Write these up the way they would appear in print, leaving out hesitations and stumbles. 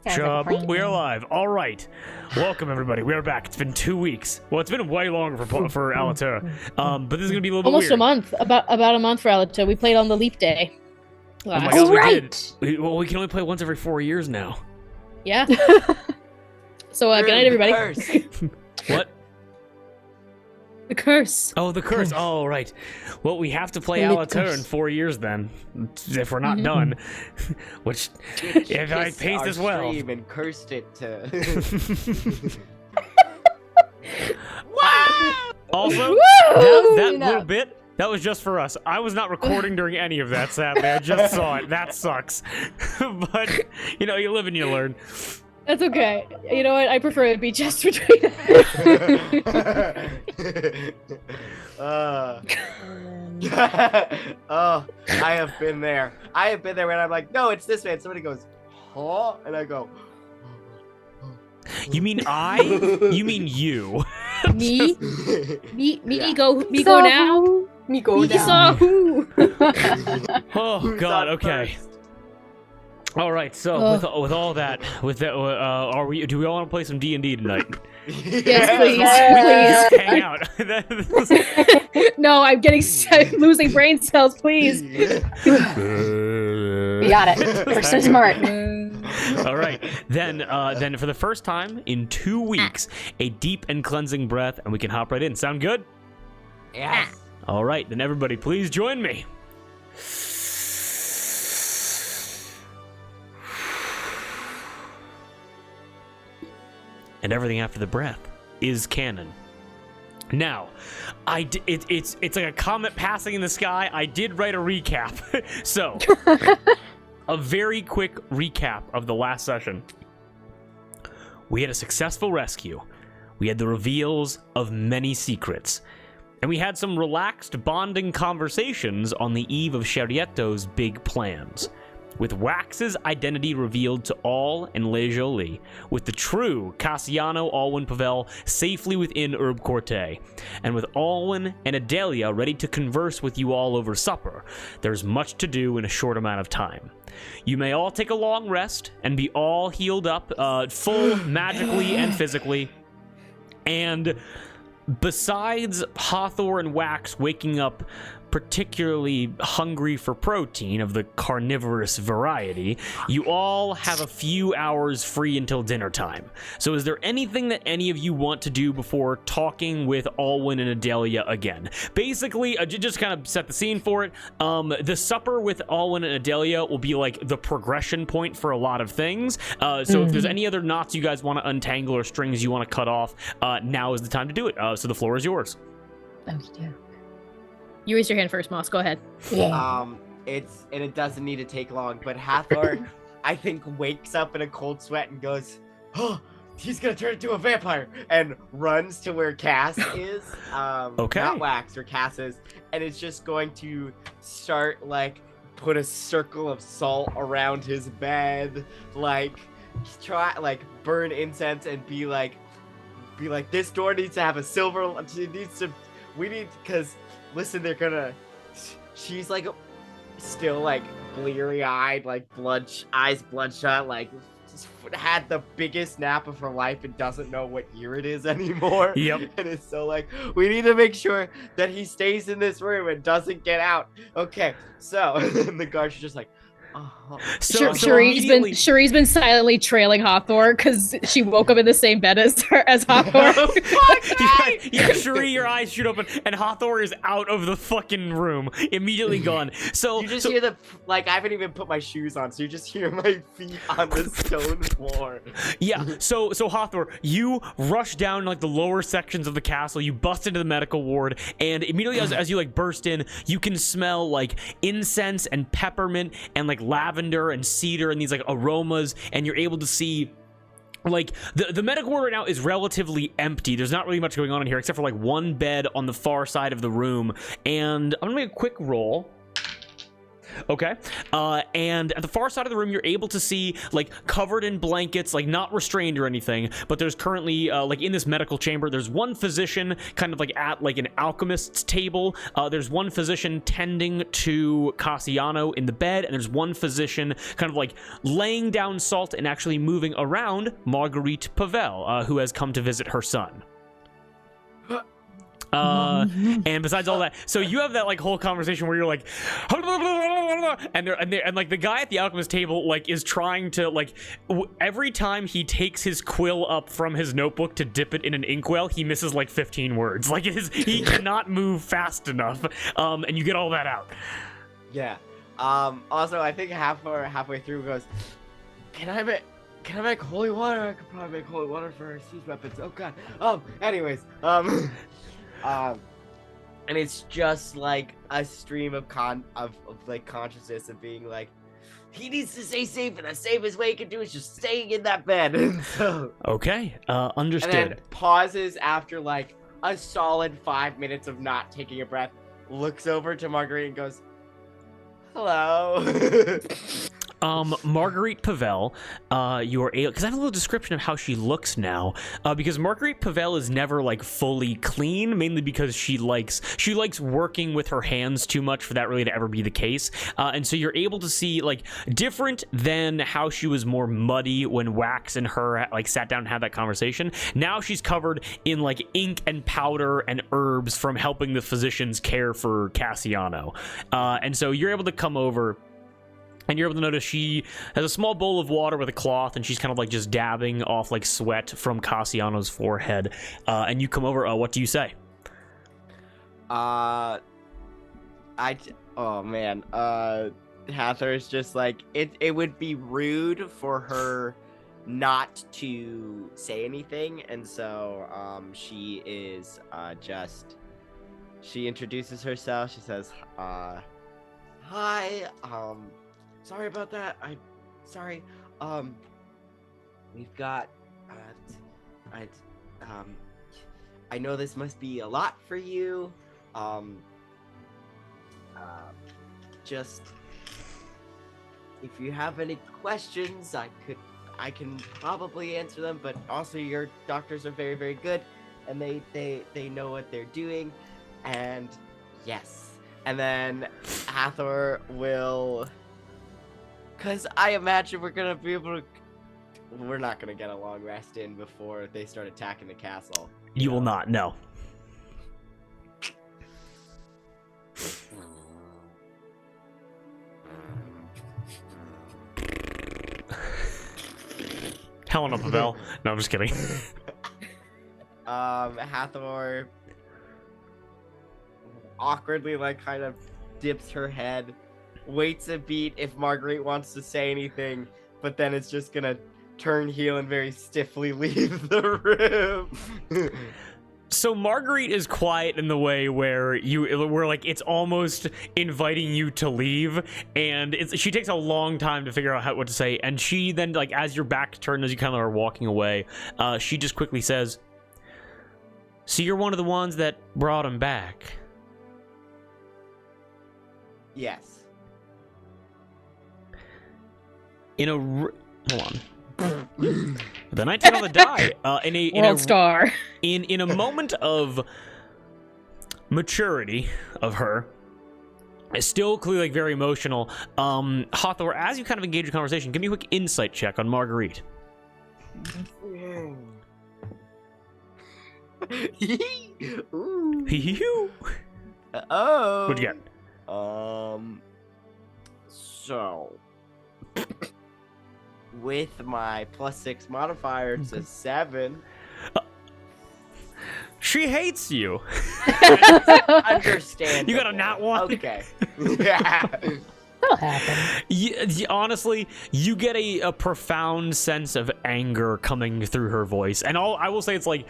We're alive. All right. Welcome, everybody. We are back. It's been 2 weeks. Well, it's been way longer for Allatour. But this is going to be a little almost bit weird. a month. About a month for Allatour. We played on the leap day. Oh my last. god, we Right. did. We can only play once every 4 years now. Yeah. So, good night, everybody. What? The curse. Oh, the curse. Oh, right. Well, we have to play The Allatour in curse. 4 years then, if we're not done. Which, if I pace this well. And cursed it to. Also, Woo! that You know. little bit, that was just for us. I was not recording during any of that, sadly. I just saw it. That sucks. But, you live and you learn. That's okay. You know what? I prefer it be just between us. Oh, I have been there. I have been there when I'm like, no, it's this way. And somebody goes, huh? And I go, You mean I? You mean you? Me Yeah. go now. Me go Me down. saw who. Oh, Who's God, on okay. first? All right, so Ugh. with all that, do we all want to play some D&D tonight? Yes, We just hang out. No, I'm losing brain cells, please. We got it. We're so smart. All right, then for the first time in 2 weeks, a deep and cleansing breath, and we can hop right in. Sound good? Yes. All right, then everybody, please join me. And everything after the breath is canon. Now, it's like a comet passing in the sky. I did write a recap. So, a very quick recap of the last session. We had a successful rescue. We had the reveals of many secrets. And we had some relaxed bonding conversations on the eve of Shoutout's big plans. With Wax's identity revealed to all and Le Jolie, with the true Cassiano Alwyn Pavel safely within Herbe Courte, and with Alwyn and Adelia ready to converse with you all over supper, there's much to do in a short amount of time. You may all take a long rest and be all healed up, full magically and physically, and besides Hathor and Wax waking up particularly hungry for protein of the carnivorous variety, you all have a few hours free until dinner time. So is there anything that any of you want to do before talking with Alwyn and Adelia again? Basically, just kind of set the scene for it. The supper with Alwyn and Adelia will be like the progression point for a lot of things. So if there's any other knots you guys want to untangle or strings you want to cut off, now is the time to do it. So the floor is yours. Okay. You raise your hand first, Moss. Go ahead. Yeah. It doesn't need to take long, but Hathor, I think, wakes up in a cold sweat and goes, oh, he's gonna turn into a vampire, and runs to where Cass is. Okay. Not Wax, where Cass is, and it's just going to start, put a circle of salt around his bed, burn incense and be like, this door needs to have a silver, because, listen, they're gonna, she's still bleary-eyed, eyes bloodshot, just had the biggest nap of her life and doesn't know what year it is anymore. Yep. And it's so we need to make sure that he stays in this room and doesn't get out. Okay, so and the guards are just So Cherie's been silently trailing Hathor because she woke up in the same bed as Hathor. Yeah, Cherie, your eyes shoot open, and Hathor is out of the fucking room, immediately gone. So you just hear I haven't even put my shoes on, so you just hear my feet on the stone floor. Yeah, so Hathor, you rush down the lower sections of the castle, you bust into the medical ward, and immediately as you burst in, you can smell incense and peppermint and lavender and cedar and these aromas, and you're able to see the medical ward right now is relatively empty. There's not really much going on in here except for one bed on the far side of the room. And I'm gonna make a quick roll. Okay. And at the far side of the room, you're able to see, like, covered in blankets, like, not restrained or anything, but there's currently, like, in this medical chamber, there's one physician kind of, like, at, like, an alchemist's table. There's one physician tending to Cassiano in the bed, and there's one physician kind of, like, laying down salt and actually moving around Marguerite Pavel, who has come to visit her son. And besides all that, so you have that like whole conversation where you're like, and like the guy at the alchemist table like is trying to like every time he takes his quill up from his notebook to dip it in an inkwell, he misses like 15 words. Like he cannot move fast enough. And you get all that out. Yeah. Also, I think halfway through goes, Can I make holy water? I could probably make holy water for siege weapons. Oh god. Anyways, and it's just like a stream of like consciousness of being like, he needs to stay safe, and the safest way he can do is just staying in that bed. And so, okay, understood. And then pauses after like a solid 5 minutes of not taking a breath, looks over to Marguerite and goes, hello. Marguerite Pavel, you are able, because I have a little description of how she looks now, because Marguerite Pavel is never like fully clean, mainly because she likes working with her hands too much for that really to ever be the case, and so you're able to see like different than how she was more muddy when Wax and her like sat down and had that conversation. Now she's covered in like ink and powder and herbs from helping the physicians care for Cassiano, and so you're able to come over. And you're able to notice she has a small bowl of water with a cloth, and she's kind of like just dabbing off like sweat from Cassiano's forehead. And you come over. What do you say? Oh man. Hathor's just like it would be rude for her not to say anything, and so she is she introduces herself. She says, "Hi. Sorry about that. Sorry. We've got, I know this must be a lot for you. Just, if you have any questions, I can probably answer them, but also your doctors are very, very good, and they know what they're doing, and yes." And then Hathor will... Because I imagine we're not going to get a long rest in before they start attacking the castle. You will not, no. Helena Pavel. No, I'm just kidding. Hathor awkwardly, like, kind of dips her head, waits a beat if Marguerite wants to say anything, but then it's just gonna turn heel and very stiffly leave the room. So Marguerite is quiet in the way where like it's almost inviting you to leave, and she takes a long time to figure out what to say, and she then, like, as your back turned, as you kind of are walking away, she just quickly says, "So you're one of the ones that brought him back?" Yes. Hold on. The 19 on the die. In a moment of maturity of her, still clearly like very emotional. Hathor, as you kind of engage your conversation, give me a quick insight check on Marguerite. Ooh. Oh. What'd you get? So with my +6 modifier, it's a 7. She hates you. Understand. You got a nat 1? Okay. Yeah. That'll happen. Honestly, you get a profound sense of anger coming through her voice. And I will say it's like,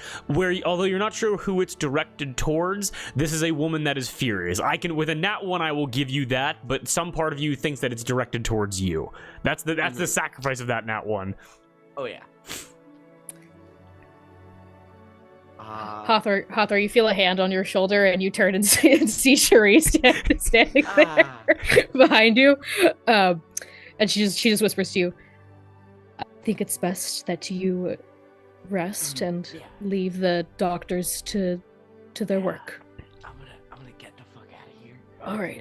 although you're not sure who it's directed towards, this is a woman that is furious. With a nat 1, I will give you that, but some part of you thinks that it's directed towards you. That's the sacrifice of that nat 1. Oh, yeah. Hathor, you feel a hand on your shoulder, and you turn and see Cherie standing there behind you. And she just whispers to you, "I think it's best that you rest and leave the doctors to their work." I'm gonna get the fuck out of here. All right,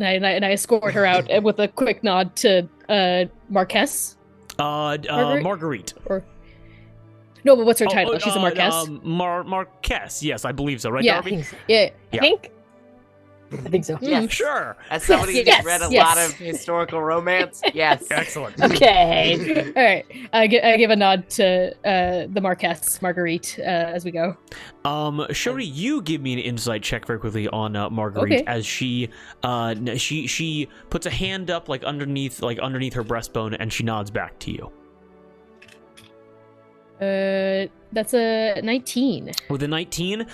and I escort her out with a quick nod to Marquess. Marguerite. Or no, but what's her title? She's a Marquess. Marquess. Yes, I believe so. Right, Yeah. Darby? Yeah, Yeah. I think. I think so. Yes. Sure. As somebody who's Yes, read a yes. lot of historical romance, yes. Excellent. Okay. All right, I give a nod to the Marquess, Marguerite, as we go. Shori, you give me an insight check very quickly on Marguerite, Okay. as she puts a hand up underneath her breastbone, and she nods back to you. That's a 19. With a 19,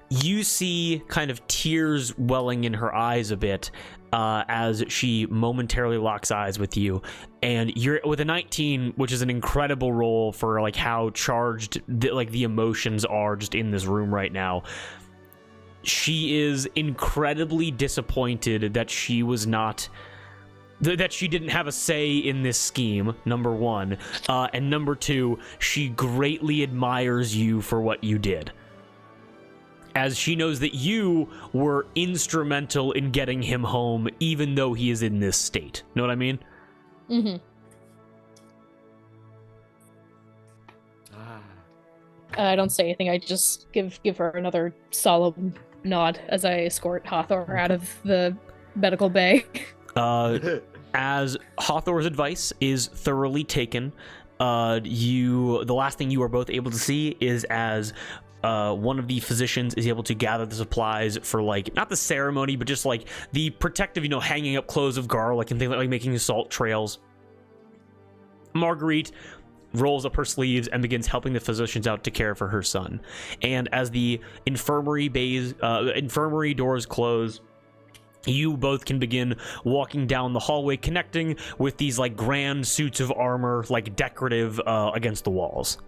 you see kind of tears welling in her eyes a bit as she momentarily locks eyes with you. And you're with a 19, which is an incredible roll for how charged the emotions are just in this room right now. She is incredibly disappointed that she was not that she didn't have a say in this scheme, number one. And number two, she greatly admires you for what you did, as she knows that you were instrumental in getting him home, even though he is in this state. Know what I mean? Mm-hmm. I don't say anything. I just give her another solemn nod as I escort Hathor out of the medical bay. As Hathor's advice is thoroughly taken, the last thing you are both able to see is as one of the physicians is able to gather the supplies for not the ceremony, but just the protective, hanging up clothes of garlic and things like making salt trails. Marguerite rolls up her sleeves and begins helping the physicians out to care for her son. And as the infirmary doors close, you both can begin walking down the hallway, connecting with these grand suits of armor, decorative against the walls.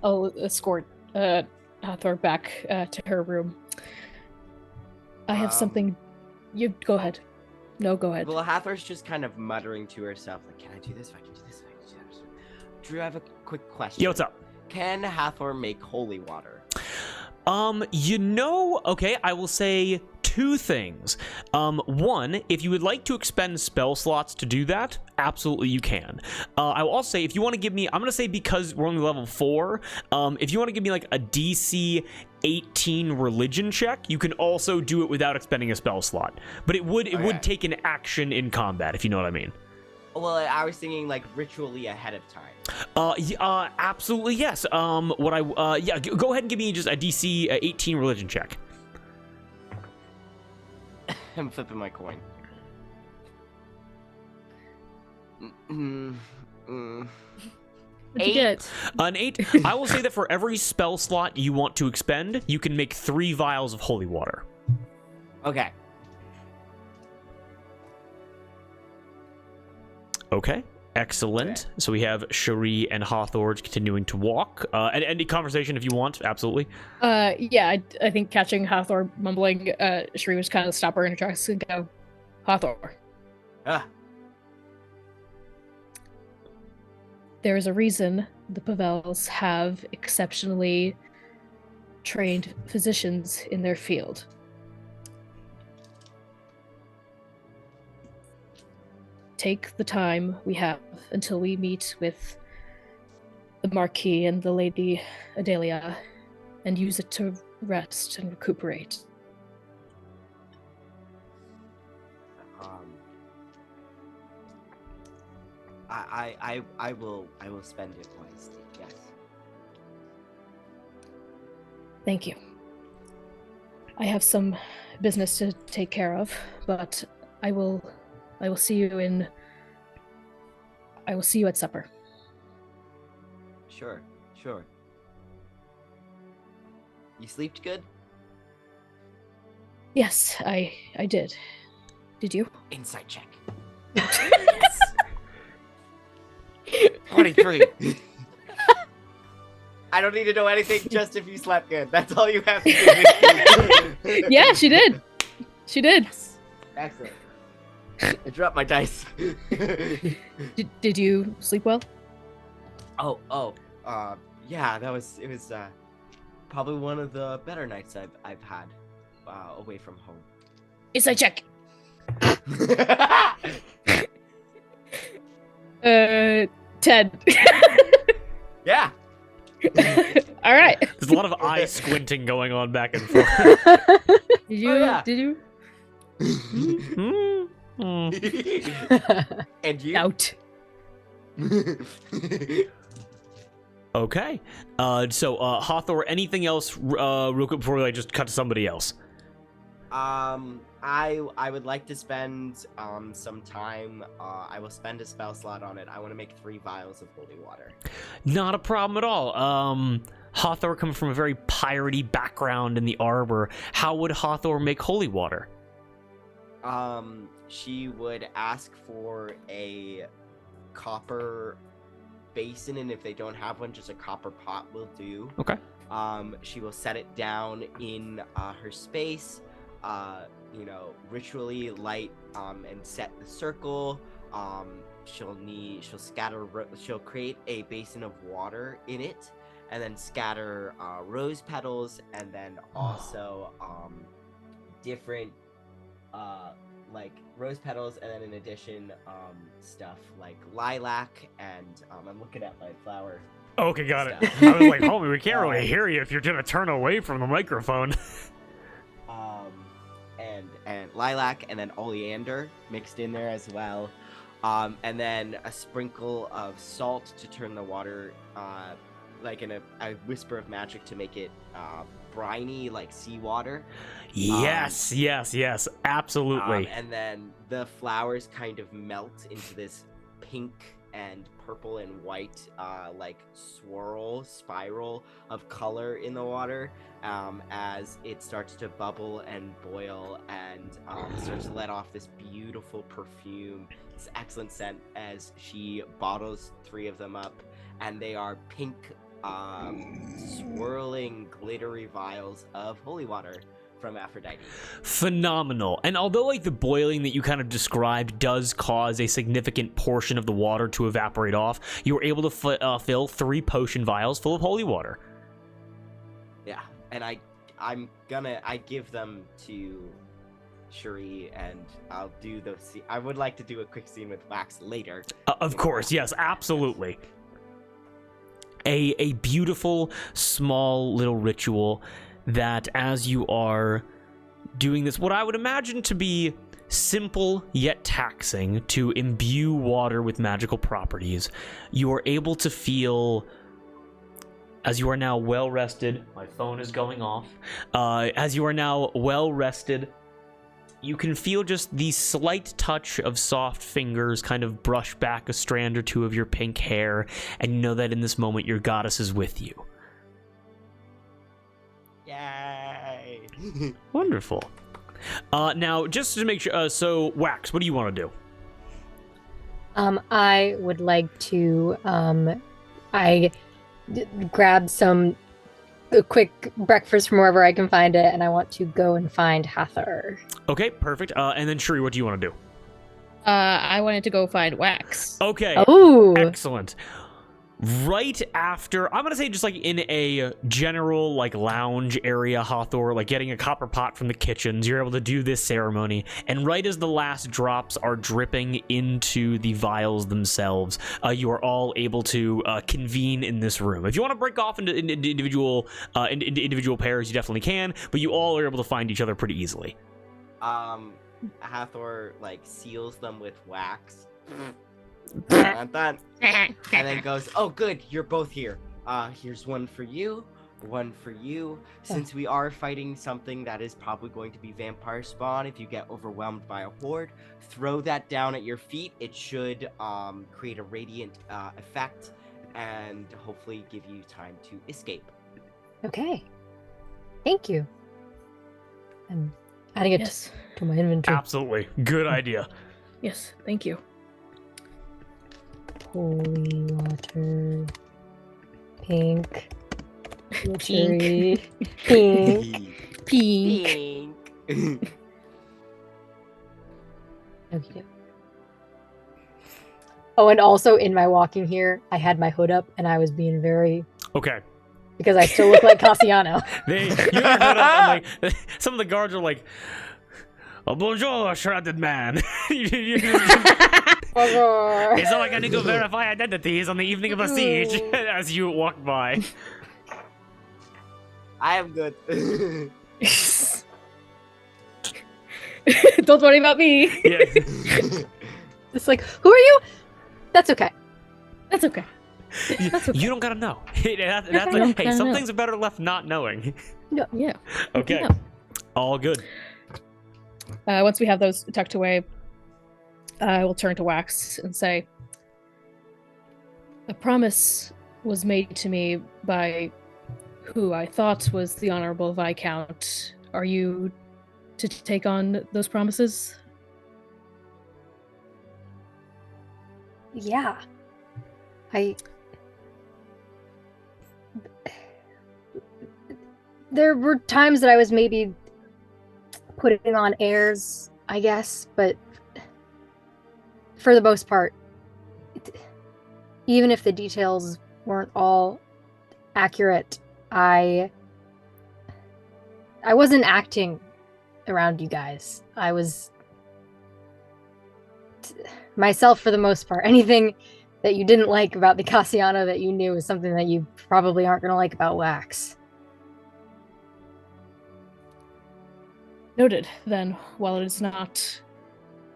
I'll escort Hathor back to her room. I have something. You go ahead. No, go ahead. Well, Hathor's just kind of muttering to herself, can I do this? If I can do this, if I can do that. Drew, I have a quick question. Yeah, what's up? Can Hathor make holy water? Okay, I will say two things. One, if you would like to expend spell slots to do that, absolutely you can. I will also say, if you want to give me, I'm going to say because we're only level 4, if you want to give me a DC 18 religion check, you can also do it without expending a spell slot. But it would take an action in combat, if you know what I mean. Well, I was thinking ritually ahead of time. Absolutely, yes. Go ahead and give me just a DC 18 religion check. I'm flipping my coin. What'd you get? An 8. I will say that for every spell slot you want to expend, you can make 3 vials of holy water. Okay. Okay. Excellent. Okay. So we have Cherie and Hathor continuing to walk. And any conversation if you want, absolutely. Yeah, I think catching Hathor mumbling, Cherie was kind of stop her in her tracks and go, Hathor. There is a reason the Pavels have exceptionally trained physicians in their field. Take the time we have until we meet with the Marquis and the Lady Adelia and use it to rest and recuperate. I will spend it wisely, yes. Thank you. I have some business to take care of, but I will see you at supper. Sure. You slept good? Yes, I did. Did you? Insight check. 23. I don't need to know anything, just if you slept good. That's all you have to do. Yeah, she did. She did. Excellent. I dropped my dice. Did you sleep well? Yeah, it was probably one of the better nights I've had away from home. Inside check. Ted. Yeah. All right. There's a lot of eye squinting going on back and forth. Did you? Oh, yeah. Did you? And you? Out. Okay. So Hathor, anything else real quick before I just cut to somebody else? I would like to spend some time. I will spend a spell slot on it. I want to make 3 vials of holy water. Not a problem at all. Hathor comes from a very piratey background in the Arbor. How would Hathor make holy water? She would ask for a copper basin, and if they don't have one, just a copper pot will do. Okay. She will set it down in her space. Ritually light and set the circle. She'll create a basin of water in it, and then scatter rose petals, and then also different like rose petals, and then in addition stuff like lilac, and I'm looking at my flower. Okay, got it. stuff. I was like, homie, we can't really hear you if you're gonna turn away from the microphone. And lilac, and then oleander mixed in there as well, and then a sprinkle of salt to turn the water like in a whisper of magic to make it briny like seawater. Yes, absolutely. And then the flowers kind of melt into this pink and purple and white like spiral of color in the water as it starts to bubble and boil and starts to let off this beautiful perfume, this excellent scent, as she bottles 3 of them up, and they are pink swirling glittery vials of holy water from Aphrodite. Phenomenal. And although like the boiling that you kind of described does cause a significant portion of the water to evaporate off, you were able to fill 3 potion vials full of holy water. Yeah, and I give them to Cherie, and I'll do those. I would like to do a quick scene with Wax later. Of course, yes, absolutely. A beautiful, small little ritual that as you are doing this, what I would imagine to be simple yet taxing to imbue water with magical properties, you are able to feel, as you are now well rested, my phone is going off, as you are now well rested, you can feel just the slight touch of soft fingers kind of brush back a strand or 2 of your pink hair, and you know that in this moment your goddess is with you. Yay! Wonderful. Now, just to make sure, so Wax, what do you want to do? I would like to, grab a quick breakfast from wherever I can find it, and I want to go and find Hathor. Okay, perfect. And then Shuri, what do you want to do? I wanted to go find Wax. Okay. Oh, Excellent. Right after, I'm gonna say just like in a general like lounge area, Hathor, like getting a copper pot from the kitchens, you're able to do this ceremony, and right as the last drops are dripping into the vials themselves, you are all able to convene in this room. If you want to break off into individual pairs, you definitely can, but you all are able to find each other pretty easily. Hathor like seals them with wax. Dun, dun. And then goes, "Oh, good, you're both here. Here's one for you, one for you. Since we are fighting something that is probably going to be vampire spawn, if you get overwhelmed by a horde, throw that down at your feet. It should create a radiant effect and hopefully give you time to escape." okay. Thank you. I'm adding it Yes. to my inventory. Absolutely. Good idea. Yes. Thank you. Holy water. Pink. Luxury. Pink. Pink. Okay. Oh, and also in my walking here, I had my hood up and I was being very Okay. because I still look like Cassiano. You have your hood up, and like some of the guards are like, "Oh, bonjour, shrouded man." It's not like I need to verify identities on the evening of a siege as you walk by. I am good. Don't worry about me. Yeah. It's like, who are you? That's okay. That's okay. That's okay. You don't gotta know. That's don't like, hey, gotta some know. things are better left not knowing. Yeah. Okay. Yeah. All good. Once we have those tucked away, I will turn to Wax and say, "A promise was made to me by who I thought was the Honorable Viscount. Are you to take on those promises?" Yeah. There were times that I was maybe putting on airs, I guess, but for the most part, even if the details weren't all accurate, I wasn't acting around you guys. I was myself for the most part. Anything that you didn't like about the Cassiano that you knew is something that you probably aren't going to like about Wax. Noted. Then, while it is not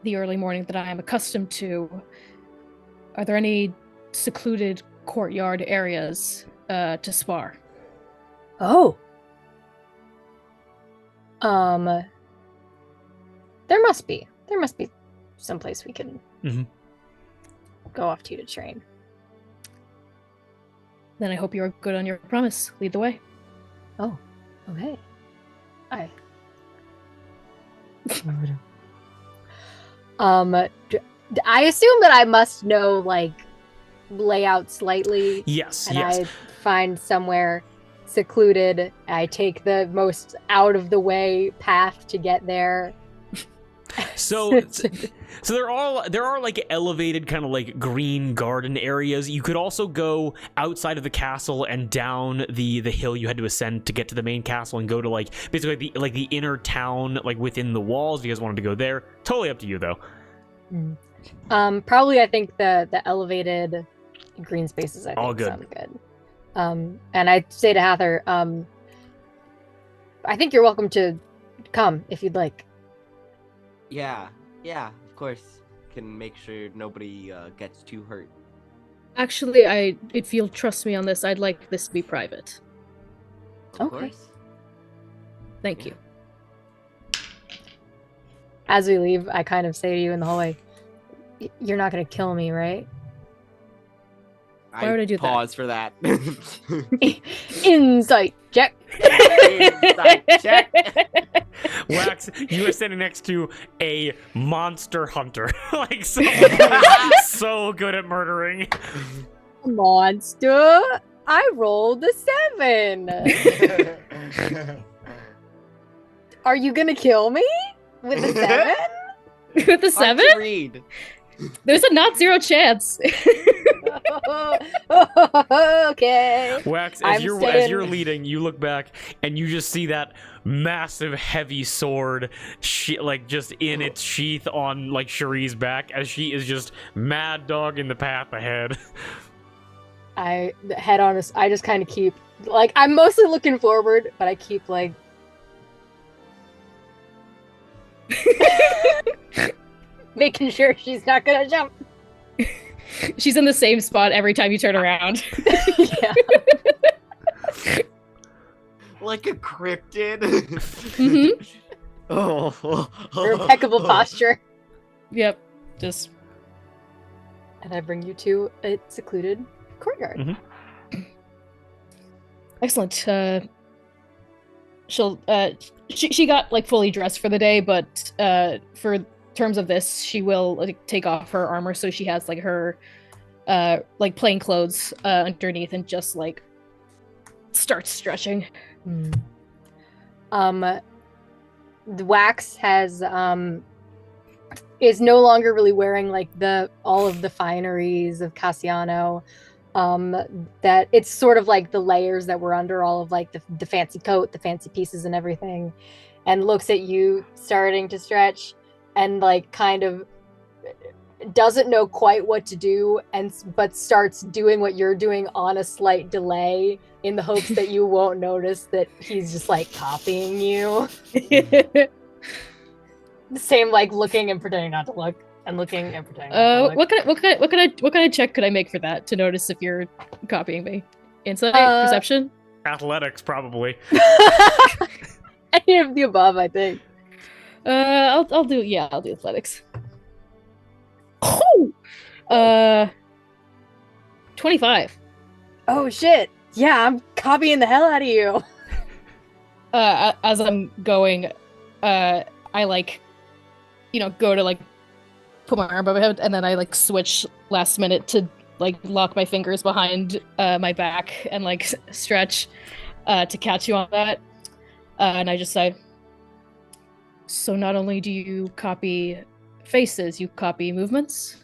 the early morning that I am accustomed to, are there any secluded courtyard areas to spar? Oh. There must be. There must be someplace we can go off to train. Then I hope you are good on your promise. Lead the way. Oh, okay. I assume that I must know like layout slightly. Yes. And yes. I find somewhere secluded. I take the most out of the way path to get there. So there are like elevated kind of like green garden areas. You could also go outside of the castle and down the hill you had to ascend to get to the main castle and go to like basically the inner town like within the walls if you guys wanted to go there. Totally up to you though. Probably I think the elevated green spaces I think All good. sound good. And I say to Hather, I think you're welcome to come if you'd like. Yeah, of course. Can make sure nobody gets too hurt. Actually, if you'll trust me on this, I'd like this to be private. Of Okay. course. Thank you. As we leave, I kind of say to you in the hallway, you're not going to kill me, right? Why would I do that? Pause for that. Insight check. Insight check. Wax, you are standing next to a monster hunter. Like someone who is so good at murdering. Monster. I rolled a 7. Are you going to kill me with a 7? With the 7? Hard to read. There's a not zero chance. Okay. Wax, I'm as you're leading, you look back and you just see that massive, heavy sword, like just in its sheath on like Cherie's back, as she is just mad dog in the path ahead. I head on. I just kind of keep like I'm mostly looking forward, but I keep like. Making sure she's not gonna jump. She's in the same spot every time you turn around. Yeah. Like a cryptid. Mhm. Oh. Her impeccable posture. Yep. Just And I bring you to a secluded courtyard. Mhm. excellent. She got like fully dressed for the day, but for terms of this, she will like take off her armor so she has like her like plain clothes underneath and just like starts stretching. The Wax has is no longer really wearing like all of the fineries of Cassiano. That it's sort of like the layers that were under all of like the fancy coat, the fancy pieces and everything, and looks at you starting to stretch and like kind of doesn't know quite what to do but starts doing what you're doing on a slight delay in the hopes that you won't notice that he's just like copying you. The same like looking and pretending not to look and looking and pretending not to look. What kind of check could I make for that to notice if you're copying me? Insight, perception, Athletics, probably. Any of the above, I think. I'll do athletics. Oh, 25. Oh shit! Yeah, I'm copying the hell out of you. As I'm going, I like, go to like put my arm above my head, and then I like switch last minute to like lock my fingers behind my back and like stretch to catch you on that. And I just say, so not only do you copy faces, you copy movements?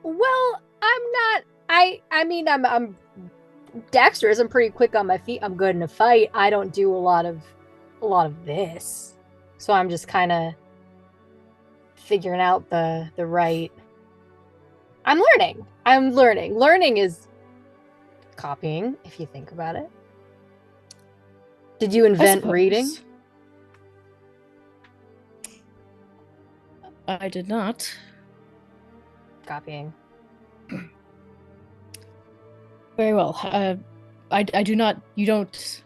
Well, I'm not. I mean, I'm dexterous. I'm pretty quick on my feet. I'm good in a fight. I don't do a lot of this. So I'm just kind of figuring out the right. I'm learning. Learning is copying, if you think about it. Did you invent reading? I did not. Copying. Very well. I do not. You don't.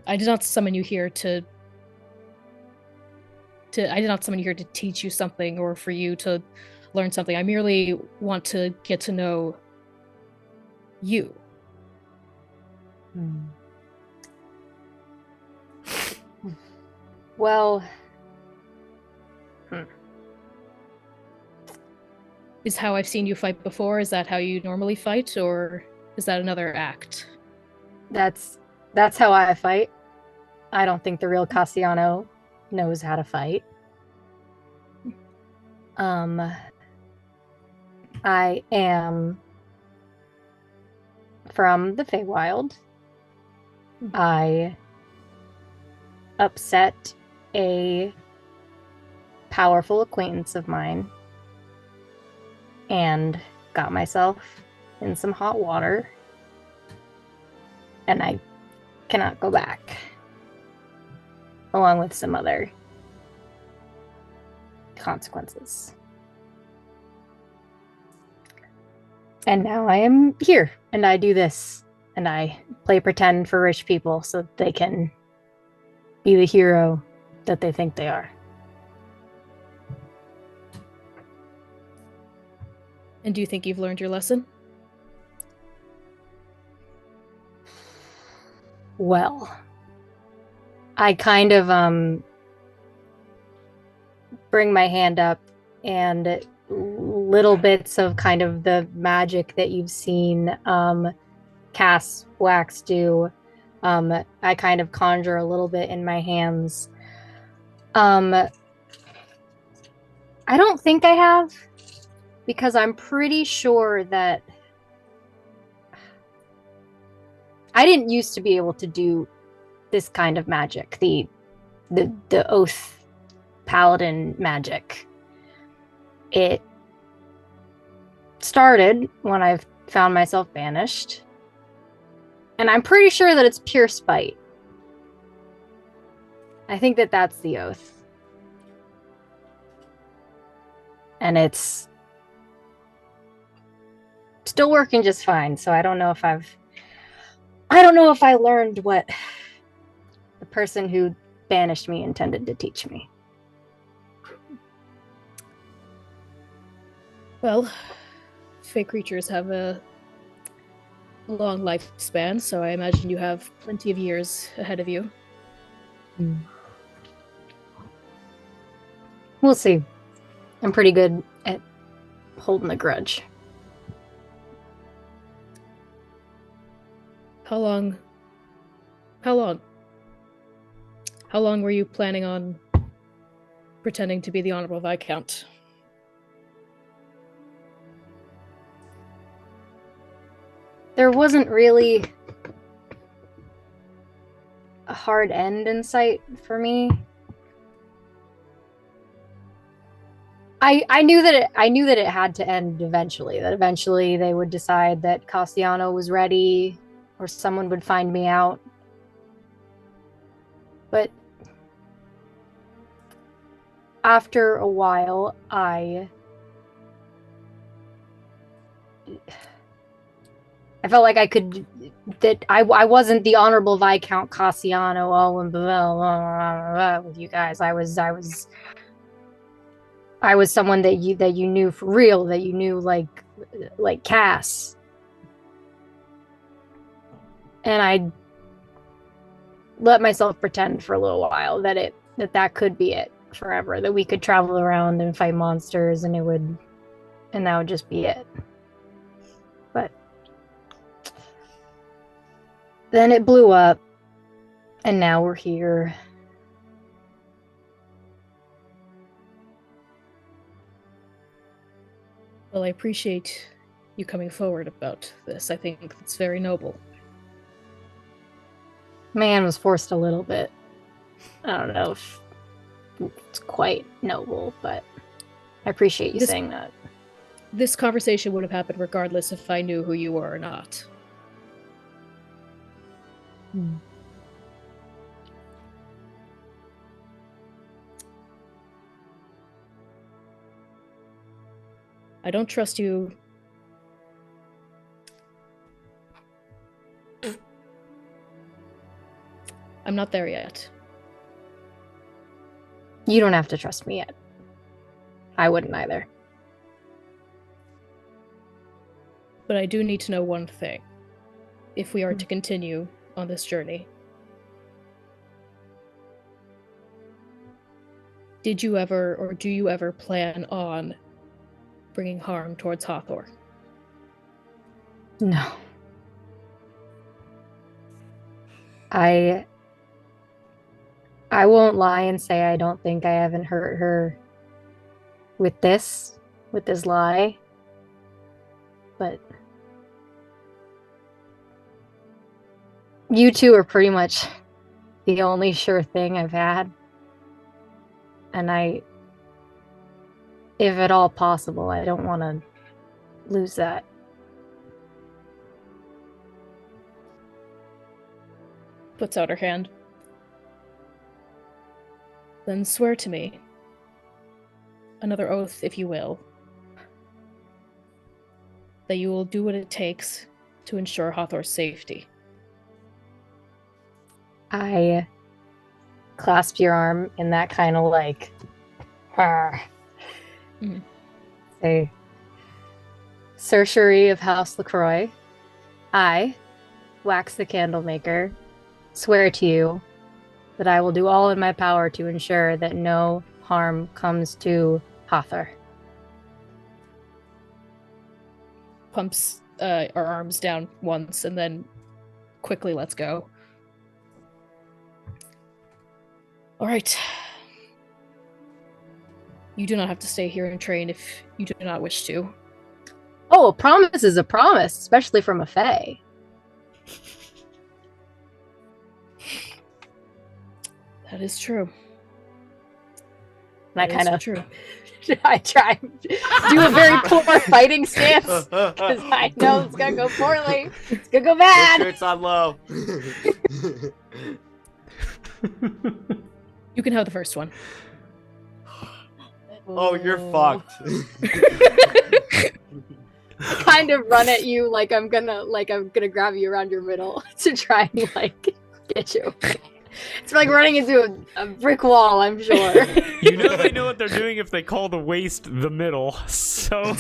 I did not summon you here to. I did not summon you here to teach you something or for you to learn something. I merely want to get to know you. Well. Is how I've seen you fight before? Is that how you normally fight, or is that another act? That's how I fight. I don't think the real Cassiano knows how to fight. I am from the Feywild. I upset a powerful acquaintance of mine and got myself in some hot water, and I cannot go back, along with some other consequences. And now I am here, and I do this, and I play pretend for rich people so that they can be the hero that they think they are. And do you think you've learned your lesson? Well, I kind of bring my hand up, and little bits of kind of the magic that you've seen Cass Wax do. I kind of conjure a little bit in my hands. I don't think I have, because I'm pretty sure that I didn't used to be able to do this kind of magic, the oath paladin magic. It started when I found myself banished, and I'm pretty sure that it's pure spite. I think that that's the oath, and it's still working just fine. So I don't know if I learned what the person who banished me intended to teach me. Well, fey creatures have a long lifespan, so I imagine you have plenty of years ahead of you. We'll see. I'm pretty good at holding a grudge. How long? How long? How long were you planning on pretending to be the Honorable Viscount? There wasn't really a hard end in sight for me. I knew that it had to end eventually. That eventually they would decide that Castiano was ready, or someone would find me out. But after a while, I felt like I wasn't the Honorable Viscount Cassiano. Oh, and blah, blah, blah, blah, with you guys. I was someone that you knew for real, that you knew like Cass. And I let myself pretend for a little while that that could be it forever, that we could travel around and fight monsters and that would just be it. But then it blew up, and now we're here. Well, I appreciate you coming forward about this. I think it's very noble. Man was forced a little bit. I don't know if it's quite noble, but I appreciate you saying that. This conversation would have happened regardless if I knew who you were or not. I don't trust you. I'm not there yet. You don't have to trust me yet. I wouldn't either. But I do need to know one thing. If we are to continue on this journey. Did you ever, or do you ever plan on bringing harm towards Allatour? No. I won't lie and say I don't think I haven't hurt her with this lie. But you two are pretty much the only sure thing I've had. And if at all possible, I don't want to lose that. Puts out her hand. Then swear to me. Another oath, if you will. That you will do what it takes to ensure Allatour's safety. I clasp your arm in that kind of like... Say, Sir Cherie of House LaCroix, I, Wax the Candlemaker, swear to you that I will do all in my power to ensure that no harm comes to Allatour. Pumps our arms down once and then quickly lets go. All right. You do not have to stay here and train if you do not wish to. Oh, a promise is a promise, especially from a fae. That is true. And I kind of true. I try to do a very poor fighting stance because I know it's gonna go poorly. It's gonna go bad. Make sure it's on low. You can have the first one. Oh, you're fucked. Kind of run at you like I'm gonna grab you around your middle to try and like get you. It's like running into a brick wall, I'm sure. You know they know what they're doing if they call the waist the middle, so...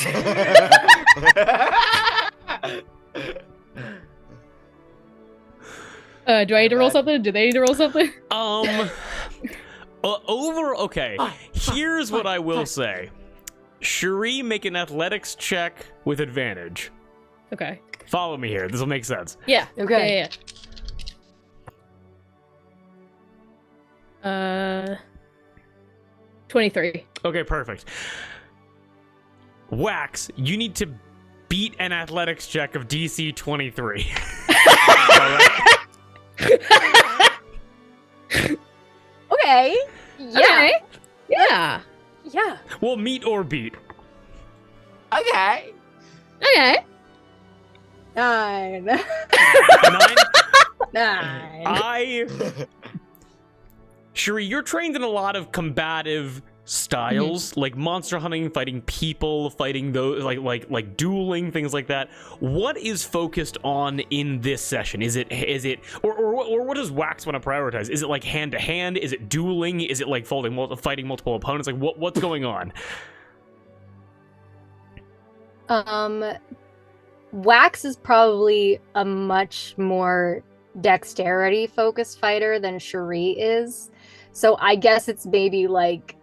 Do I need to roll something? Do they need to roll something? Okay, here's what I will say. Cherie, make an athletics check with advantage. Okay. Follow me here. This will make sense. Yeah. Okay. Yeah. 23. Okay, perfect. Wax, you need to beat an athletics check of DC 23. Alright? Okay. Yeah. Okay. Yeah. Yeah. Well, meet or beat. Okay. Okay. 9. 9. 9. Shuri, you're trained in a lot of combative styles, like monster hunting, fighting people, fighting those, like dueling, things like that. What is focused on in this session? Is it, or what does Wax want to prioritize? Is it like hand to hand? Is it dueling? Is it like fighting multiple opponents? Like what's going on? Wax is probably a much more dexterity focused fighter than Shuri is. So I guess it's maybe like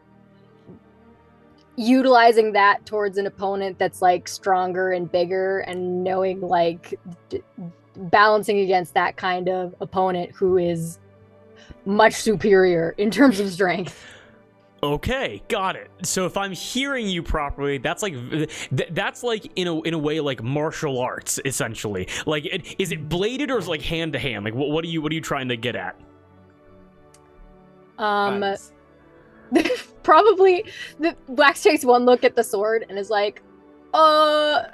utilizing that towards an opponent that's like stronger and bigger, and knowing like balancing against that kind of opponent who is much superior in terms of strength. Okay, got it. So if I'm hearing you properly, that's like in a way like martial arts essentially. Like, is it bladed or is it like hand to hand? Like, what are you trying to get at? Probably the Wax takes one look at the sword and is like, can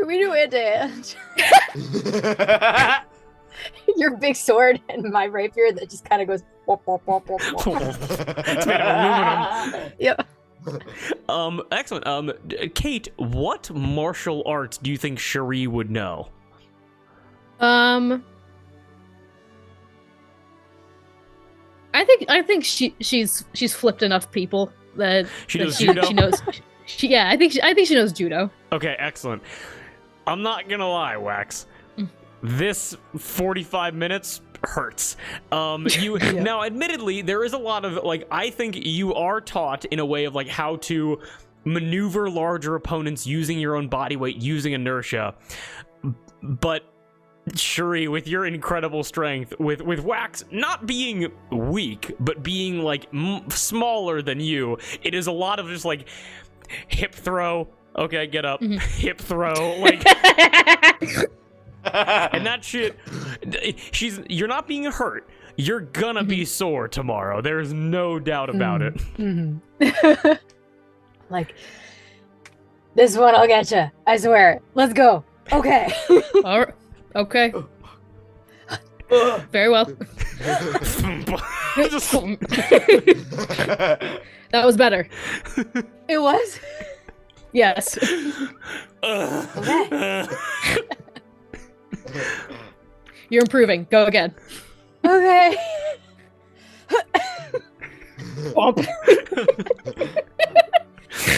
we do it, Dan? Your big sword and my rapier that just kind of goes wop, wop, wop, wop, wop. It's made of aluminum. Yep. Excellent. Kate, what martial arts do you think Shuri would know? I think she's flipped enough people that She knows she judo? knows. I think she knows judo. Okay, excellent. I'm not gonna lie, Wax. This 45 minutes hurts. Now, admittedly, there is a lot of like, I think you are taught in a way of like how to maneuver larger opponents using your own body weight, using inertia. But Shuri, with your incredible strength, with Wax not being weak, but being like smaller than you, it is a lot of just like hip throw. Okay, get up. Hip throw. Like. And that shit, you're not being hurt. You're gonna be sore tomorrow. There's no doubt about it. Like, this one I'll get you. I swear. Let's go. Okay. All right. Okay. Very well. That was better. It was? Yes. Okay. You're improving. Go again. Okay.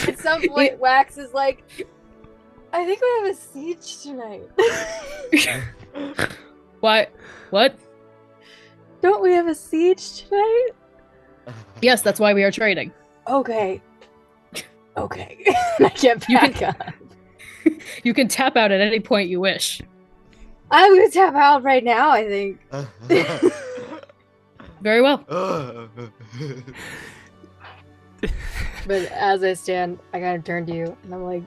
At some point, Wax is like, I think we have a siege tonight. What? What? Don't we have a siege tonight? Yes, that's why we are trading. Okay. Okay. I get back up. You can tap out at any point you wish. I'm gonna tap out right now, I think. Very well. But as I stand, I kind of turn to you, and I'm like,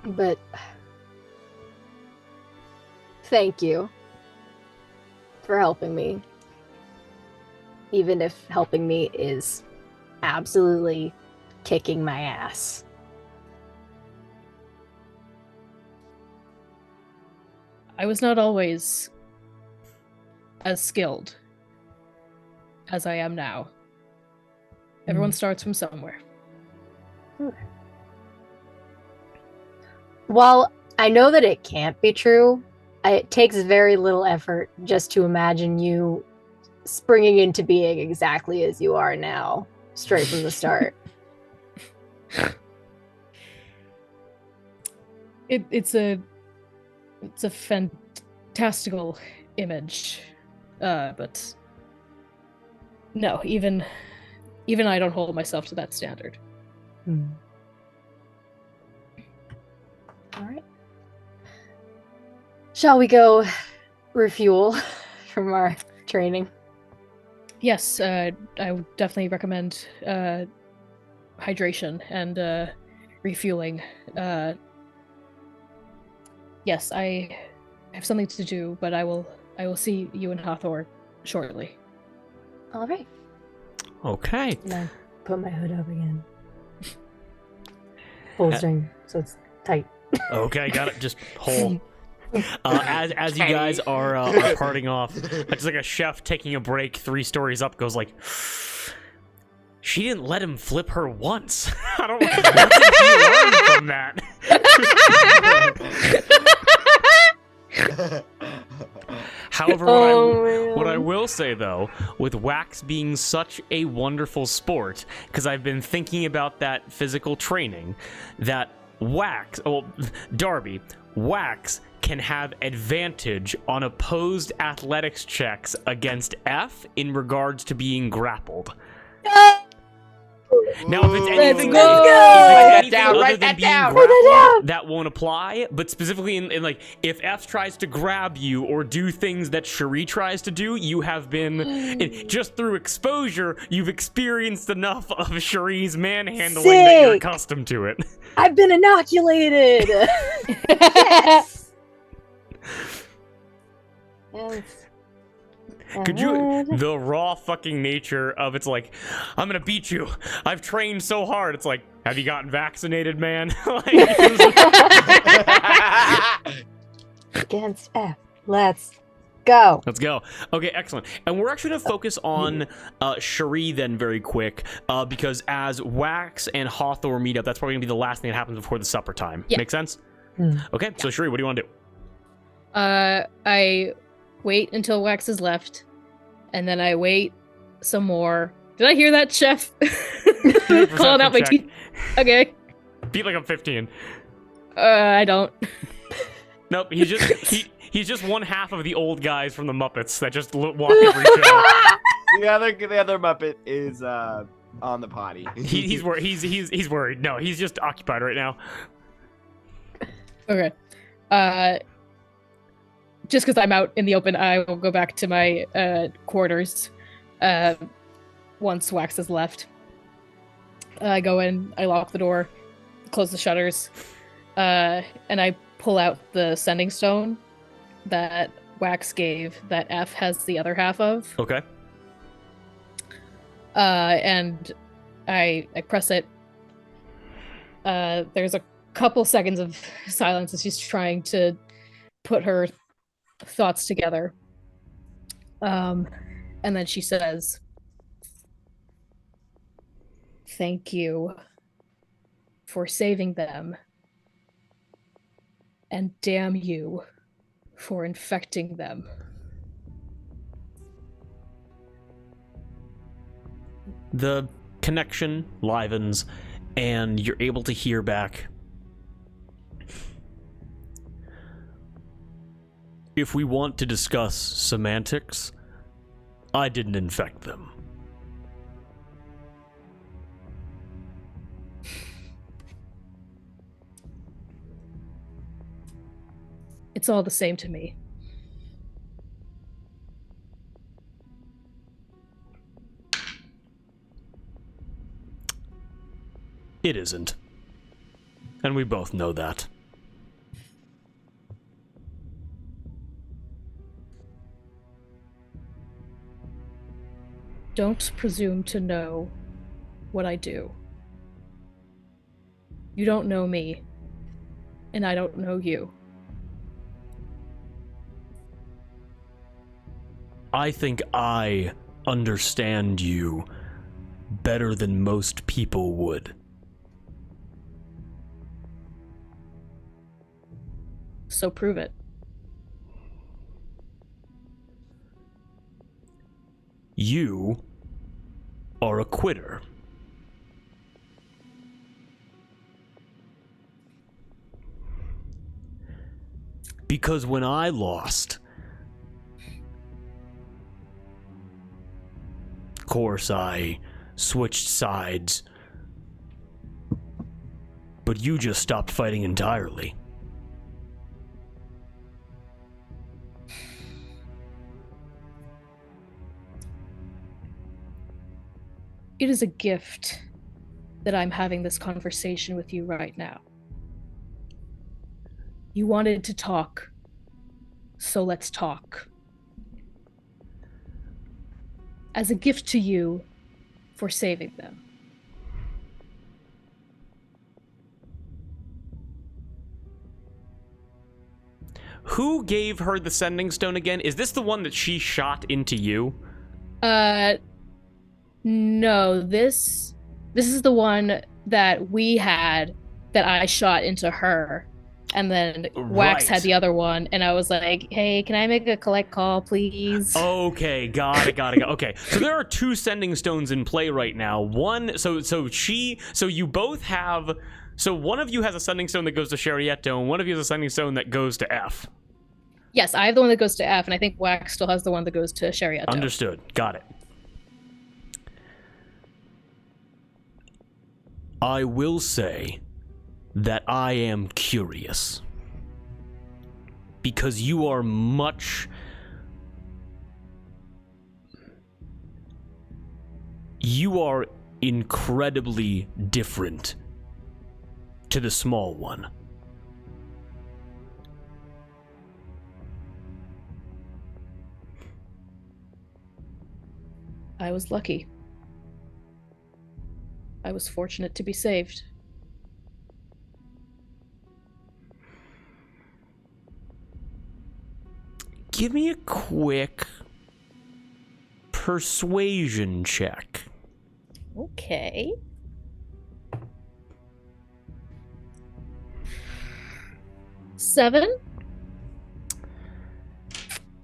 but thank you for helping me. Even if helping me is absolutely kicking my ass. I was not always as skilled as I am now. Everyone starts from somewhere. While I know that it can't be true, it takes very little effort just to imagine you springing into being exactly as you are now, straight from the start. It's a fantastical image, but no, even I don't hold myself to that standard. All right. Shall we go refuel from our training? Yes, I would definitely recommend hydration and refueling. Yes, I have something to do, but I will see you and Hathor shortly. All right. Okay. And I put my hood up again. Full string, so it's tight. Okay, got it. Just hold. As you guys are parting off, just like a chef taking a break 3 stories up goes like, she didn't let him flip her once. I don't know what did he learn from that. However, what I will say though, with wax being such a wonderful sport, because I've been thinking about that physical training, that Darby, wax can have advantage on opposed athletics checks against F in regards to being grappled. Now, if it's anything, other than being grappled, that won't apply. But specifically in like, if F tries to grab you or do things that Cherie tries to do, you have been, just through exposure, you've experienced enough of Cherie's manhandling that you're accustomed to it. I've been inoculated! Yes! Yes. Could you, the raw fucking nature of it's like, I'm gonna beat you. I've trained so hard. It's like, have you gotten vaccinated, man? Against F. Let's go. Let's go. Okay, excellent. And we're actually gonna focus on Cherie then very quick, because as Wax and Hathor meet up, that's probably gonna be the last thing that happens before the supper time. Yeah. Make sense? Okay, so Cherie, what do you want to do? I wait until Wax is left, and then I wait some more. Did I hear that, chef? Calling out my teeth. Okay. Beat like I'm 15. I don't. Nope, he's just one half of the old guys from the Muppets that just walk every show. The other Muppet is on the potty. He's worried. No, he's just occupied right now. Okay. Just because I'm out in the open, I will go back to my quarters once Wax is left. I go in, I lock the door, close the shutters, and I pull out the sending stone that Wax gave that F has the other half of. Okay. And I press it. There's a couple seconds of silence as she's trying to put her thoughts together. And then she says, "Thank you for saving them. And damn you for infecting them." The connection livens, and you're able to hear back. If we want to discuss semantics, I didn't infect them. It's all the same to me. It isn't. And we both know that. Don't presume to know what I do. You don't know me, and I don't know you. I think I understand you better than most people would. So prove it. You are a quitter. Because when I lost, of course I switched sides, but you just stopped fighting entirely. It is a gift that I'm having this conversation with you right now. You wanted to talk, so let's talk. As a gift to you for saving them. Who gave her the sending stone again? Is this the one that she shot into you? No, this is the one that we had that I shot into her. And then Wax had the other one, and I was like, hey, can I make a collect call, please? Okay, got it. Okay, so there are two sending stones in play right now. One, so you both have, so one of you has a sending stone that goes to Sharietto, and one of you has a sending stone that goes to F. Yes, I have the one that goes to F, and I think Wax still has the one that goes to Sharietto. Understood, got it. I will say that I am curious, because you are incredibly different to the small one. I was lucky. I was fortunate to be saved. Give me a quick persuasion check. Okay. Seven?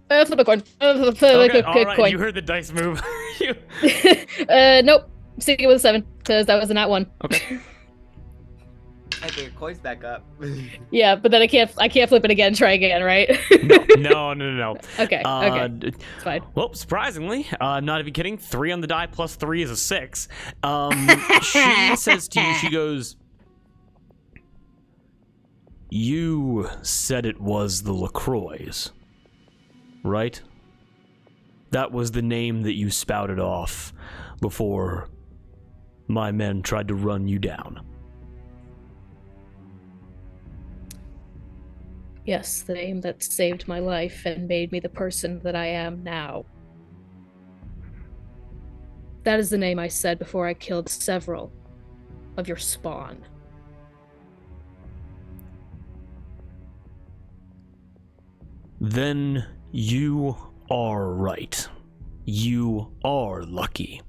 Flip a coin. Okay, all right, you heard the dice move. Nope. Sticking with a 7, because that was a nat 1. Okay. I think the coin's back up. Yeah, but then I can't flip it again, try again, right? No. Okay, it's fine. Well, surprisingly, not even kidding, 3 on the die plus 3 is a 6. She says to you, she goes, you said it was the LaCroix, right? That was the name that you spouted off before my men tried to run you down. Yes, the name that saved my life and made me the person that I am now. That is the name I said before I killed several of your spawn. Then you are right. You are lucky.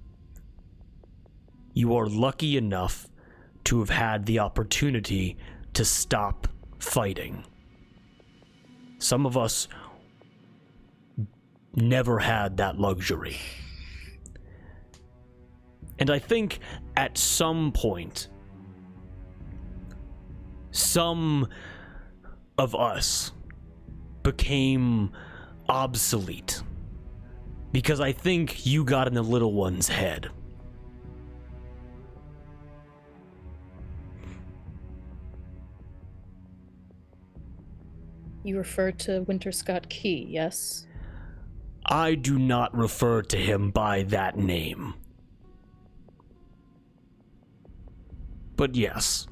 You are lucky enough to have had the opportunity to stop fighting. Some of us never had that luxury. And I think at some point, some of us became obsolete. Because I think you got in the little one's head. You refer to Winter Scott Key, yes? I do not refer to him by that name. But yes.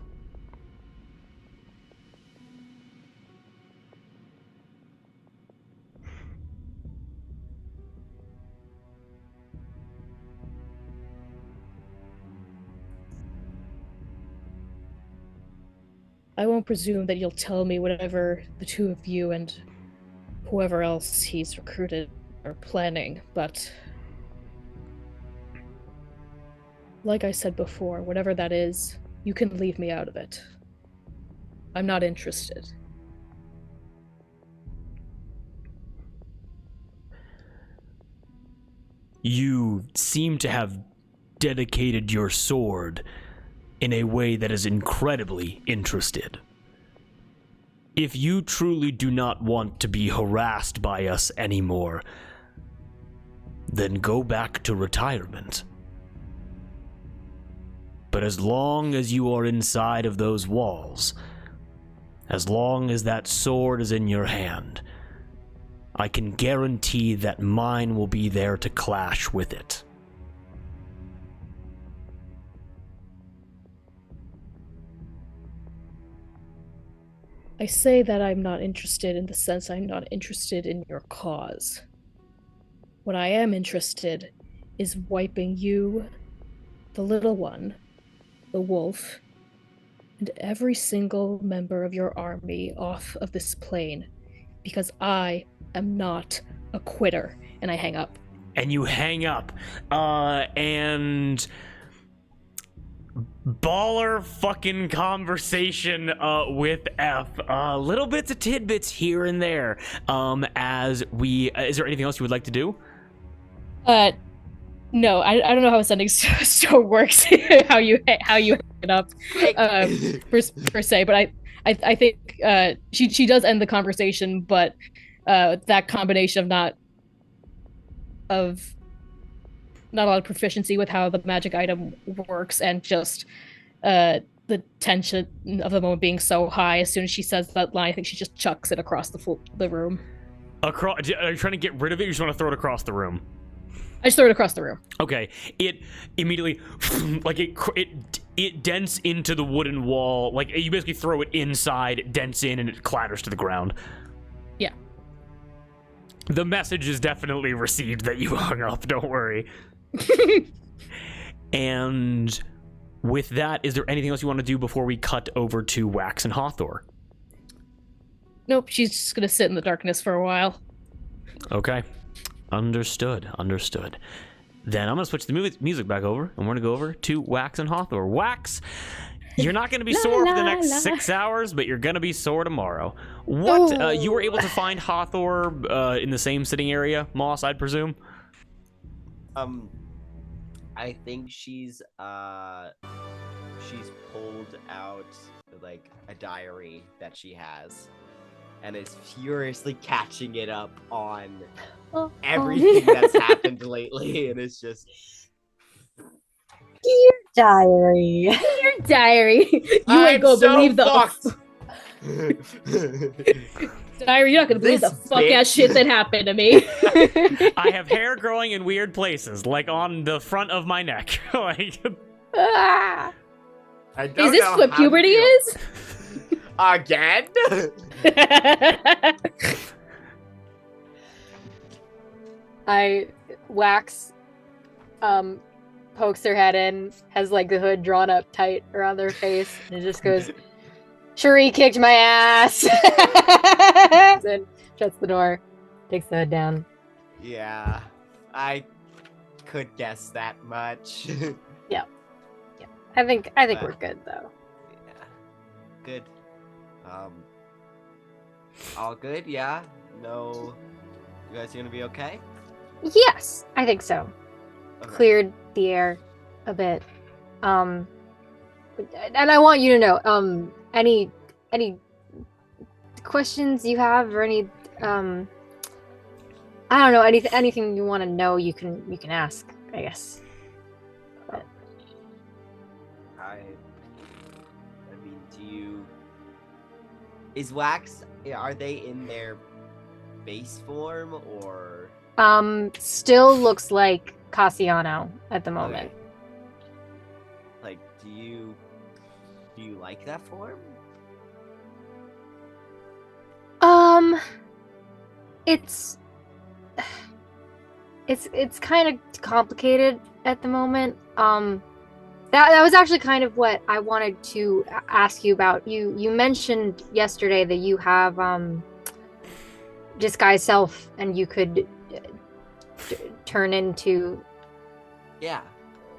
I won't presume that you'll tell me whatever the two of you and whoever else he's recruited are planning, but like I said before, whatever that is, you can leave me out of it. I'm not interested. You seem to have dedicated your sword in a way that is incredibly interested. If you truly do not want to be harassed by us anymore, then go back to retirement. But as long as you are inside of those walls, as long as that sword is in your hand, I can guarantee that mine will be there to clash with it. I say that I'm not interested in the sense I'm not interested in your cause. What I am interested is wiping you, the little one, the wolf, and every single member of your army off of this plane, because I am not a quitter. And I hang up. And you hang up. And baller fucking conversation with F. Little bits of tidbits here and there. As we, is there anything else you would like to do? No, I don't know how a sending stone works. how you hang it up, per se. But I think she does end the conversation, but that combination of not a lot of proficiency with how the magic item works, and just the tension of the moment being so high. As soon as she says that line, I think she just chucks it across the room. Are you trying to get rid of it? Or you just want to throw it across the room? I just throw it across the room. Okay. It immediately, like it dents into the wooden wall. Like you basically throw it inside, it dents in, and it clatters to the ground. Yeah. The message is definitely received that you hung up. Don't worry. And with that, is there anything else you want to do before we cut over to Wax and Hawthor? Nope. She's just gonna sit in the darkness for a while. Okay. Understood. Then I'm going to switch the music back over, and we're going to go over to Wax and Hawthor. Wax, you're not going to be sore for the next 6 hours, but you're going to be sore tomorrow. What? You were able to find Hawthor in the same sitting area, Moss, I'd presume? I think she's pulled out, like, a diary that she has, and is furiously catching it up on everything that's happened lately, and it's just... Dear diary. Dear diary. You ain't gonna believe the... Diary, you're not gonna believe the fuck-ass shit that happened to me. I have hair growing in weird places, like on the front of my neck. Like... Ah. I don't Is this know what how puberty to feel. is? Again? Wax pokes her head in, has like the hood drawn up tight around their face, and it just goes, Cherie kicked my ass! And shuts the door, takes the hood down. Yeah, I could guess that much. Yeah. I think we're good though. Yeah. Good. All good, yeah? No, you guys gonna be okay? Yes, I think so. Okay. Cleared the air a bit. And I want you to know, any questions you have, or any I don't know, anything you want to know, you can ask, I guess. But... I mean, is Wax, are they in their base form, or? Still looks like Cassiano at the moment. Okay. Like, do you like that form? It's kind of complicated at the moment. That was actually kind of what I wanted to ask you about. You mentioned yesterday that you have disguise self, and you could turn into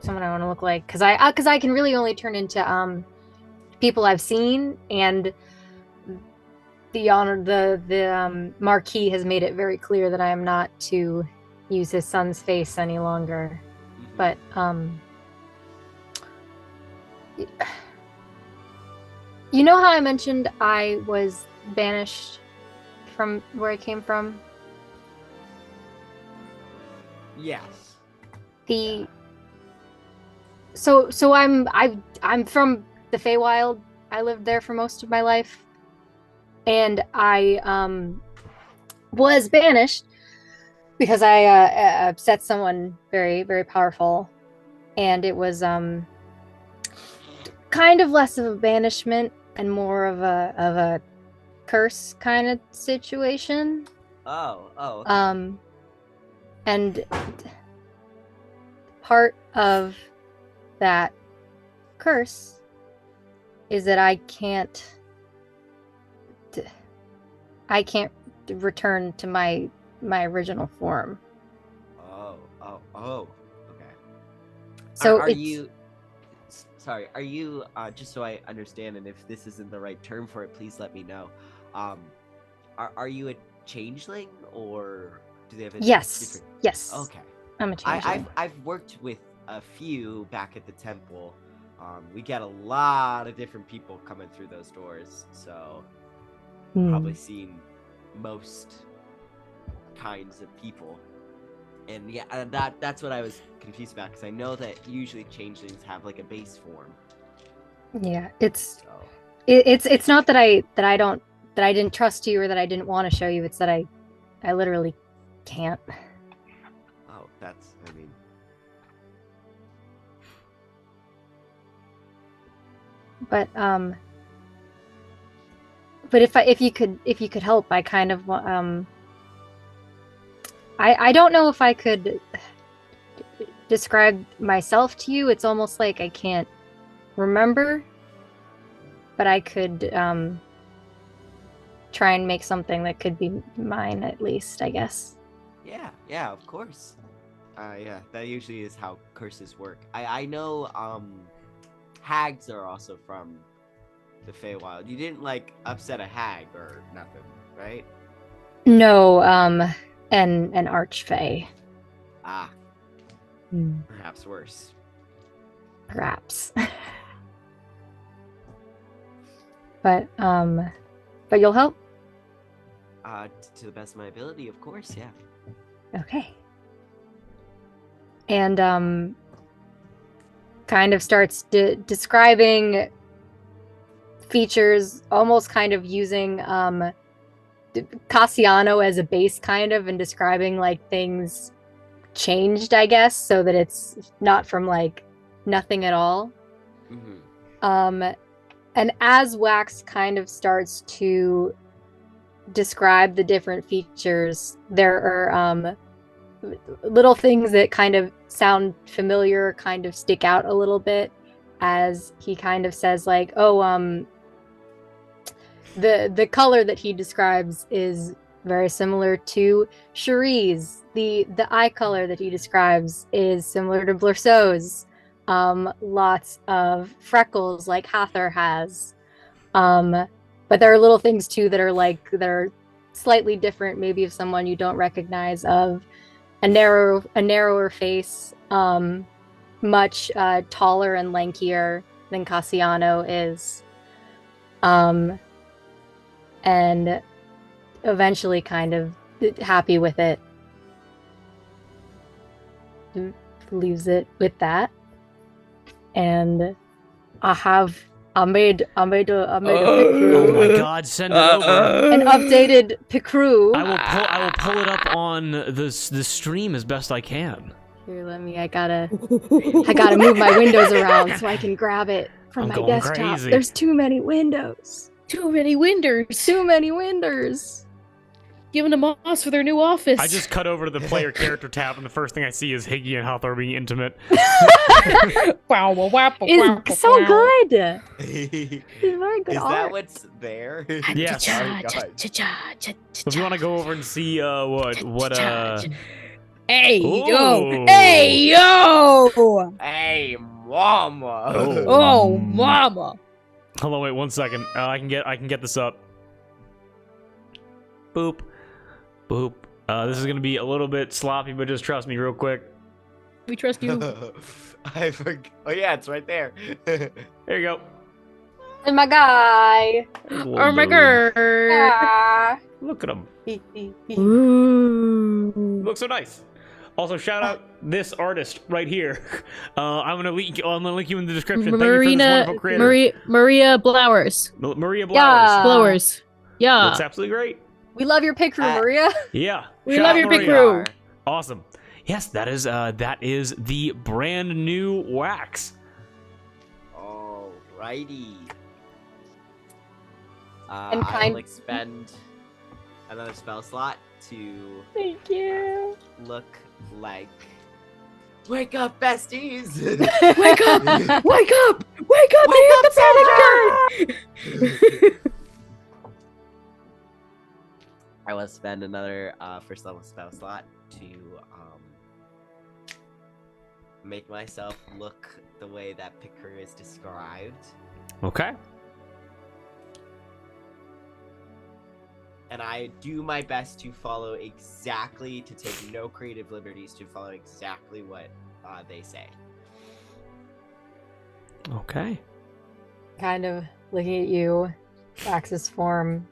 someone I want to look like, because I can really only turn into people I've seen, and the Marquis has made it very clear that I am not to use his son's face any longer. But you know how I mentioned I was banished from where I came from? Yes. So I'm from the Feywild. I lived there for most of my life, and I was banished because I upset someone very, very powerful, and it was kind of less of a banishment and more of a curse kind of situation. Oh, okay. And part of that curse is that I can't return to my original form. Oh, okay. So are it's, you? Sorry, are you? Just so I understand, and if this isn't the right term for it, please let me know. Are you a changeling, or do they have a yes, different? yes. Okay. I'm a changeling. I've worked with a few back at the temple. We get a lot of different people coming through those doors, so probably seen most kinds of people. And yeah, that's what I was confused about, because I know that usually changelings have like a base form. Yeah, it's So it's not that I didn't trust you or that I didn't want to show you. It's that I literally can't. oh, that's I mean. But if you could help, I kind of I don't know if I could describe myself to you. It's almost like I can't remember, but I could try and make something that could be mine, at least, I guess. Yeah, of course. Yeah, that usually is how curses work. I know hags are also from the Feywild. You didn't like upset a hag or nothing, right? No, an archfey. Ah, perhaps worse. Perhaps. But you'll help? To the best of my ability, of course, yeah. Okay. And kind of starts describing features, almost kind of using Cassiano as a base, kind of, and describing like things changed, I guess, so that it's not from like nothing at all. Mm-hmm. And as Wax kind of starts to describe the different features, there are little things that kind of sound familiar, kind of stick out a little bit, as he kind of says like, oh, the color that he describes is very similar to Cherie's. The eye color that he describes is similar to Blurceau's. Lots of freckles like Hathor has. But there are little things too that are slightly different, maybe of someone you don't recognize, of a narrower face, much taller and lankier than Cassiano is. And eventually kind of happy with it, leaves it with that. And I made a Picrew. Oh my god, send it over. An updated Picrew. I will pull it up on the stream as best I can. Here, I gotta move my windows around so I can grab it from my desktop. Crazy. There's too many windows. Too many winders. Too many winders. Giving them Moss for their new office. I just cut over to the player character tab, and the first thing I see is Higgy and Hathor being intimate. It's so good. He's very good. Is that what's there? Yes. If you want to go over and see Hey Ooh. yo! Hey yo! Hey, mama. Oh mama! Hold on, wait 1 second. I can get this up. Boop, boop. This is gonna be a little bit sloppy, but just trust me real quick. We trust you. I forgot. Oh yeah, it's right there. There you go. And my guy. Oh my god! Ah. Look at him. Ooh. Looks so nice. Also, shout out this artist right here. I'm gonna link you in the description. Thank you for this wonderful creator. Maria Blowers. Maria Blowers. Yeah. Blowers. Yeah. Looks absolutely great. We love your Picrew, Maria. Yeah. We Shout love out your Maria. Picrew. Awesome. Yes, that is the brand new wax. Alrighty. And I'll expend another spell slot to Thank you. look like. Wake up, besties! Wake up! Wake up! Wake up! Wake up, the panic guard! I will spend another first level spell slot to make myself look the way that Picrew is described. Okay. And I do my best to follow exactly, to take no creative liberties, to follow exactly what they say. Okay. Kind of looking at you, Wax's form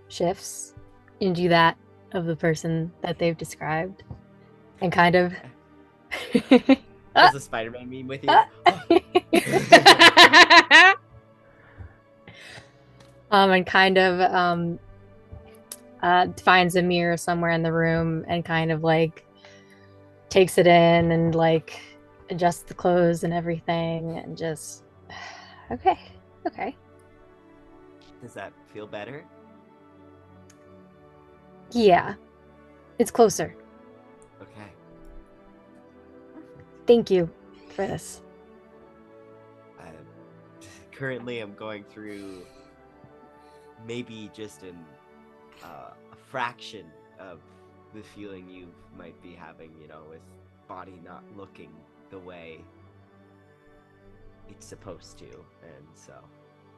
shifts into that of the person that they've described. And kind of... There's a Spider-Man meme with you. And kind of finds a mirror somewhere in the room and kind of like takes it in and like adjusts the clothes and everything and just okay. Does that feel better? Yeah. It's closer. Okay. Thank you for this. Currently, I'm going through maybe just a fraction of the feeling you might be having, with body not looking the way it's supposed to, and so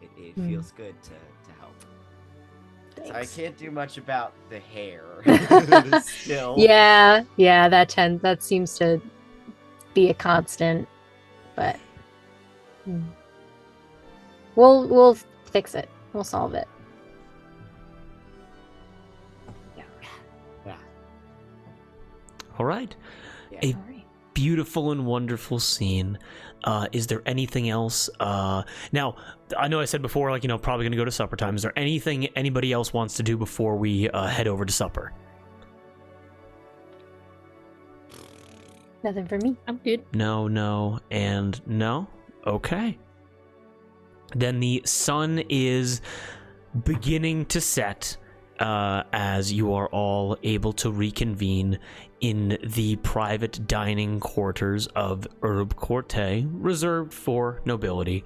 it feels good to help. Thanks. So I can't do much about the hair. Still. Yeah, that seems to be a constant, but we'll fix it. We'll solve it. Yeah. All right. Yeah. A All right. beautiful and wonderful scene. Is there anything else? Now, I know I said before, probably going to go to supper time. Is there anything anybody else wants to do before we head over to supper? Nothing for me. I'm good. No, and no? Okay. Then the sun is beginning to set as you are all able to reconvene in the private dining quarters of Herbe Courte, reserved for nobility.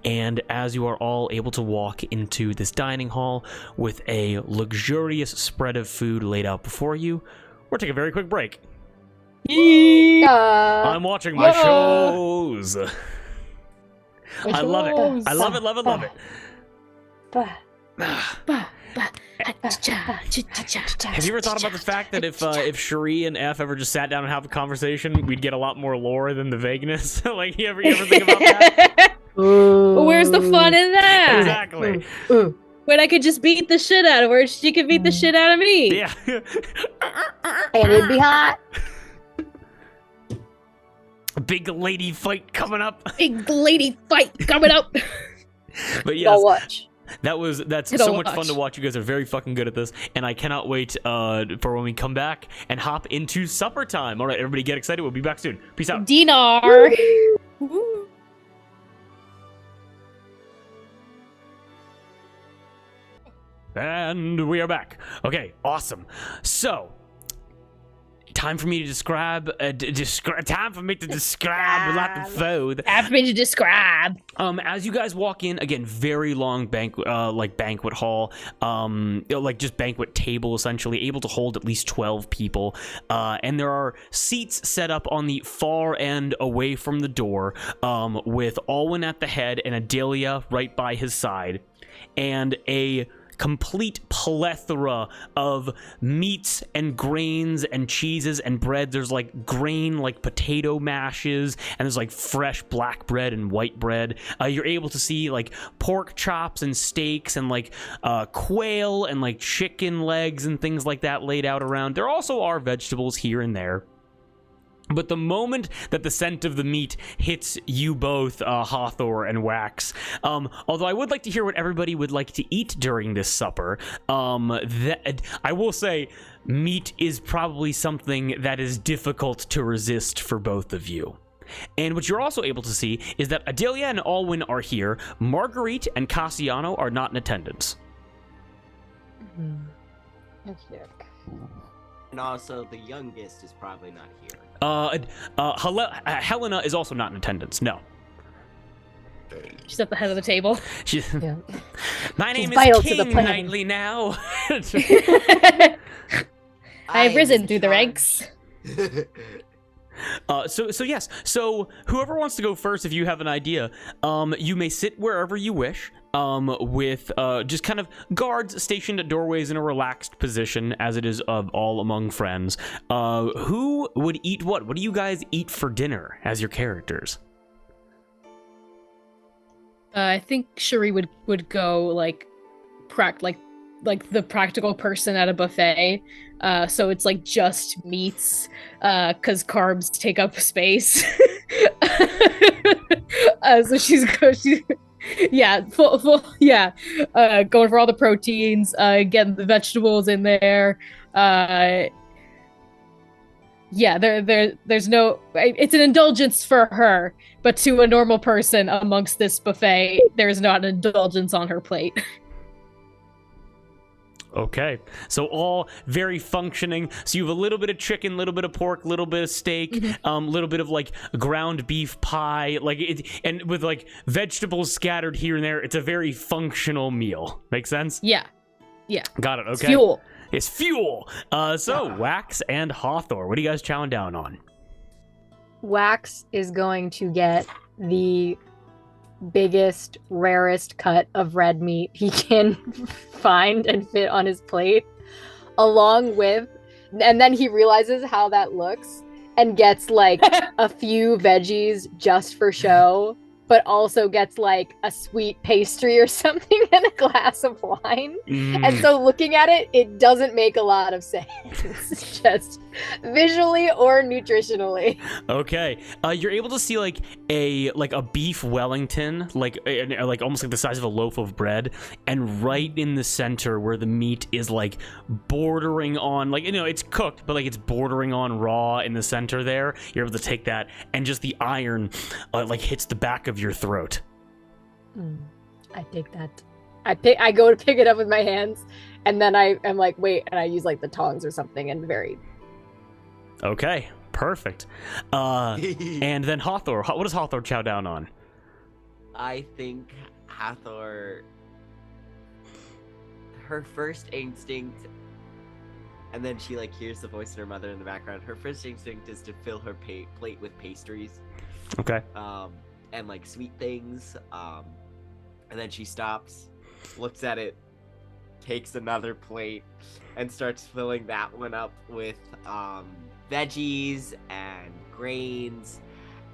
And as you are all able to walk into this dining hall with a luxurious spread of food laid out before you, we'll take a very quick break. I'm watching my shows. I love it. I love it, love it, love it. Have you ever thought about the fact that if Cherie and F ever just sat down and have a conversation, we'd get a lot more lore than the vagueness? Like, you ever think about that? Where's the fun in that? Exactly. When I could just beat the shit out of her, she could beat the shit out of me. Yeah. And it'd be hot. A big lady fight coming up. Big lady fight coming up. But yes, I'll watch. that's It'll so much fun watch. to watch. You guys are very fucking good at this, and I cannot wait for when we come back and hop into supper time. All right, everybody, get excited. We'll be back soon. Peace out. Dinar. And we are back. Okay, awesome. So, time for me to describe. Time for me to describe without the food. Have me to describe. As you guys walk in, again, very long banquet hall, like just banquet table, essentially, able to hold at least 12 people. And there are seats set up on the far end away from the door, with Alwyn at the head and Adelia right by his side, and a complete plethora of meats and grains and cheeses and bread. There's like grain, like potato mashes, and there's like fresh black bread and white bread. You're able to see like pork chops and steaks and like quail and like chicken legs and things like that laid out around. There also are vegetables here and there. But the moment that the scent of the meat hits you both, Hawthor and Wax, although I would like to hear what everybody would like to eat during this supper, I will say meat is probably something that is difficult to resist for both of you. And what you're also able to see is that Adelia and Alwyn are here. Marguerite and Cassiano are not in attendance. Okay. And also, the youngest is probably not here. Helena is also not in attendance. No. She's at the head of the table. Yeah. My name vital is to the King plan. Knightley now. I've I risen am through the in ranks. charge. So yes. So whoever wants to go first, if you have an idea, you may sit wherever you wish. With just kind of guards stationed at doorways in a relaxed position, as it is all among friends. Who would eat what? What do you guys eat for dinner as your characters? I think Cherie would go like the practical person at a buffet. So it's like just meats, because carbs take up space. So she's going for all the proteins, getting the vegetables in there. There's no, it's an indulgence for her, but to a normal person amongst this buffet, there is not an indulgence on her plate. Okay, so all very functioning. So you have a little bit of chicken, a little bit of pork, a little bit of steak, a little bit of like ground beef pie, and with like vegetables scattered here and there. It's a very functional meal. Make sense? Yeah. Got it. Okay. It's fuel. It's fuel. So Wax and Hawthor, what are you guys chowing down on? Wax is going to get the biggest, rarest cut of red meat he can find and fit on his plate, along with, and then he realizes how that looks and gets like a few veggies just for show, but also gets like a sweet pastry or something and a glass of wine. And so looking at it, it doesn't make a lot of sense, just visually or nutritionally. Okay, you're able to see like a beef Wellington, like almost like the size of a loaf of bread, and right in the center where the meat is like bordering on, like, you know, it's cooked, but like it's bordering on raw in the center there. You're able to take that, and just the iron like hits the back of your throat. I take that. I go to pick it up with my hands, and then I am like, wait, and I use like the tongs or something, and very. Okay, perfect. And then Hawthor, what does Hawthor chow down on? I think Hathor, her first instinct, and then she like hears the voice of her mother in the background. Her first instinct is to fill her plate with pastries. Okay. And like sweet things. And then she stops, looks at it, takes another plate, and starts filling that one up with veggies and grains.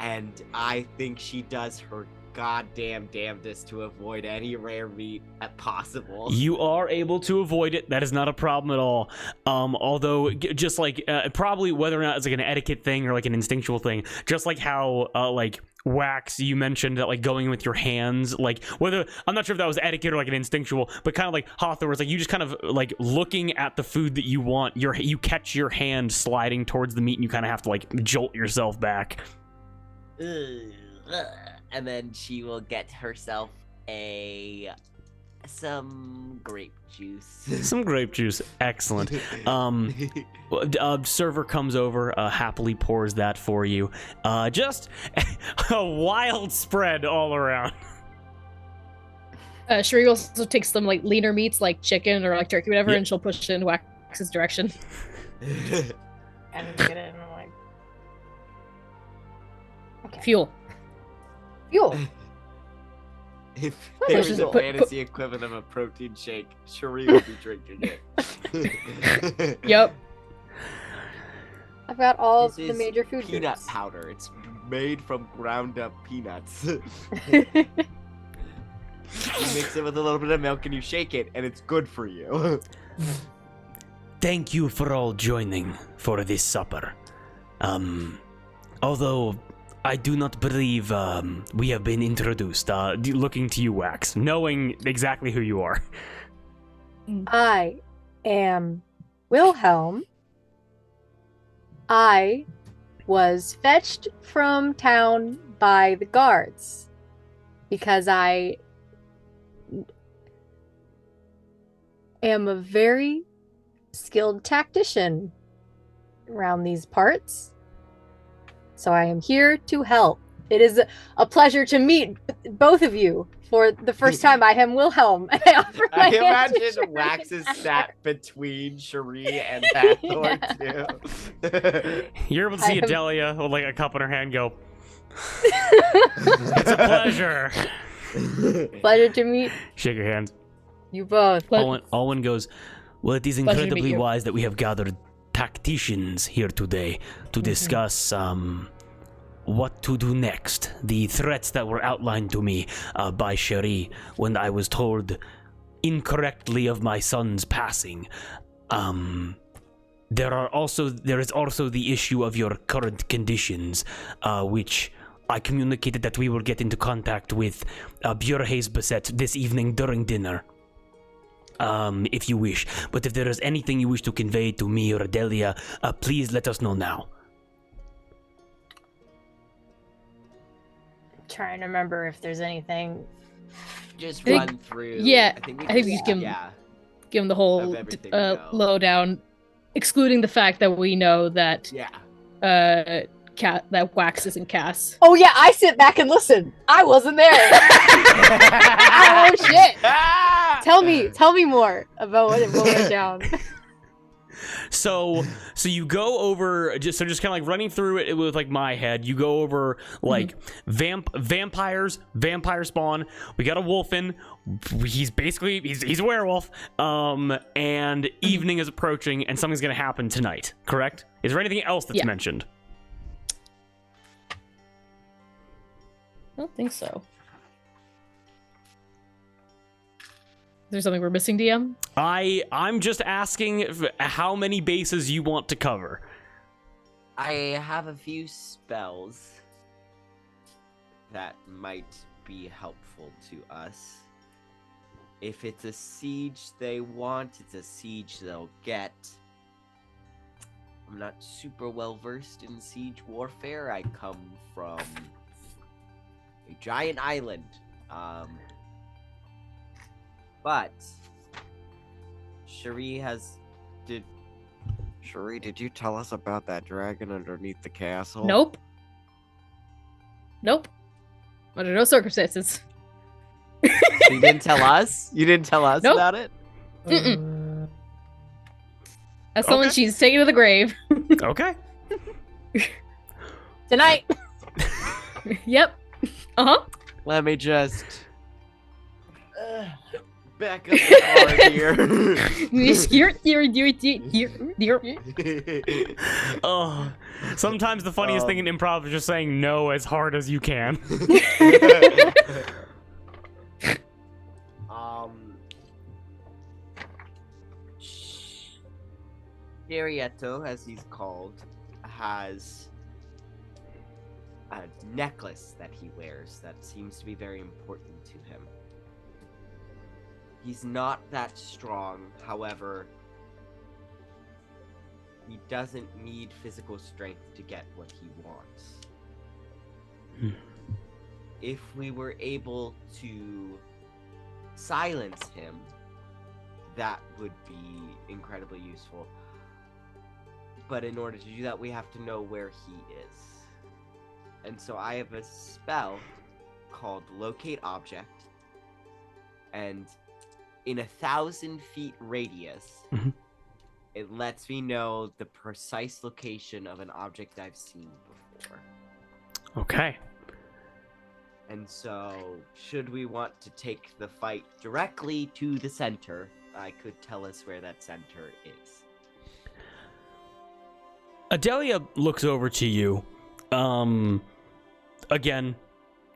And I think she does her goddamn damnedest to avoid any rare meat possible. You are able to avoid it. That is not a problem at all. Although, just like probably whether or not it's like an etiquette thing or like an instinctual thing, just like how like Wax, you mentioned that like going in with your hands, like whether I'm not sure if that was etiquette or like an instinctual, but kind of like Hawthor was like you just kind of like looking at the food that you want. You catch your hand sliding towards the meat, and you kind of have to like jolt yourself back. And then she will get herself some grape juice. Some grape juice, excellent. Server comes over, happily pours that for you. Just a wild spread all around. Cherie also takes some like leaner meats, like chicken or like turkey, whatever, and she'll push it in Wax's direction. And get it, and I'm like, okay. Fuel. If there was a fantasy equivalent of a protein shake, Cherie would be drinking it. Yep. I've got all This the is major food peanut groups. powder. It's made from ground up peanuts. You mix it with a little bit of milk and you shake it, and it's good for you. Thank you for all joining for this supper. Although I do not believe we have been introduced. Looking to you, Wax, knowing exactly who you are. I am Wilhelm. I was fetched from town by the guards because I am a very skilled tactician around these parts. So I am here to help. It is a pleasure to meet both of you for the first time. I am Wilhelm. And I offer my I hand to imagine Cherie. Wax is sat between Cherie and Hathor too. You're able to see I am- Adelia with like a cup in her hand go, it's a pleasure. Pleasure to meet Shake your hands. you both. Alwyn goes, well, it is Pleasure to meet incredibly you. wise that we have gathered tacticians here today to discuss what to do next. The threats that were outlined to me by Cherie when I was told incorrectly of my son's passing. There is also the issue of your current conditions, which I communicated that we will get into contact with Björhe's Beset this evening during dinner. If you wish. But if there is anything you wish to convey to me or Adelia, please let us know now. Trying to remember if there's anything. Just I think- run through. yeah, I think I think we just give him- yeah. Give him the whole Of everything we know. lowdown, excluding the fact that we know that Yeah. that Wax isn't Cass. Oh yeah, I sit back and listen. I wasn't there. Oh shit! Ah! Tell me more about what went down. So you go over just kind of like running through it with like my head. You go over like vampires, vampire spawn. We got a wolfen. He's basically he's a werewolf. And evening is approaching, and something's gonna happen tonight. Correct? Is there anything else that's Yeah. mentioned? I don't think so. Is there something we're missing, DM? I'm just asking how many bases you want to cover. I have a few spells that might be helpful to us. If it's a siege they want, it's a siege they'll get. I'm not super well versed in siege warfare. I come from a giant island. But Cherie did you tell us about that dragon underneath the castle? Nope. Under no circumstances. You didn't tell us? You didn't tell us Nope. about it? Mm-mm. That's someone Okay. she's taken to the grave. Okay. Tonight. Yep. Uh-huh. Let me just back up the car here. Oh, sometimes the funniest thing in improv is just saying no as hard as you can. Arietto, as he's called, has a necklace that he wears that seems to be very important to him. He's not that strong, however, he doesn't need physical strength to get what he wants. If we were able to silence him, that would be incredibly useful. But in order to do that, we have to know where he is. And so I have a spell called Locate Object. And in 1,000 feet radius, Mhm. it lets me know the precise location of an object I've seen before. Okay. And so, should we want to take the fight directly to the center, I could tell us where that center is. Adelia looks over to you. Again,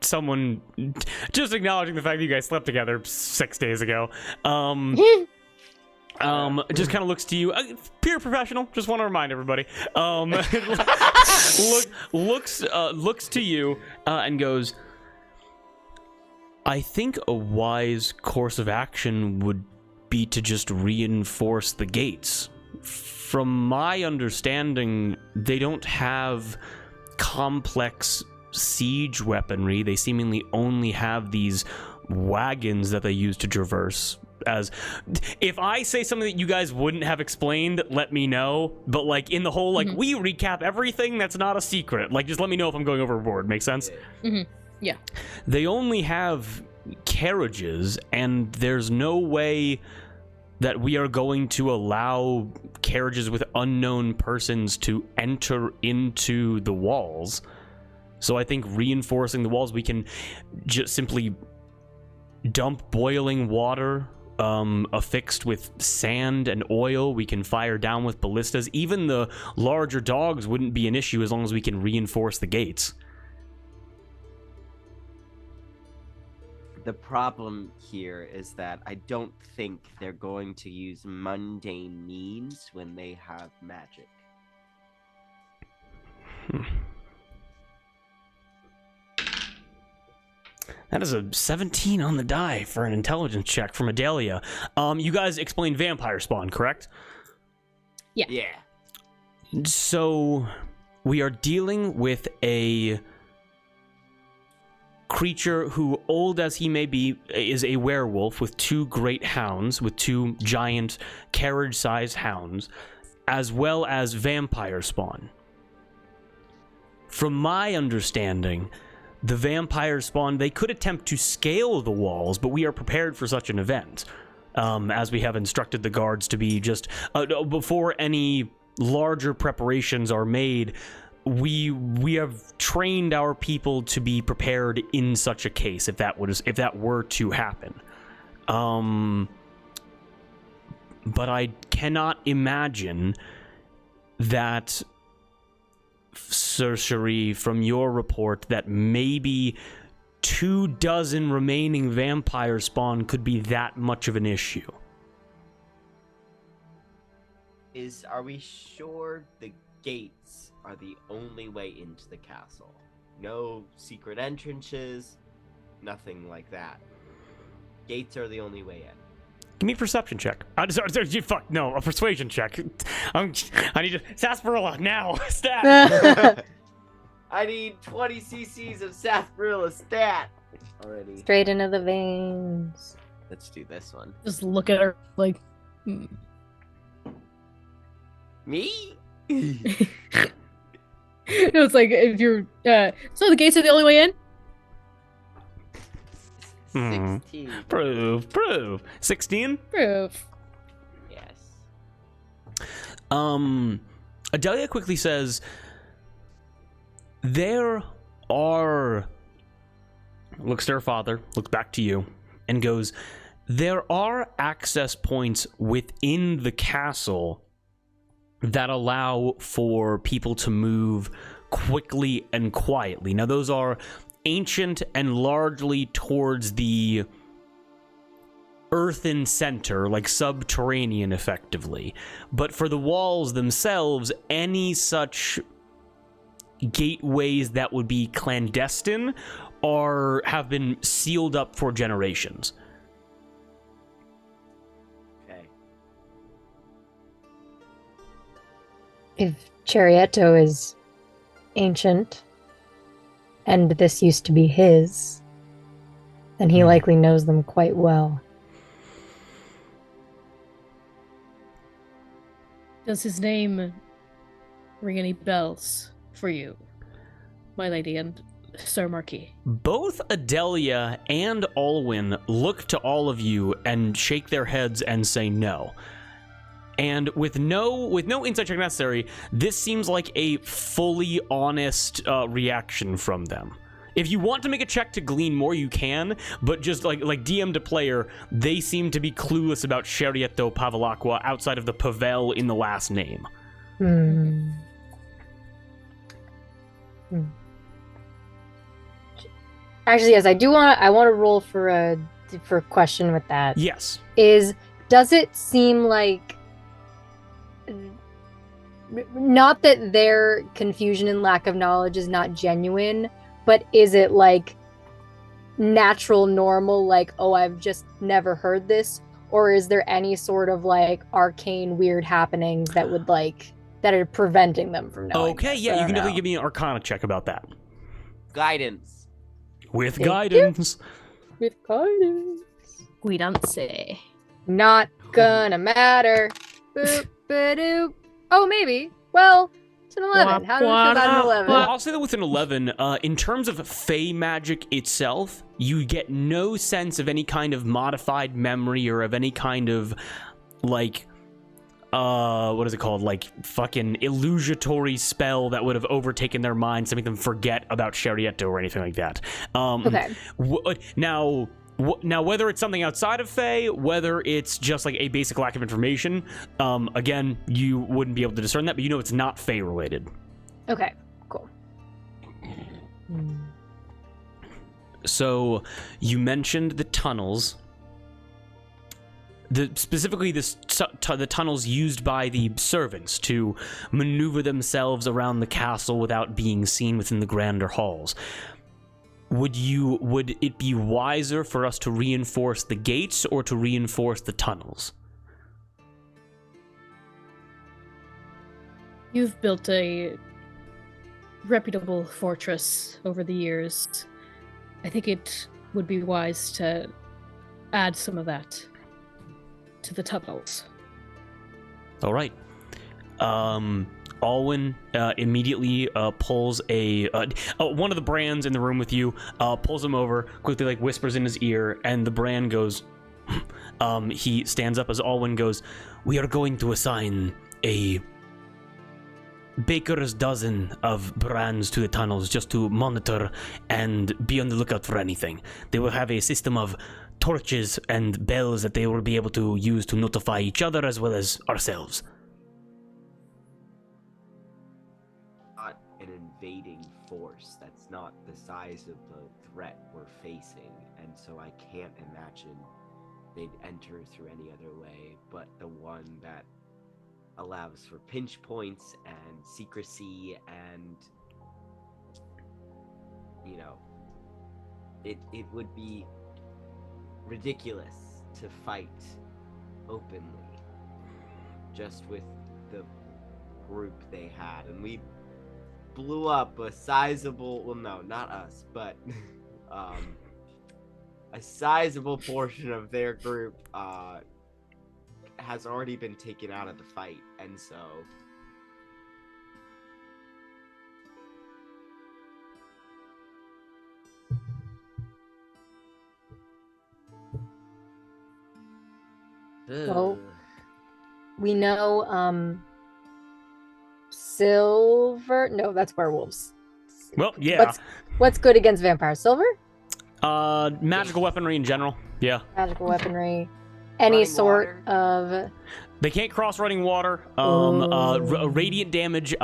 someone just acknowledging the fact that you guys slept together 6 days ago. Just kind of looks to you. Pure professional. Just want to remind everybody. Looks to you and goes, I think a wise course of action would be to just reinforce the gates. From my understanding, they don't have complex siege weaponry. They seemingly only have these wagons that they use to traverse. As if I say something that you guys wouldn't have explained, let me know. But like in the whole like we recap everything, that's not a secret. Like just let me know if I'm going overboard. Make sense? Yeah. They only have carriages, and there's no way that we are going to allow carriages with unknown persons to enter into the walls. So I think reinforcing the walls, we can just simply dump boiling water affixed with sand and oil. We can fire down with ballistas. Even the larger dogs wouldn't be an issue as long as we can reinforce the gates. The problem here is that I don't think they're going to use mundane means when they have magic. That is a 17 on the die for an intelligence check from Adelia. You guys explained vampire spawn, correct? Yeah. Yeah. So we are dealing with a creature who, old as he may be, is a werewolf with two great hounds, with two giant carriage-sized hounds, as well as vampire spawn. From my understanding, the vampire spawn, they could attempt to scale the walls, but we are prepared for such an event, as we have instructed the guards to be just, before any larger preparations are made, we have trained our people to be prepared in such a case if that were to happen. But I cannot imagine that, Sir Cherie, from your report, that maybe 24 remaining vampire spawn could be that much of an issue. Are we sure the gates are the only way into the castle? No secret entrances, nothing like that. Gates are the only way in. Give me a perception check. A persuasion check. I need to... Sarsaparilla, now! Stat! I need 20 cc's of sarsaparilla stat already. Straight into the veins. Let's do this one. Just look at her like... Me? It's like if you're so the gates are the only way in? 16. Prove. 16? Proof. Yes. Adelia quickly says, there are... Looks to her father, looks back to you, and goes, there are access points within the castle that allow for people to move quickly and quietly. Now, those are ancient and largely towards the earthen center, like subterranean effectively. But for the walls themselves, any such gateways that would be clandestine have been sealed up for generations. Okay. If Chariotto is ancient, and this used to be his, then he likely knows them quite well. Does his name ring any bells for you, my lady and Sir Marquis? Both Adelia and Alwyn look to all of you and shake their heads and say no. And with no insight check necessary, this seems like a fully honest reaction from them. If you want to make a check to glean more, you can, but just like DM to player, they seem to be clueless about Chariotto Pavalakwa outside of the Pavel in the last name. Actually, yes, I want to roll for a question with that. Yes. Does it seem like, not that their confusion and lack of knowledge is not genuine, but is it like natural, normal, like, oh, I've just never heard this? Or is there any sort of like arcane weird happenings that would that are preventing them from knowing? Okay, yeah, you can definitely give me an Arcana check about that. Guidance. With guidance. with kindness. We don't say. Not gonna matter. Boop, ba-doop. Oh, maybe. Well, it's an 11. How do we feel about an 11? Well, I'll say that with an 11, in terms of Fey magic itself, you get no sense of any kind of modified memory or of any kind of, like, what is it called? Like, fucking illusory spell that would have overtaken their minds to make them forget about Sharietto or anything like that. Okay. Now, whether it's something outside of Fey, whether it's just like a basic lack of information, again, you wouldn't be able to discern that, but you know it's not Fey related. Okay, cool. So, you mentioned the tunnels. Specifically, the tunnels used by the servants to maneuver themselves around the castle without being seen within the grander halls. Would it be wiser for us to reinforce the gates or to reinforce the tunnels? You've built a reputable fortress over the years. I think it would be wise to add some of that to the tunnels. All right. Alwyn immediately pulls one of the brands in the room with you, pulls him over, quickly like whispers in his ear, and the brand goes, he stands up as Alwyn goes, "We are going to assign a baker's dozen of brands to the tunnels just to monitor and be on the lookout for anything. They will have a system of torches and bells that they will be able to use to notify each other as well as ourselves." Not an invading force. That's not the size of the threat we're facing, and so I can't imagine they'd enter through any other way but the one that allows for pinch points and secrecy, and you know, it would be ridiculous to fight openly just with the group they had, and we blew up a sizable, well, no, not us, but a sizable portion of their group has already been taken out of the fight, and so Well, we know, silver. No, that's werewolves. Well, yeah. What's good against vampires? Silver? Magical weaponry in general. Yeah. Magical weaponry. Any Running sort water. of. They can't cross running water. Radiant damage.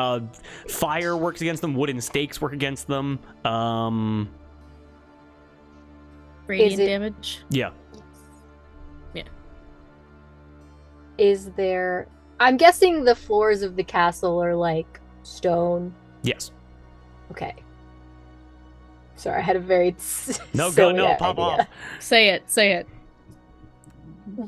Fire works against them. Wooden stakes work against them. Radiant it- damage. Yeah. Is there? I'm guessing the floors of the castle are like stone. Yes. Okay. Sorry, I had a very No, silly go. No, pop idea. off. Say it.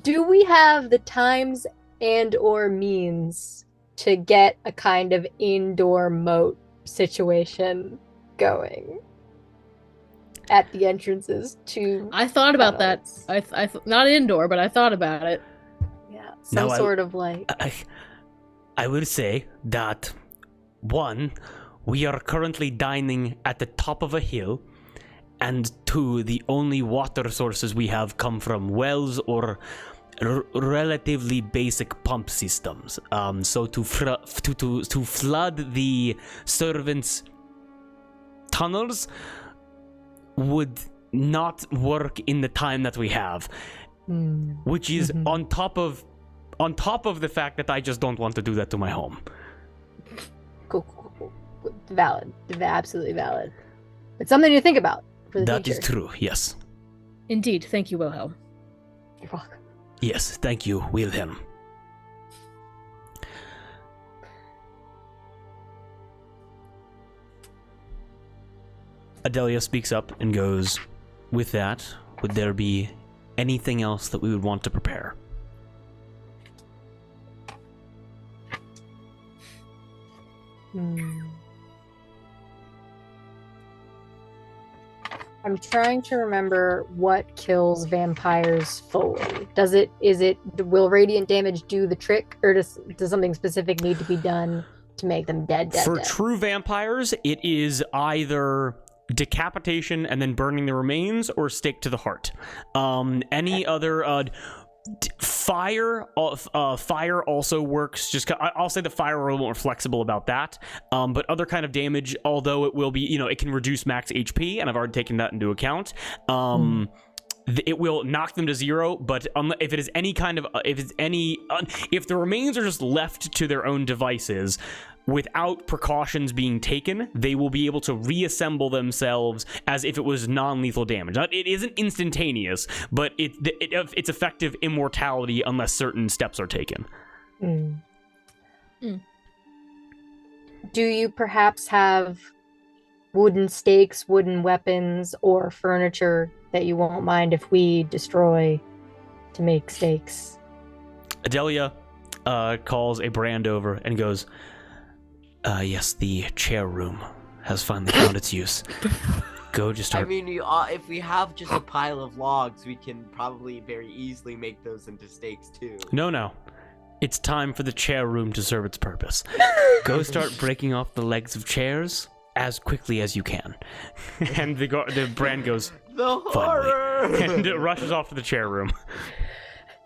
Do we have the times and or means to get a kind of indoor moat situation going at the entrances to I thought about that. tunnels? Not indoor, but I thought about it. Yeah, some No, sort of like. I will say that, one, we are currently dining at the top of a hill, and two, the only water sources we have come from wells or relatively basic pump systems. So to flood the servants' tunnels would not work in the time that we have, which is on top of the fact that I just don't want to do that to my home. Cool. Valid. Absolutely valid. It's something to think about for the That future. is true, yes. Indeed. Thank you, Wilhelm. You're welcome. Yes, thank you, Wilhelm. Adelia speaks up and goes, "With that, would there be anything else that we would want to prepare?" I'm trying to remember what kills vampires fully. Will radiant damage do the trick, or does something specific need to be done to make them dead? For dead? true vampires, it is either decapitation and then burning the remains, or stake to the heart. Any other fire also works. Just I'll say the fire are a little more flexible about that. But other kind of damage, although it will be, it can reduce max HP, and I've already taken that into account. It will knock them to 0, but if it is any kind of if the remains are just left to their own devices without precautions being taken, they will be able to reassemble themselves as if it was non-lethal damage. It isn't instantaneous, but it's effective immortality unless certain steps are taken. Do you perhaps have wooden stakes, wooden weapons, or furniture that you won't mind if we destroy to make stakes? Adelia calls a brand over and goes, yes, the chair room has finally found its use. Go just start. I mean, if we have just a pile of logs, we can probably very easily make those into stakes too. No. It's time for the chair room to serve its purpose. Go start breaking off the legs of chairs as quickly as you can. And the brand goes, The horror! and it rushes off to the chair room.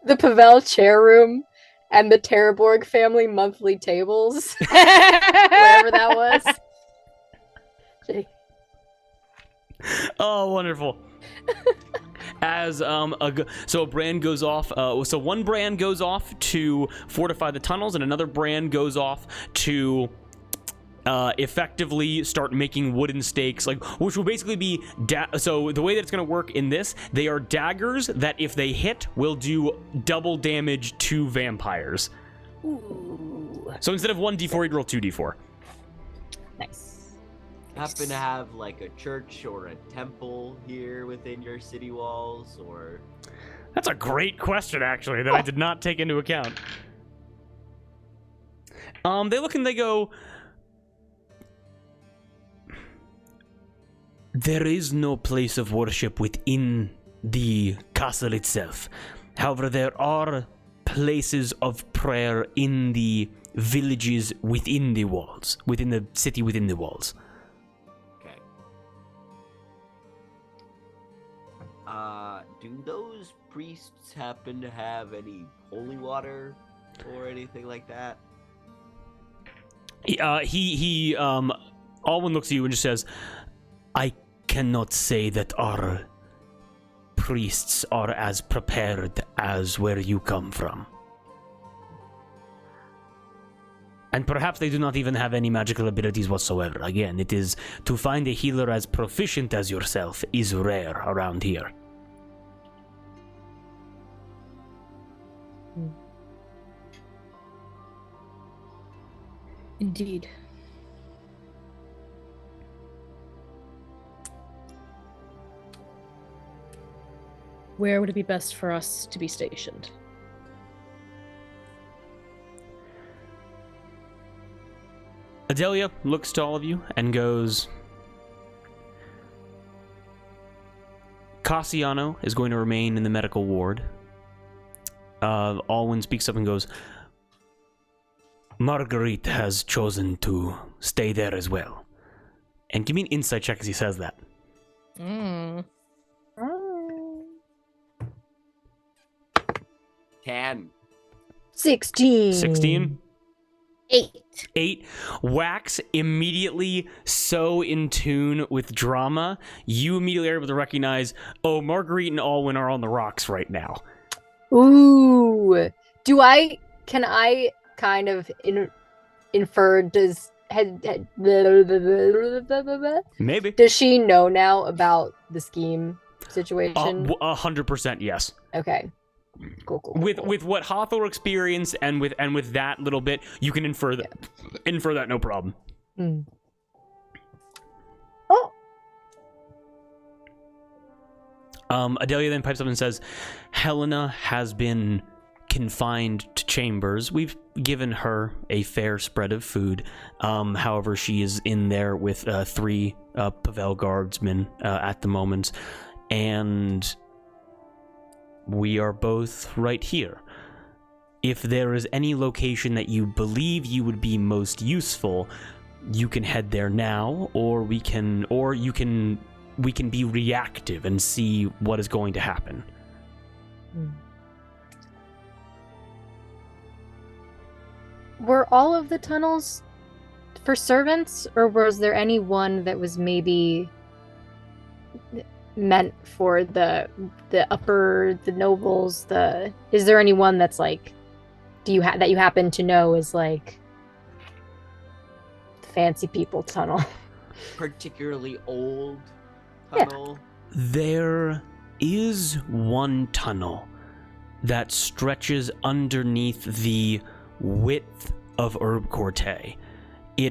The Pavel chair room and the Terraborg family monthly tables. Whatever that was. Oh, wonderful. As so a brand goes off, so one brand goes off to fortify the tunnels, and another brand goes off to effectively start making wooden stakes, which will basically be so the way that it's going to work in this, they are daggers that if they hit will do double damage to vampires. Ooh. So instead of 1d4, you'd roll 2d4. Nice. Happen to have like a church or a temple here within your city walls, or? That's a great question, actually, that I did not take into account. They look and they go, there is no place of worship within the castle itself. However, there are places of prayer in the villages within the walls, within the city within the walls. Okay. Do those priests happen to have any holy water or anything like that? Alwyn looks at you and just says, I cannot say that our priests are as prepared as where you come from. And perhaps they do not even have any magical abilities whatsoever. Again, it is to find a healer as proficient as yourself is rare around here. Indeed. Where would it be best for us to be stationed? Adelia looks to all of you and goes, Cassiano is going to remain in the medical ward. Alwyn speaks up and goes, Marguerite has chosen to stay there as well. And give me an insight check as he says that. 10. 16. 16? 8. 8. Wax immediately so in tune with drama, you immediately are able to recognize, oh, Marguerite and Alwyn are on the rocks right now. Ooh. Can I kind of infer, Maybe. does she know now about the scheme situation? 100% yes. Okay. Cool. With what Hathor experienced and with that little bit, you can infer that no problem. Oh. Adelia then pipes up and says, Helena has been confined to chambers. We've given her a fair spread of food. However, she is in there with 3 Pavel guardsmen at the moment, and we are both right here. If there is any location that you believe you would be most useful, you can head there now, or we can be reactive and see what is going to happen. Were all of the tunnels for servants, or was there any one that was maybe meant for the nobles? Is there any one that's like, that you happen to know is like the fancy people tunnel? Particularly old tunnel. Yeah. There is one tunnel that stretches underneath the width of Herbe Courte.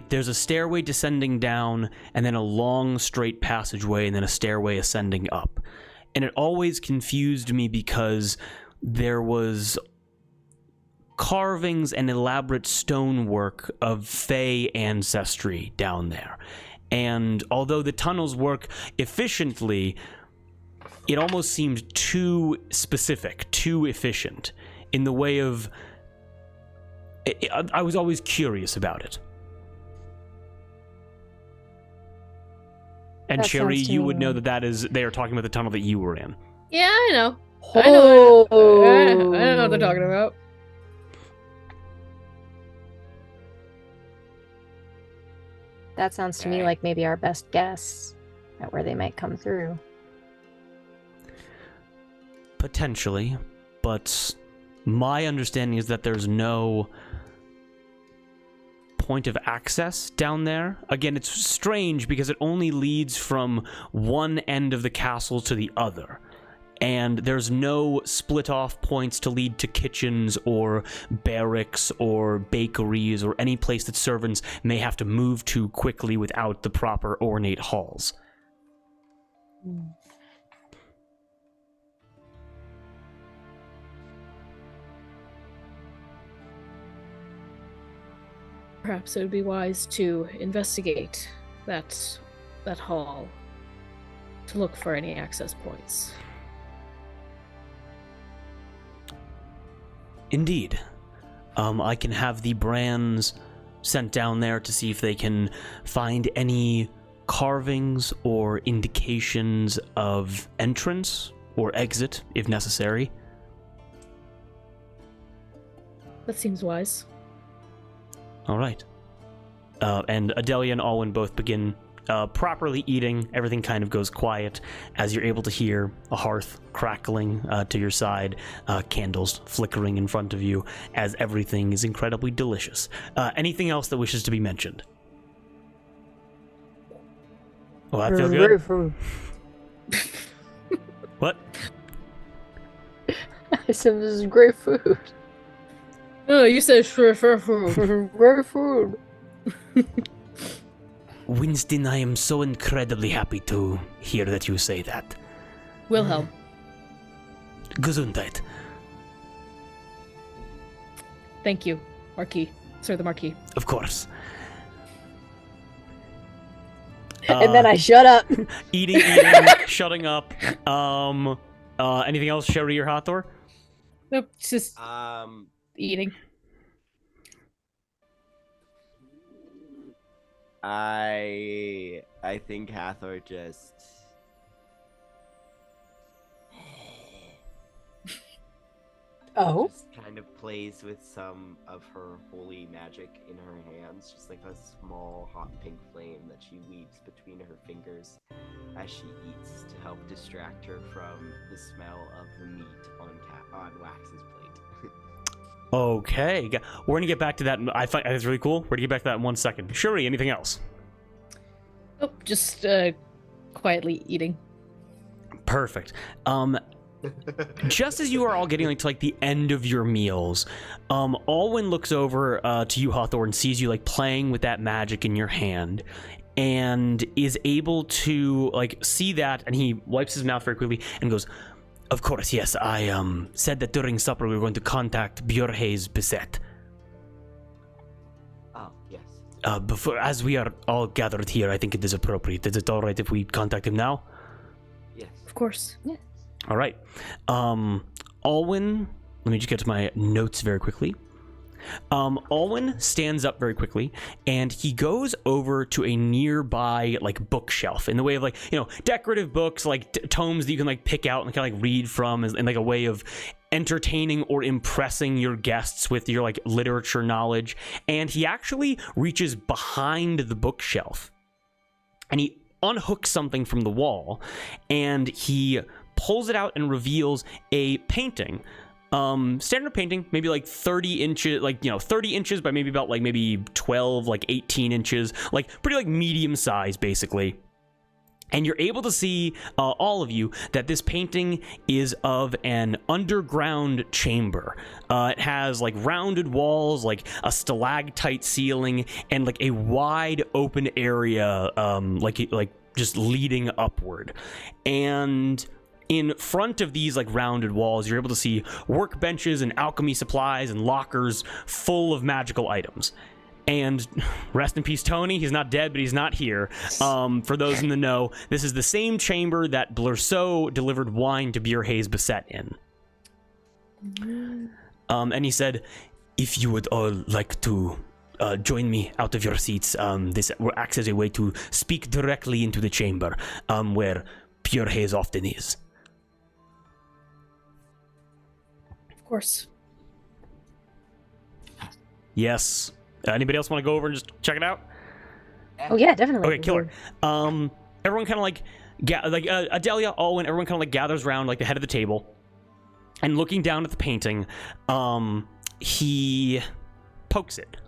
There's a stairway descending down, and then a long straight passageway, and then a stairway ascending up. And it always confused me because there was carvings and elaborate stonework of Fey ancestry down there. And although the tunnels work efficiently, it almost seemed too specific, too efficient, in the way of... I was always curious about it. And That Sherry, sounds to you me would know like- that they are talking about the tunnel that you were in. Yeah, I know. Oh, I know what they're talking about. That sounds to me like maybe our best guess at where they might come through. Potentially, but my understanding is that there's no point of access down there. Again, it's strange because it only leads from one end of the castle to the other. And there's no split off points to lead to kitchens or barracks or bakeries or any place that servants may have to move to quickly without the proper ornate halls. Perhaps it would be wise to investigate that hall to look for any access points. Indeed. I can have the brands sent down there to see if they can find any carvings or indications of entrance or exit, if necessary. That seems wise. All right. And Adelia and Alwyn both begin properly eating. Everything kind of goes quiet as you're able to hear a hearth crackling to your side, candles flickering in front of you, as everything is incredibly delicious. Anything else that wishes to be mentioned? Well, that feel good? What? I said this is great food. Oh, you said sure. Great food. Winston, I am so incredibly happy to hear that you say that. Wilhelm. Gesundheit. Thank you, Marquis. Sir the Marquis. Of course. And then I shut up. Eating, shutting up. Anything else, Sherry or Hathor? Nope, it's just Um, eating. I think Hathor just Oh? just kind of plays with some of her holy magic in her hands, just like a small hot pink flame that she weaves between her fingers as she eats to help distract her from the smell of the meat on Wax's plate. Okay, we're gonna get back to that. I find that's really cool. We're gonna get back to that in 1 second. Shuri, anything else? Oh, just quietly eating. Perfect. Just as you are all getting to the end of your meals, Alwyn looks over to you, Hawthorne, and sees you playing with that magic in your hand, and is able to see that, and he wipes his mouth very quickly and goes, Of course, yes. I said that during supper we were going to contact Björhe's Beset. Oh, yes. Before, as we are all gathered here, I think it is appropriate. Is it all right if we contact him now? Yes. Of course. Yeah. All right. Alwyn, let me just get to my notes very quickly. Alwyn stands up very quickly, and he goes over to a nearby, like, bookshelf in the way of, like, you know, decorative books, like tomes that you can, like, pick out and kind of, like, read from in like, a way of entertaining or impressing your guests with your, like, literature knowledge. And he actually reaches behind the bookshelf, and he unhooks something from the wall, and he pulls it out and reveals a painting. Standard painting, maybe like 30 inches, like, you know, 30 inches by maybe about like maybe 12, like 18 inches, like pretty like medium size basically. And you're able to see, all of you, that this painting is of an underground chamber. It has like rounded walls, like a stalactite ceiling, and like a wide open area, like just leading upward. And in front of these like rounded walls, you're able to see workbenches and alchemy supplies and lockers full of magical items. And rest in peace, Tony. He's not dead, but he's not here. For those in the know, this is the same chamber that Blurceau delivered wine to Björhe's Beset in. And he said, if you would all like to join me out of your seats, this acts as a way to speak directly into the chamber, where Björhe's often is. Of course. Yes. Anybody else want to go over and just check it out? Oh yeah, definitely. Okay, killer. Everyone kind of like, Adelia, Alwyn, everyone kind of like gathers around like the head of the table, and looking down at the painting, he pokes it.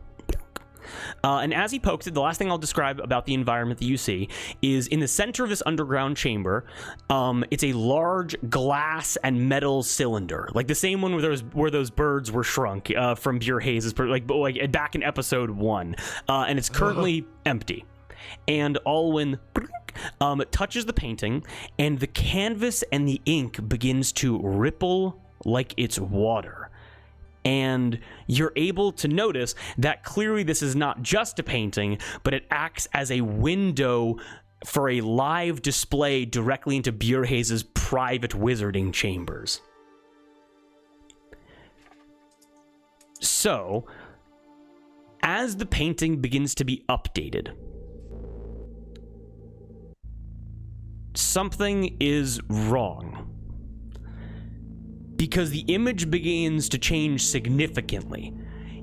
And as he pokes it, the last thing I'll describe about the environment that you see is in the center of this underground chamber, it's a large glass and metal cylinder, like the same one where those birds were shrunk from Björhe's, like back in episode 1, and it's currently empty. And Alwyn touches the painting, and the canvas and the ink begins to ripple like it's water. And you're able to notice that clearly this is not just a painting, but it acts as a window for a live display directly into Björhe's private wizarding chambers. So, as the painting begins to be updated, something is wrong. Because the image begins to change significantly.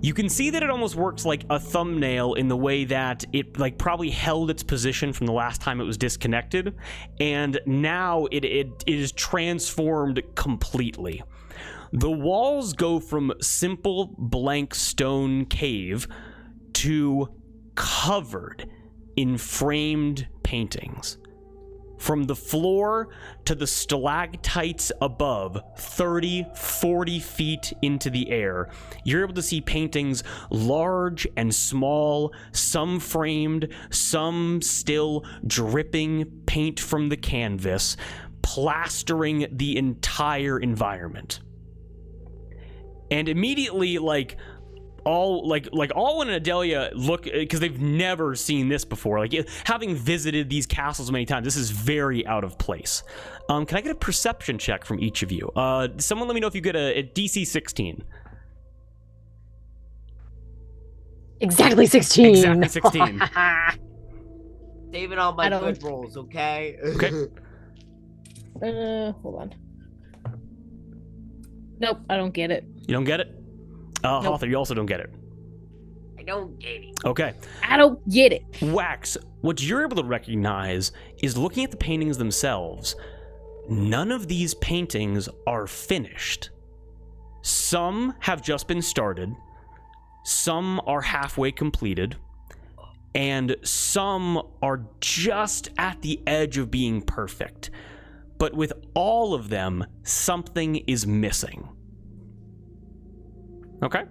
You can see that it almost works like a thumbnail in the way that it like probably held its position from the last time it was disconnected, and now it is transformed completely. The walls go from simple blank stone cave to covered in framed paintings. From the floor to the stalactites above, 30, 40 feet into the air, you're able to see paintings large and small, some framed, some still dripping paint from the canvas, plastering the entire environment. And immediately, Alwyn and Adelia look, because they've never seen this before. Like, having visited these castles many times, this is very out of place. Can I get a perception check from each of you? Someone let me know if you get a DC 16. Exactly 16. Exactly 16. Saving all my good rolls, okay? Okay. Hold on. Nope, I don't get it. You don't get it? Nope. Hawthor, you also don't get it. I don't get it. Okay. I don't get it. Wax, what you're able to recognize is looking at the paintings themselves. None of these paintings are finished. Some have just been started, some are halfway completed, and some are just at the edge of being perfect. But with all of them, something is missing. Okay.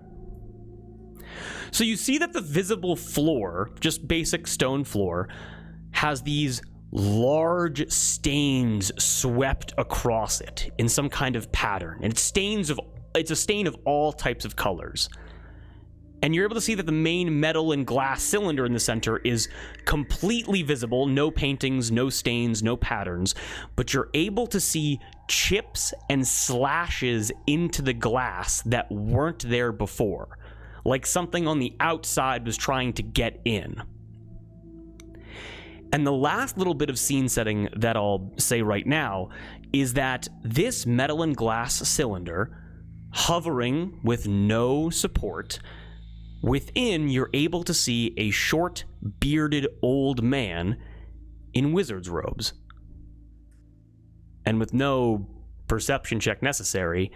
So you see that the visible floor, just basic stone floor, has these large stains swept across it in some kind of pattern. And it's a stain of all types of colors. And you're able to see that the main metal and glass cylinder in the center is completely visible. No paintings, no stains, no patterns. But you're able to see chips and slashes into the glass that weren't there before. Like something on the outside was trying to get in. And the last little bit of scene setting that I'll say right now is that this metal and glass cylinder, hovering with no support, within, you're able to see a short, bearded old man in wizard's robes. And with no perception check necessary,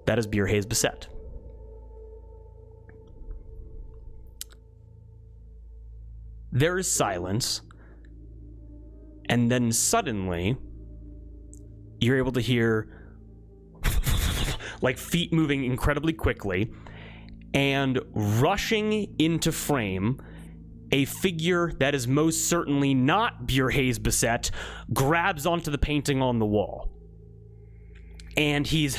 that is Bierhaze Beset. There is silence, and then suddenly, you're able to hear like feet moving incredibly quickly, and rushing into frame, a figure that is most certainly not Bierhaze Beset grabs onto the painting on the wall. And he's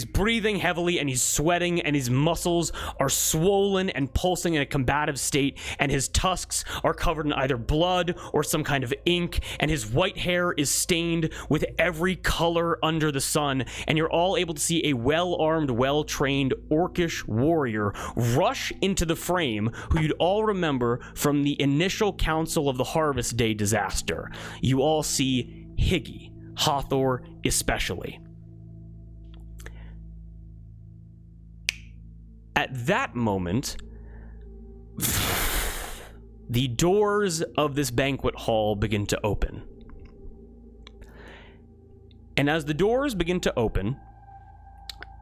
breathing heavily, and he's sweating, and his muscles are swollen and pulsing in a combative state, and his tusks are covered in either blood or some kind of ink, and his white hair is stained with every color under the sun, and you're all able to see a well-armed, well-trained orcish warrior rush into the frame, who you'd all remember from the initial Council of the Harvest Day disaster. You all see Higgy, Hathor especially. At that moment, the doors of this banquet hall begin to open. And as the doors begin to open,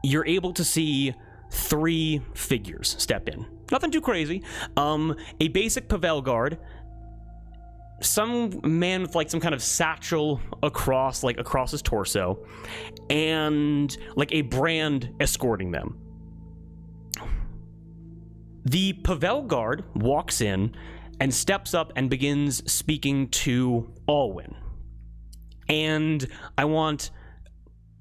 you're able to see 3 figures step in. Nothing too crazy. A basic Pavel guard, some man with like some kind of satchel across his torso, and like a brand escorting them. The Pavel guard walks in and steps up and begins speaking to Alwyn. And I want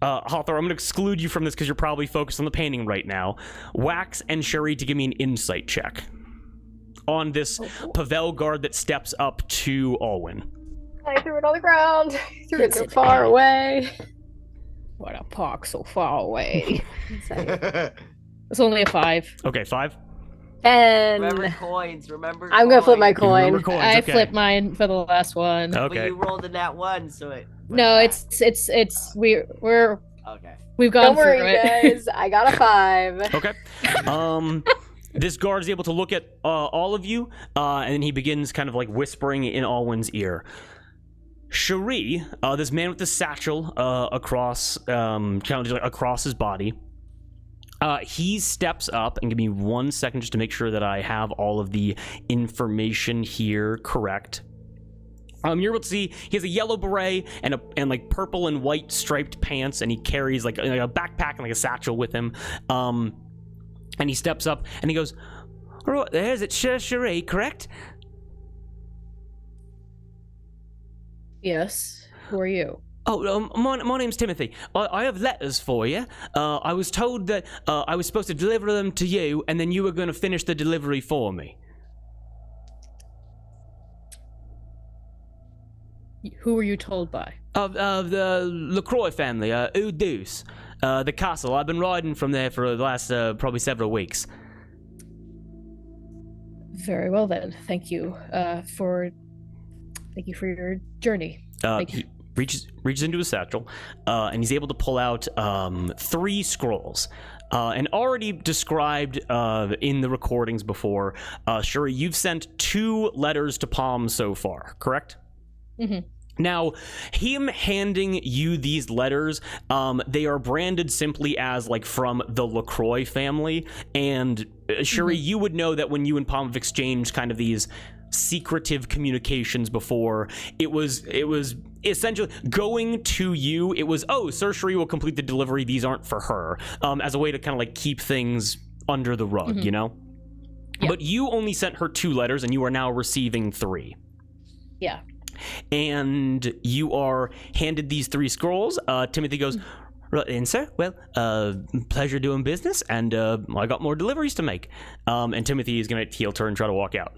Hathor, I'm going to exclude you from this because you're probably focused on the painting right now. Wax and Sherry to give me an insight check on this Pavel guard that steps up to Alwyn. I threw it on the ground. I threw it so far away. What a park so far away. Sorry. It's only a 5. Okay, 5. And Remember coins. Remember. I'm gonna flip my coins. coin. Remember coins, I okay. flipped mine for the last one. But Okay. you rolled in that one, so it. went No, back. we're Okay. we've gone Don't worry, through it. guys. I got a 5. Okay. This guard is able to look at all of you, and he begins kind of like whispering in Alwyn's ear. Cherie, this man with the satchel across, kind of just like across his body, he steps up, and give me 1 second just to make sure that I have all of the information here correct. You're able to see he has a yellow beret and like purple and white striped pants, and he carries like a backpack and like a satchel with him. And he steps up and he goes, "All right, there's it, Cherie, correct?" Yes. Who are you? Oh, my name's Timothy. I have letters for you. I was told that I was supposed to deliver them to you, and then you were going to finish the delivery for me. Who were you told by? Of the LaCroix family, Udus. The castle. I've been riding from there for the last probably several weeks. Very well then. Thank you for your journey. He reaches into his satchel, and he's able to pull out 3 scrolls. And already described in the recordings before, Shuri, you've sent 2 letters to Palm so far, correct? Mm-hmm. Now, him handing you these letters, they are branded simply as, like, from the LaCroix family, and Shuri, you would know that when you and Palm have exchanged kind of these secretive communications before, it was essentially going to you, it was, oh, Sir Shuri will complete the delivery, these aren't for her, as a way to kind of, like, keep things under the rug, you know? Yeah. But you only sent her 2 letters, and you are now receiving 3. Yeah. And you are handed these 3 scrolls. Timothy goes, "Right in, sir. Well, pleasure doing business, and I got more deliveries to make." And Timothy is gonna heel turn and try to walk out.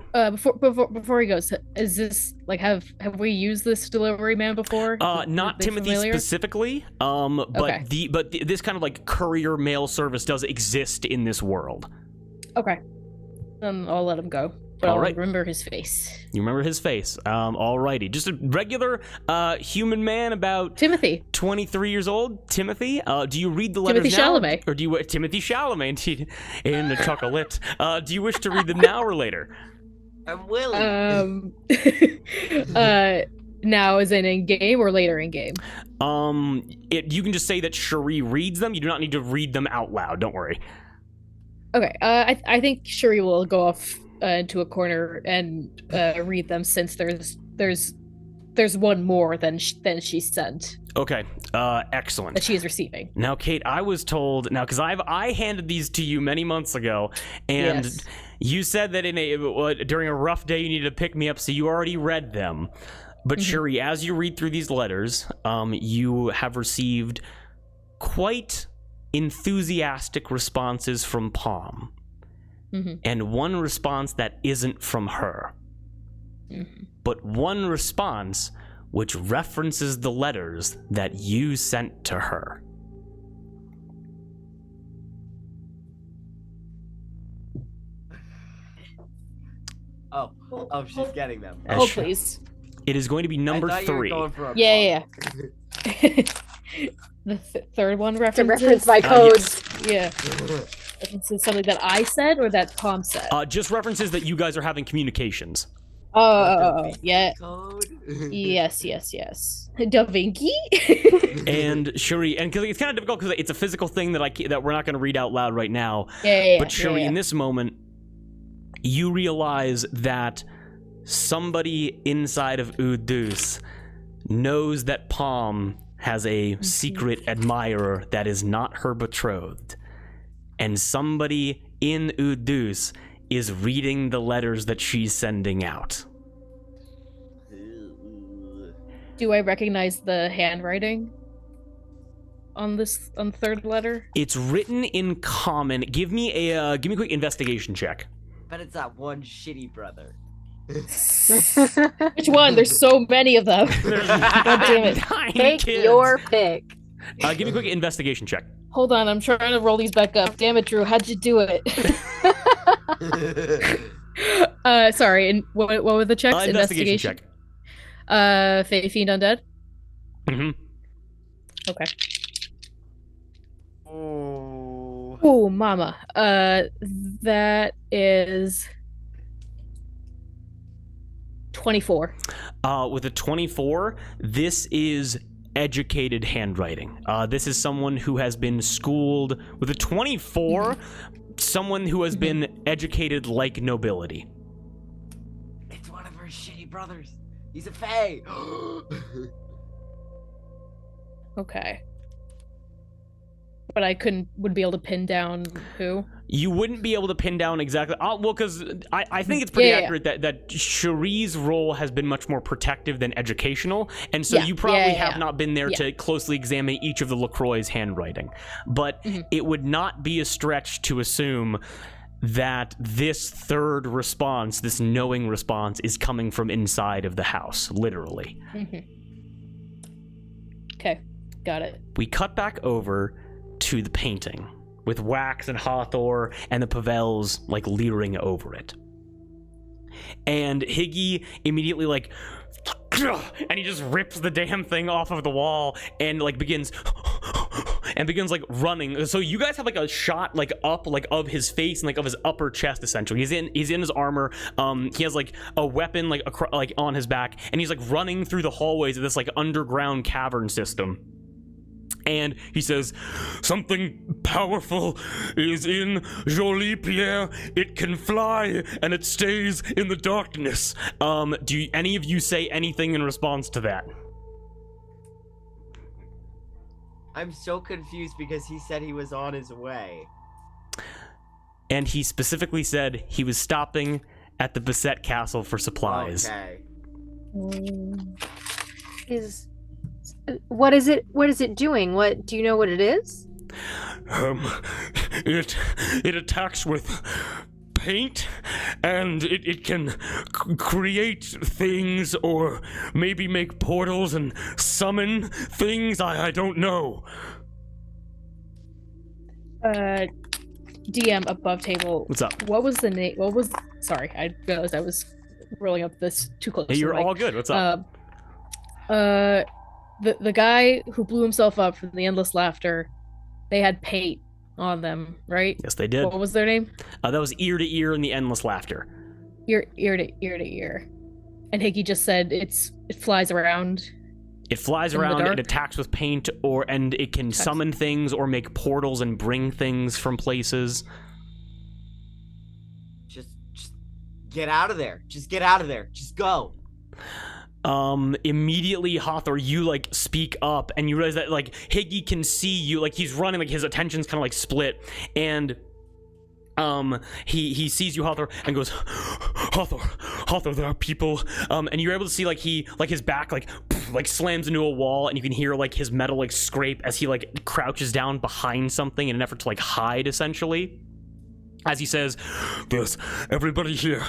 Before he goes, is this like have we used this delivery man before? Not They Timothy familiar? specifically. But Okay. this kind of like courier mail service does exist in this world. Okay. Then I'll let him go. But All I'll right. remember his face. You remember his face. Alrighty. Just a regular human man about Timothy. 23 years old. Timothy. Do you read the letters Timothy now? Chalamet. Or do you Timothy Chalamet in the chocolate. Do you wish to read them now or later? I'm willing. Now is it in game or later in game? You can just say that Cherie reads them. You do not need to read them out loud. Don't worry. Okay. I think Shuri will go off into a corner and read them since there's one more than she sent Okay. Excellent. that she is receiving. Now, Kate, I was told because I handed these to you many months ago, and Yes. you said that during a rough day you needed to pick me up, so you already read them. But Shuri, as you read through these letters, you have received quite enthusiastic responses from Palm, and one response that isn't from her, but one response which references the letters that you sent to her. Oh, she's getting them. As Oh, Sh- please. It is going to be number I thought you were 3. going for a Yeah. pause. The third one To references. reference my code. Yeah. References something that I said or that Palm said. Just references that you guys are having communications. Oh, yeah. Code. Yes. Da Vinci? And Shuri, and because it's kind of difficult because it's a physical thing that we're not going to read out loud right now. Yeah. But Shuri, yeah. in this moment, you realize that somebody inside of Udus knows that Palm has a secret admirer that is not her betrothed. And somebody in Udus is reading the letters that she's sending out. Do I recognize the handwriting on the third letter? It's written in common. Give me a quick investigation check. But it's that one shitty brother. Which one? There's so many of them. God damn it. Tiny Take kids. your pick. Give me a quick investigation check. Hold on, I'm trying to roll these back up. Damn it, Drew, how'd you do it? Sorry, and what were the checks? Investigation check. Fey, Fiend, Undead? Mm-hmm. Okay. Oh. Oh, mama. That is 24. With a 24, this is educated handwriting. This is someone who has been schooled. With a 24, someone who has been educated like nobility. It's one of her shitty brothers. He's a fae. Okay. But I wouldn't be able to pin down who. You wouldn't be able to pin down exactly. Well, because I think it's pretty Yeah. accurate that Cherie's role has been much more protective than educational, and so Yeah. you probably Yeah. have not been there Yeah. to closely examine each of the LaCroix's handwriting. But it would not be a stretch to assume that this third response, this knowing response, is coming from inside of the house, literally. Okay, got it. We cut back over to the painting with Wax and Hawthor and the Pavels like leering over it. And Higgy immediately like and he just rips the damn thing off of the wall and like begins like running. So you guys have like a shot like up like of his face and like of his upper chest essentially. He's in his armor. He has like a weapon like on his back, and he's like running through the hallways of this like underground cavern system. And he says, "Something powerful is in Jolie Pierre. It can fly, and it stays in the darkness." Do any of you say anything in response to that? I'm so confused because he said he was on his way. And he specifically said he was stopping at the Beset Castle for supplies. Okay. Is what is it? What is it doing? What do you know what it is? It attacks with paint, and it can create things, or maybe make portals and summon things. I don't know. DM above table. What's up? What was the name? Sorry, I realized I was rolling up this too close. Hey, to you're the mic. all good. What's up? The guy who blew himself up from the endless laughter, they had paint on them, right? Yes, they did. What was their name? That was Ear to Ear in the Endless Laughter. Ear to ear. And Higgy just said it flies around. It flies In the around, dark? it attacks with paint, and it can summon things or make portals and bring things from places. Just get out of there. Just get out of there. Just go. Immediately, Hathor, you, like, speak up, and you realize that, like, Higgy can see you, like, he's running, like, his attention's kind of, like, split, and, he sees you, Hathor, and goes, Hathor, there are people, and you're able to see, like, his back, like, slams into a wall, and you can hear, like, his metal, like, scrape as he, like, crouches down behind something in an effort to, like, hide, essentially. As he says, "There's everybody here.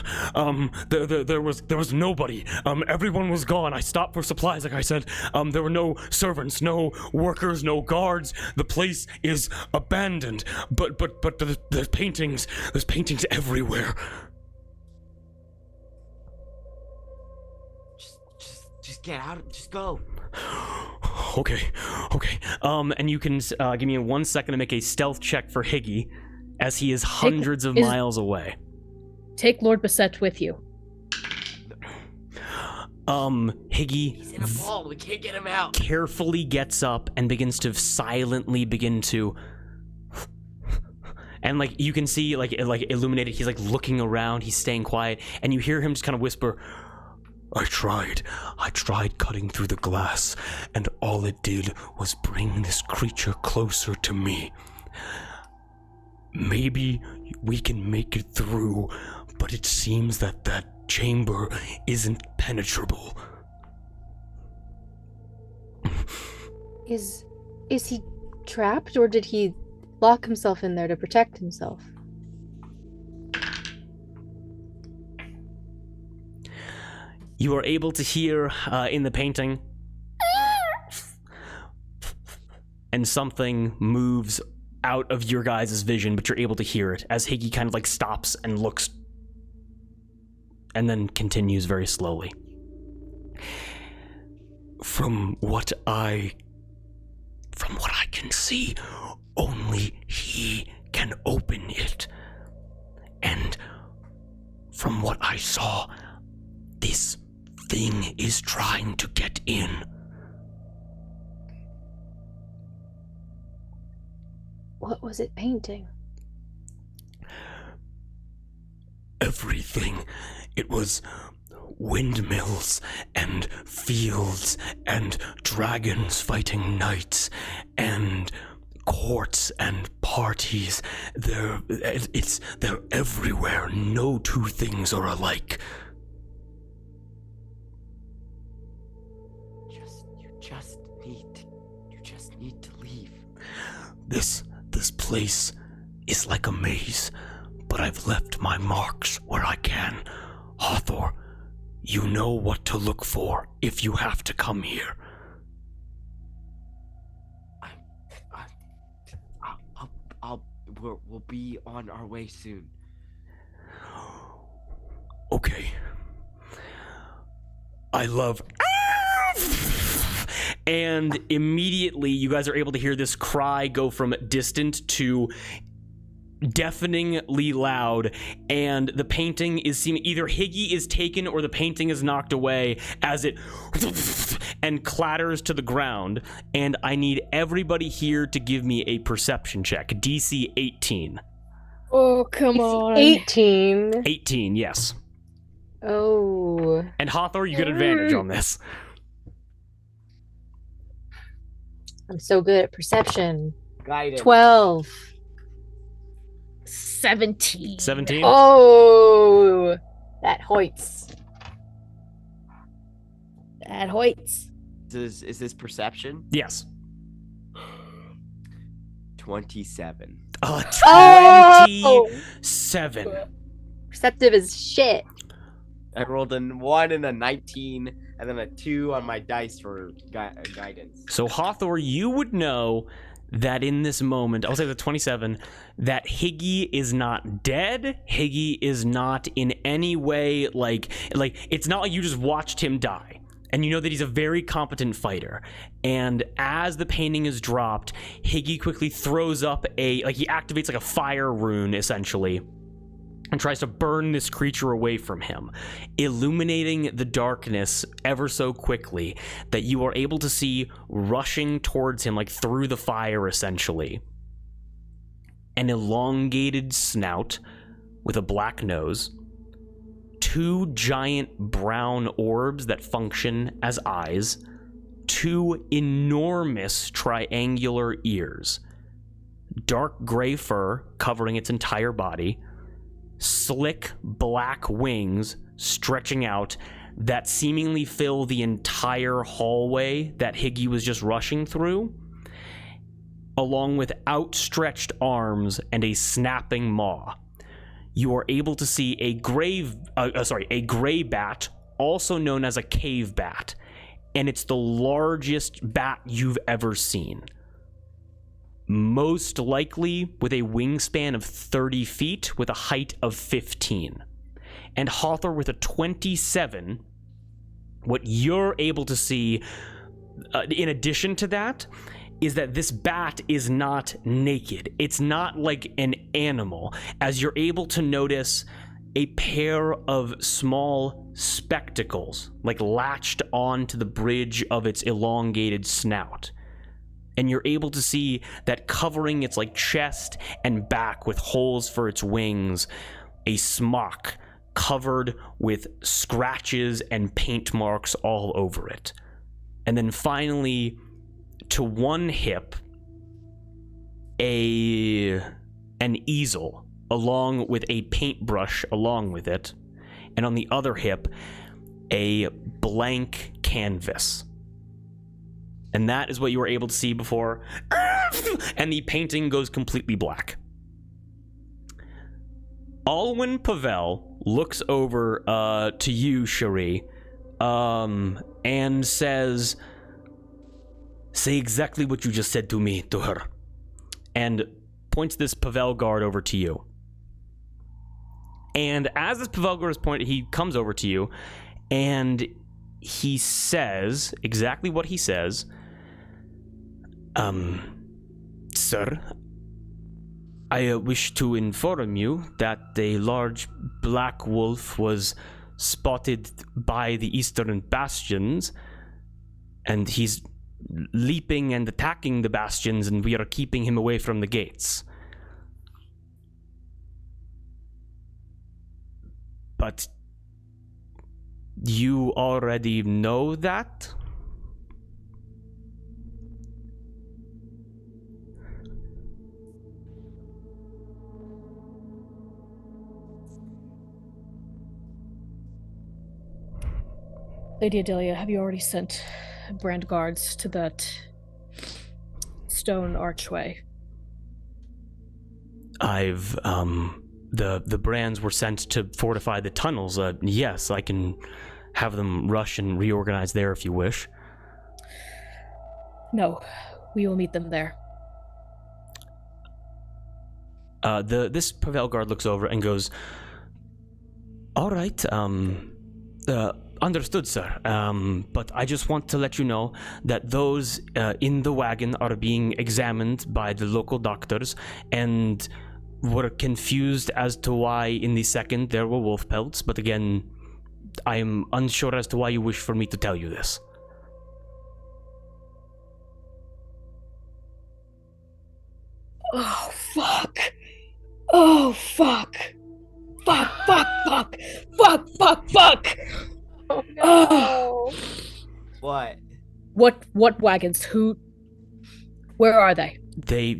There was nobody. Everyone was gone. I stopped for supplies, like I said. There were no servants, no workers, no guards. The place is abandoned. But there's paintings. There's paintings everywhere." Just get out. Just go. Okay. And you can give me 1 second to make a stealth check for Higgy, as he is hundreds of miles away. Take Lord Beset with you. Higgy He's in a ball. We can't get him out. carefully gets up and begins to silently begin to, and, like, you can see, like illuminated, he's, like, looking around, he's staying quiet, and you hear him just kind of whisper, I tried cutting through the glass, and all it did was bring this creature closer to me. Maybe we can make it through, but it seems that chamber isn't penetrable. Is he trapped, or did he lock himself in there to protect himself? You are able to hear in the painting, and something moves out of your guys' vision, but you're able to hear it as Higgy kind of, like, stops and looks, and then continues very slowly. From what I can see, only he can open it. And from what I saw, this thing is trying to get in. What was it painting? Everything. It was windmills and fields and dragons fighting knights and courts and parties. They're everywhere. No two things are alike. You just need to leave. This place is like a maze, but I've left my marks where I can. Hathor, you know what to look for if you have to come here. We'll be on our way soon. Okay. I love... And immediately you guys are able to hear this cry go from distant to deafeningly loud, and the painting is seen, either Higgy is taken or the painting is knocked away as it and clatters to the ground. And I need everybody here to give me a perception check. DC 18. Oh, come on. 18. 18, yes. Oh. And Hathor, you get advantage on this. I'm so good at perception. Guidance. 12. 17. 17? Oh, that hoits. At Hoyt's. Is this perception? Yes. 27. Oh! 27. Perceptive as shit. I rolled a 1 and a 19, and then a 2 on my dice for guidance. So Hathor, you would know that in this moment, I'll say the 27, that Higgy is not dead. Higgy is not in any way like it's not like you just watched him die. And you know that he's a very competent fighter. And as the painting is dropped, Higgy quickly throws up he activates like a fire rune, essentially, and tries to burn this creature away from him, illuminating the darkness ever so quickly that you are able to see rushing towards him, like through the fire, essentially. An elongated snout with a black nose, 2 giant brown orbs that function as eyes, 2 enormous triangular ears, dark gray fur covering its entire body, slick black wings stretching out that seemingly fill the entire hallway that Higgy was just rushing through, along with outstretched arms and a snapping maw. You are able to see a gray bat, also known as a cave bat, and it's the largest bat you've ever seen. Most likely with a wingspan of 30 feet with a height of 15. And Hathor with a 27, what you're able to see, in addition to that, is that this bat is not naked. It's not like an animal, as you're able to notice a pair of small spectacles, like latched onto the bridge of its elongated snout. And you're able to see that covering its like chest and back with holes for its wings, a smock covered with scratches and paint marks all over it. And then finally, to one hip, an easel along with a paintbrush along with it, and on the other hip, a blank canvas. And that is what you were able to see before, and the painting goes completely black. Alwyn Pavel looks over to you, Cherie, and says, "Say exactly what you just said to me, to her," and points this Pavel guard over to you. And as this Pavel guard is pointed, he comes over to you, and he says exactly what he says. Sir, I wish to inform you that a large black wolf was spotted by the eastern bastions, and he's leaping and attacking the bastions, and we are keeping him away from the gates. But you already know that? Lady Adelia, have you already sent brand guards to that stone archway? I've, the brands were sent to fortify the tunnels. Yes, I can have them rush and reorganize there if you wish. No, we will meet them there. This Pavel guard looks over and goes, "All right, understood, sir. But I just want to let you know that those in the wagon are being examined by the local doctors and were confused as to why in the second there were wolf pelts. But again, I am unsure as to why you wish for me to tell you this." Oh, fuck. Oh, fuck. Fuck, fuck, fuck. Fuck, fuck, fuck. Oh, no. What? What wagons? Where are they?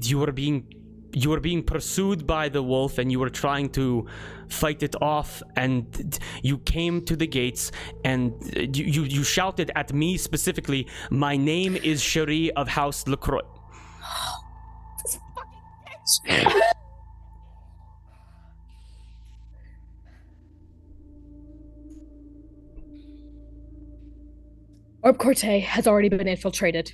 You are being you were being pursued by the wolf and you were trying to fight it off, and you came to the gates and you shouted at me specifically, "My name is Cherie of House Lacroix." Herbe Courte has already been infiltrated.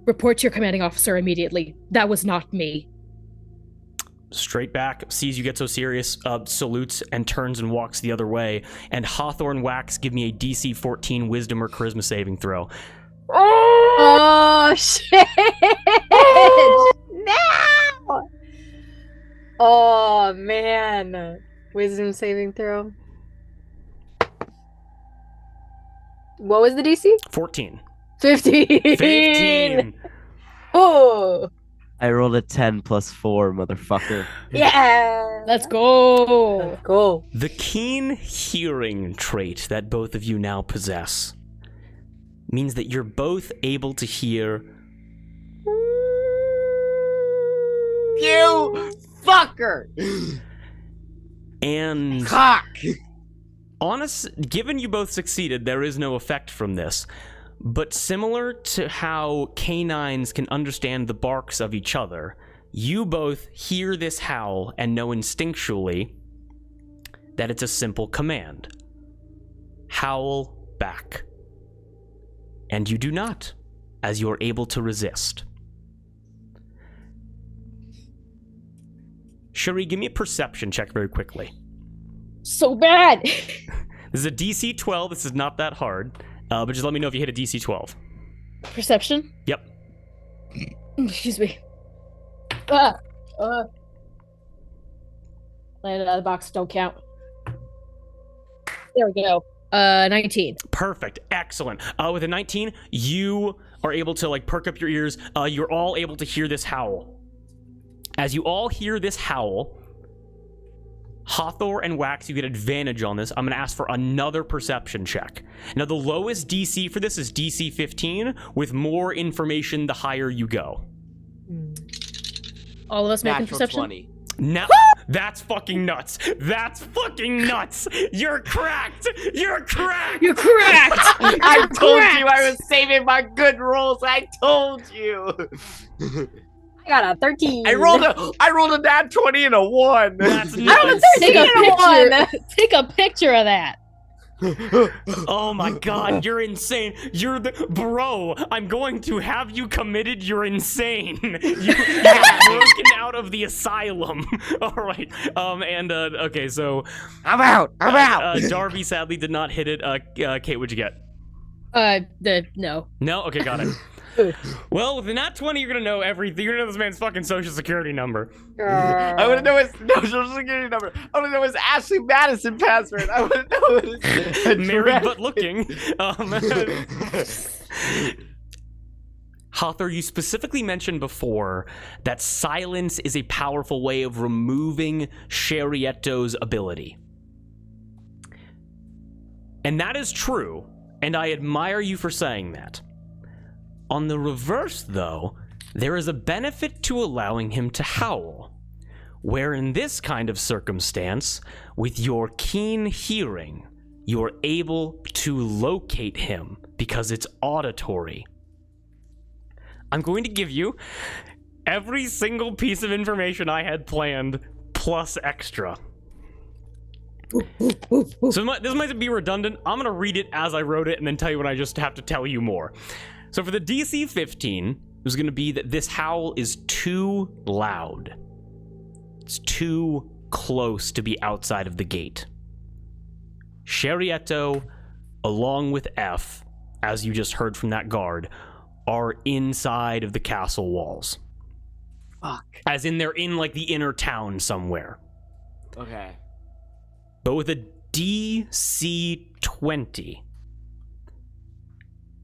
Report to your commanding officer immediately. That was not me. Straight back, sees you get so serious, salutes and turns and walks the other way. And Hawthorne Wax, give me a DC 14 Wisdom or Charisma saving throw. Oh shit! No! Oh man. Wisdom saving throw. What was the DC? 14. 15. 15. Oh. I rolled a 10 plus 4, motherfucker. Yeah. Let's go. Let's go. The keen hearing trait that both of you now possess means that you're both able to hear. You fucker! And Cock! given you both succeeded, there is no effect from this. But similar to how canines can understand the barks of each other, you both hear this howl and know instinctually that it's a simple command. Howl back. And you do not, as you are able to resist. Cherie, give me a perception check very quickly. So bad. This is a DC 12. This is not that hard. But just let me know if you hit a DC 12. Perception? Yep. Excuse me. Land out of the box, don't count. There we go. 19. Perfect. Excellent. With a 19, you are able to perk up your ears. You're all able to hear this howl. As you all hear this howl, Hawthorne and Wax, you get advantage on this. I'm going to ask for another perception check. Now, the lowest DC for this is DC 15. With more information, the higher you go. All of us making Natural perception? 20. Now, that's fucking nuts. That's fucking nuts. You're cracked. You're cracked. You're correct. I told you I was saving my good rolls. I told you. I got a 13. I rolled a nat 20 and a 1. That's I nuts. Take a One. picture. Take a picture of that. Oh my god, you're insane. You're the bro. I'm going to have you committed. You're insane. You're broken out of the asylum. All right. Okay. So I'm out. I'm out. Darby sadly did not hit it. Kate, what'd you get? No. No. Okay, got it. Well, with the nat 20, you're gonna know everything. You're gonna know this man's fucking social security number. I want to know his social security number. I want to know his Ashley Madison password. I want to know his Married but looking. Hawthorne, you specifically mentioned before that silence is a powerful way of removing Cherietto's ability. And that is true, and I admire you for saying that. On the reverse, though, there is a benefit to allowing him to howl, where in this kind of circumstance, with your keen hearing, you are able to locate him because it's auditory. I'm going to give you every single piece of information I had planned, plus extra. So this might be redundant. I'm going to read it as I wrote it and then tell you when I just have to tell you more. So for the DC 15, there's going to be that this howl is too loud. It's too close to be outside of the gate. Cherietto, along with F, as you just heard from that guard, are inside of the castle walls. Fuck. As in they're in the inner town somewhere. Okay. But with a DC 20,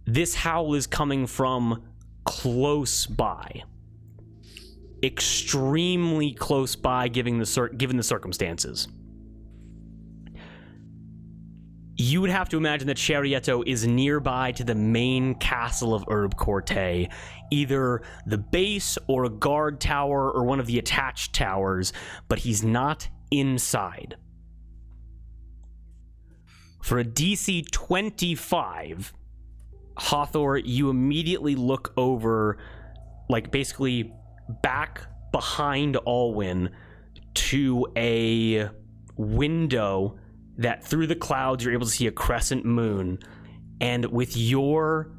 this howl is coming from close by. Extremely close by, given the circumstances. You would have to imagine that Shoutout is nearby to the main castle of Herbe Courte, either the base or a guard tower or one of the attached towers, but he's not inside. For a DC 25, Hathor, you immediately look over, like basically back behind Alwyn to a window that through the clouds you're able to see a crescent moon, and with your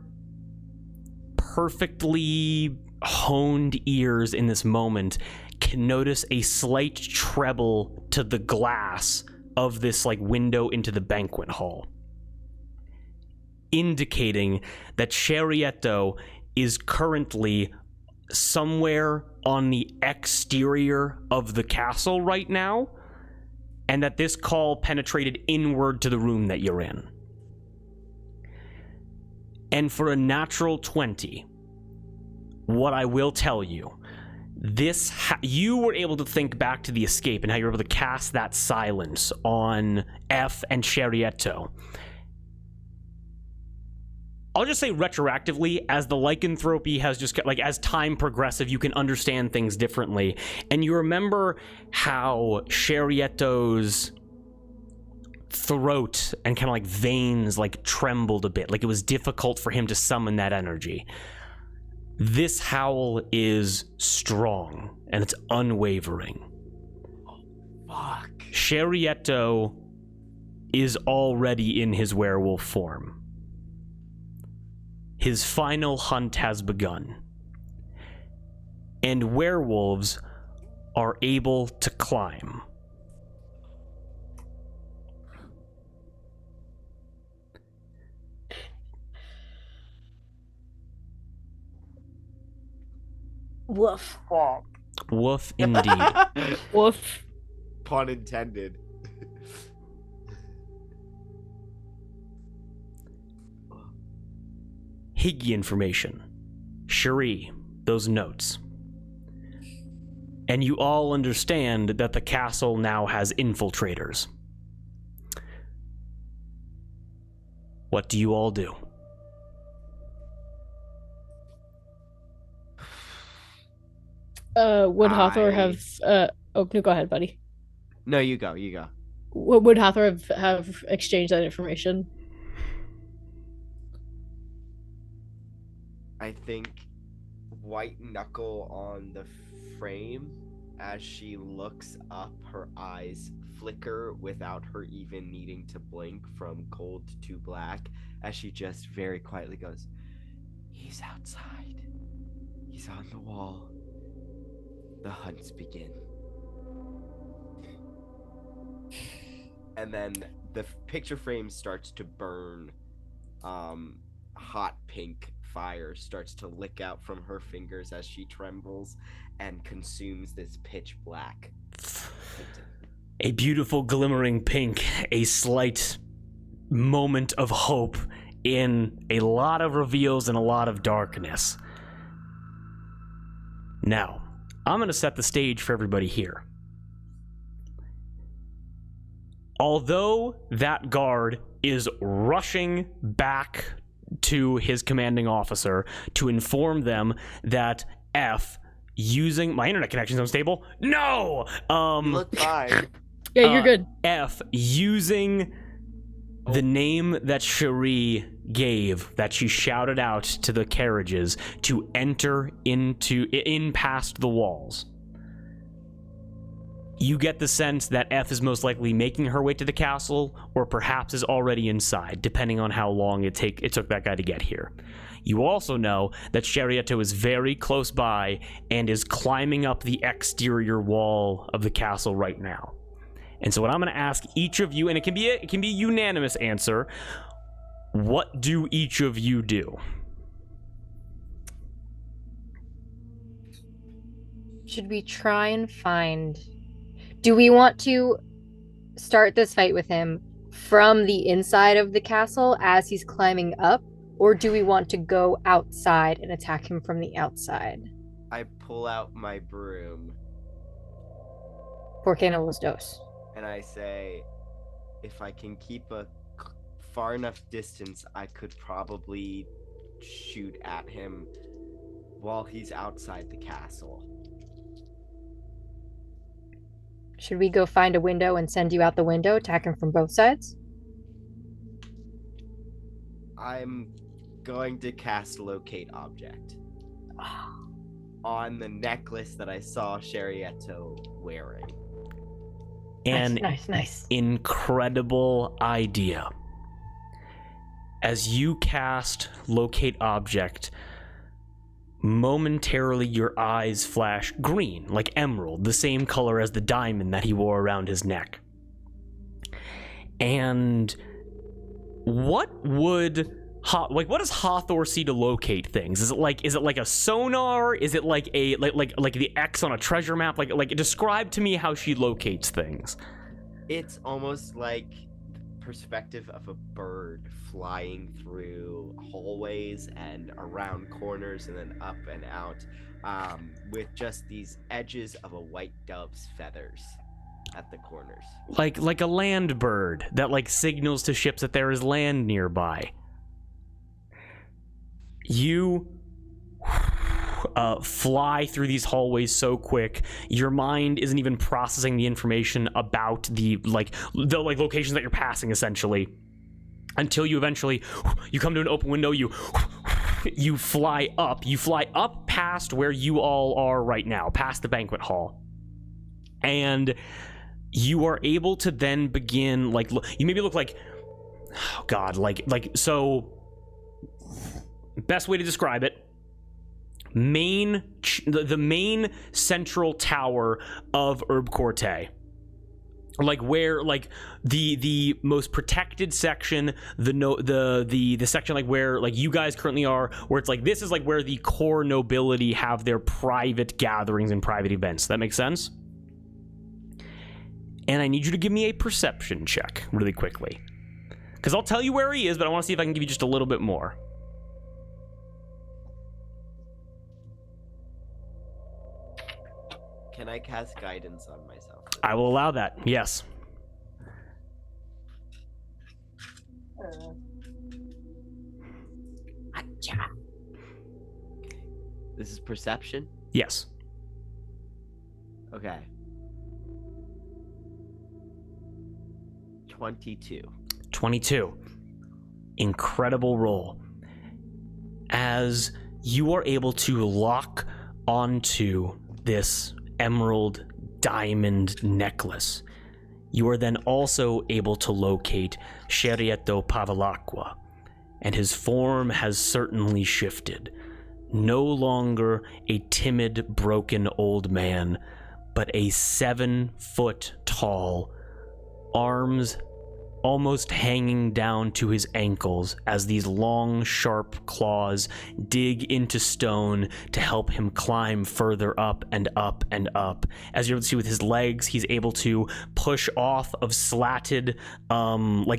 perfectly honed ears in this moment can notice a slight treble to the glass of this like window into the banquet hall, indicating that Shoutout is currently somewhere on the exterior of the castle right now, and that this call penetrated inward to the room that you're in. And for a natural 20, what I will tell you, you were able to think back to the escape and how you were able to cast that silence on F and Shoutout. I'll just say retroactively, as the lycanthropy has just, like, as time progressive, you can understand things differently. And you remember how Shoutout's throat and kind of like veins like trembled a bit, like it was difficult for him to summon that energy. This howl is strong and it's unwavering. Fuck. Shoutout is already in his werewolf form. His final hunt has begun. And werewolves are able to climb. Woof. Woof indeed. Woof. Pun intended. Higgy information. Cherie, those notes. And you all understand that the castle now has infiltrators. What do you all do? Would Hathor have oh no, go ahead, buddy. No, you go. Would Hathor have exchanged that information? I think white knuckle on the frame as she looks up, her eyes flicker without her even needing to blink from cold to black as she just very quietly goes, "He's outside. He's on the wall. The hunts begin." And then the picture frame starts to burn. Hot pink fire starts to lick out from her fingers as she trembles and consumes this pitch black painting. A beautiful glimmering pink, a slight moment of hope in a lot of reveals and a lot of darkness. Now, I'm going to set the stage for everybody here. Although that guard is rushing back to his commanding officer to inform them that F, using my internet connection's unstable. No. You look fine. Yeah, you're good. F, using the name that Cherie gave, that she shouted out to the carriages to enter in past the walls. You get the sense that F is most likely making her way to the castle, or perhaps is already inside, depending on how long it took that guy to get here. You also know that Shoutout is very close by and is climbing up the exterior wall of the castle right now. And so what I'm going to ask each of you, and it can be a unanimous answer, what do each of you do? Should we try and find... Do we want to start this fight with him from the inside of the castle as he's climbing up? Or do we want to go outside and attack him from the outside? I pull out my broom Por qué no los dos? and I say, if I can keep a far enough distance, I could probably shoot at him while he's outside the castle. Should we go find a window and send you out the window, attack him from both sides? I'm going to cast Locate Object on the necklace that I saw Sharietto wearing. An Nice. incredible idea. As you cast Locate Object, momentarily your eyes flash green, like emerald, the same color as the diamond that he wore around his neck. And what does Hathor see to locate things? Is it like a sonar? Is it like a like the X on a treasure map? Like describe to me how she locates things. It's almost like the perspective of a bird flying through hallways and around corners and then up and out, with just these edges of a white dove's feathers at the corners. Like a land bird that like signals to ships that there is land nearby. You fly through these hallways so quick, your mind isn't even processing the information about the locations that you're passing, essentially, until you eventually you come to an open window. You fly up past where you all are right now, past the banquet hall, and you are able to then begin you maybe look like, oh god, so. Best way to describe it: the main central tower of Herbe Courte, where the most protected section, the section where you guys currently are, where it's this is where the core nobility have their private gatherings and private events. That makes sense? And I need you to give me a perception check really quickly, because I'll tell you where he is, but I want to see if I can give you just a little bit more. Can I cast guidance on myself? I will allow that, yes. This is perception? Yes. Okay. 22. 22. Incredible roll. As you are able to lock onto this emerald diamond necklace, you are then also able to locate Sharietto Pavalacqua, and his form has certainly shifted. No longer a timid, broken old man, but a 7-foot tall, arms almost hanging down to his ankles as these long, sharp claws dig into stone to help him climb further up and up and up. As you're able to see with his legs, he's able to push off of slatted,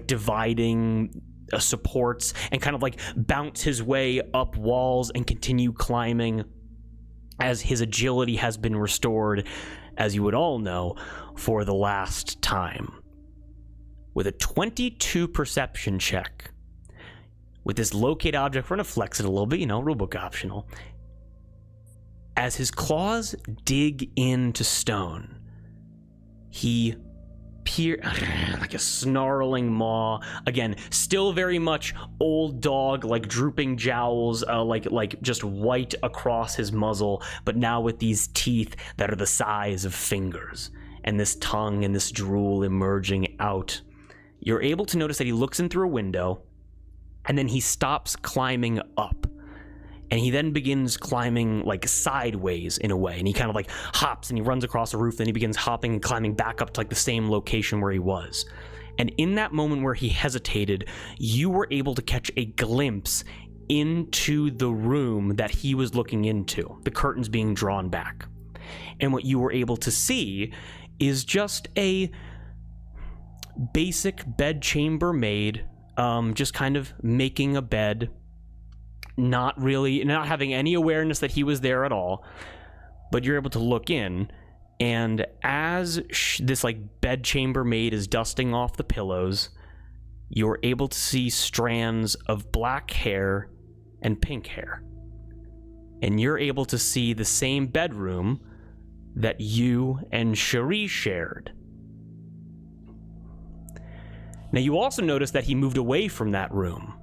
dividing supports and kind of bounce his way up walls and continue climbing as his agility has been restored, as you would all know, for the last time. With a 22 perception check, with this locate object, we're going to flex it a little bit, rulebook optional. As his claws dig into stone, he like a snarling maw, again, still very much old dog, drooping jowls, just white across his muzzle, but now with these teeth that are the size of fingers, and this tongue and this drool emerging out. You're able to notice that he looks in through a window, and then he stops climbing up. And he then begins climbing sideways in a way. And he kind of hops and he runs across the roof. Then he begins hopping and climbing back up to the same location where he was. And in that moment where he hesitated, you were able to catch a glimpse into the room that he was looking into, the curtains being drawn back. And what you were able to see is just a basic bed chamber maid, just kind of making a bed, not having any awareness that he was there at all. But you're able to look in, and as this bed chamber maid is dusting off the pillows, you're able to see strands of black hair and pink hair. And you're able to see the same bedroom that you and Cherie shared. Now, you also notice that he moved away from that room.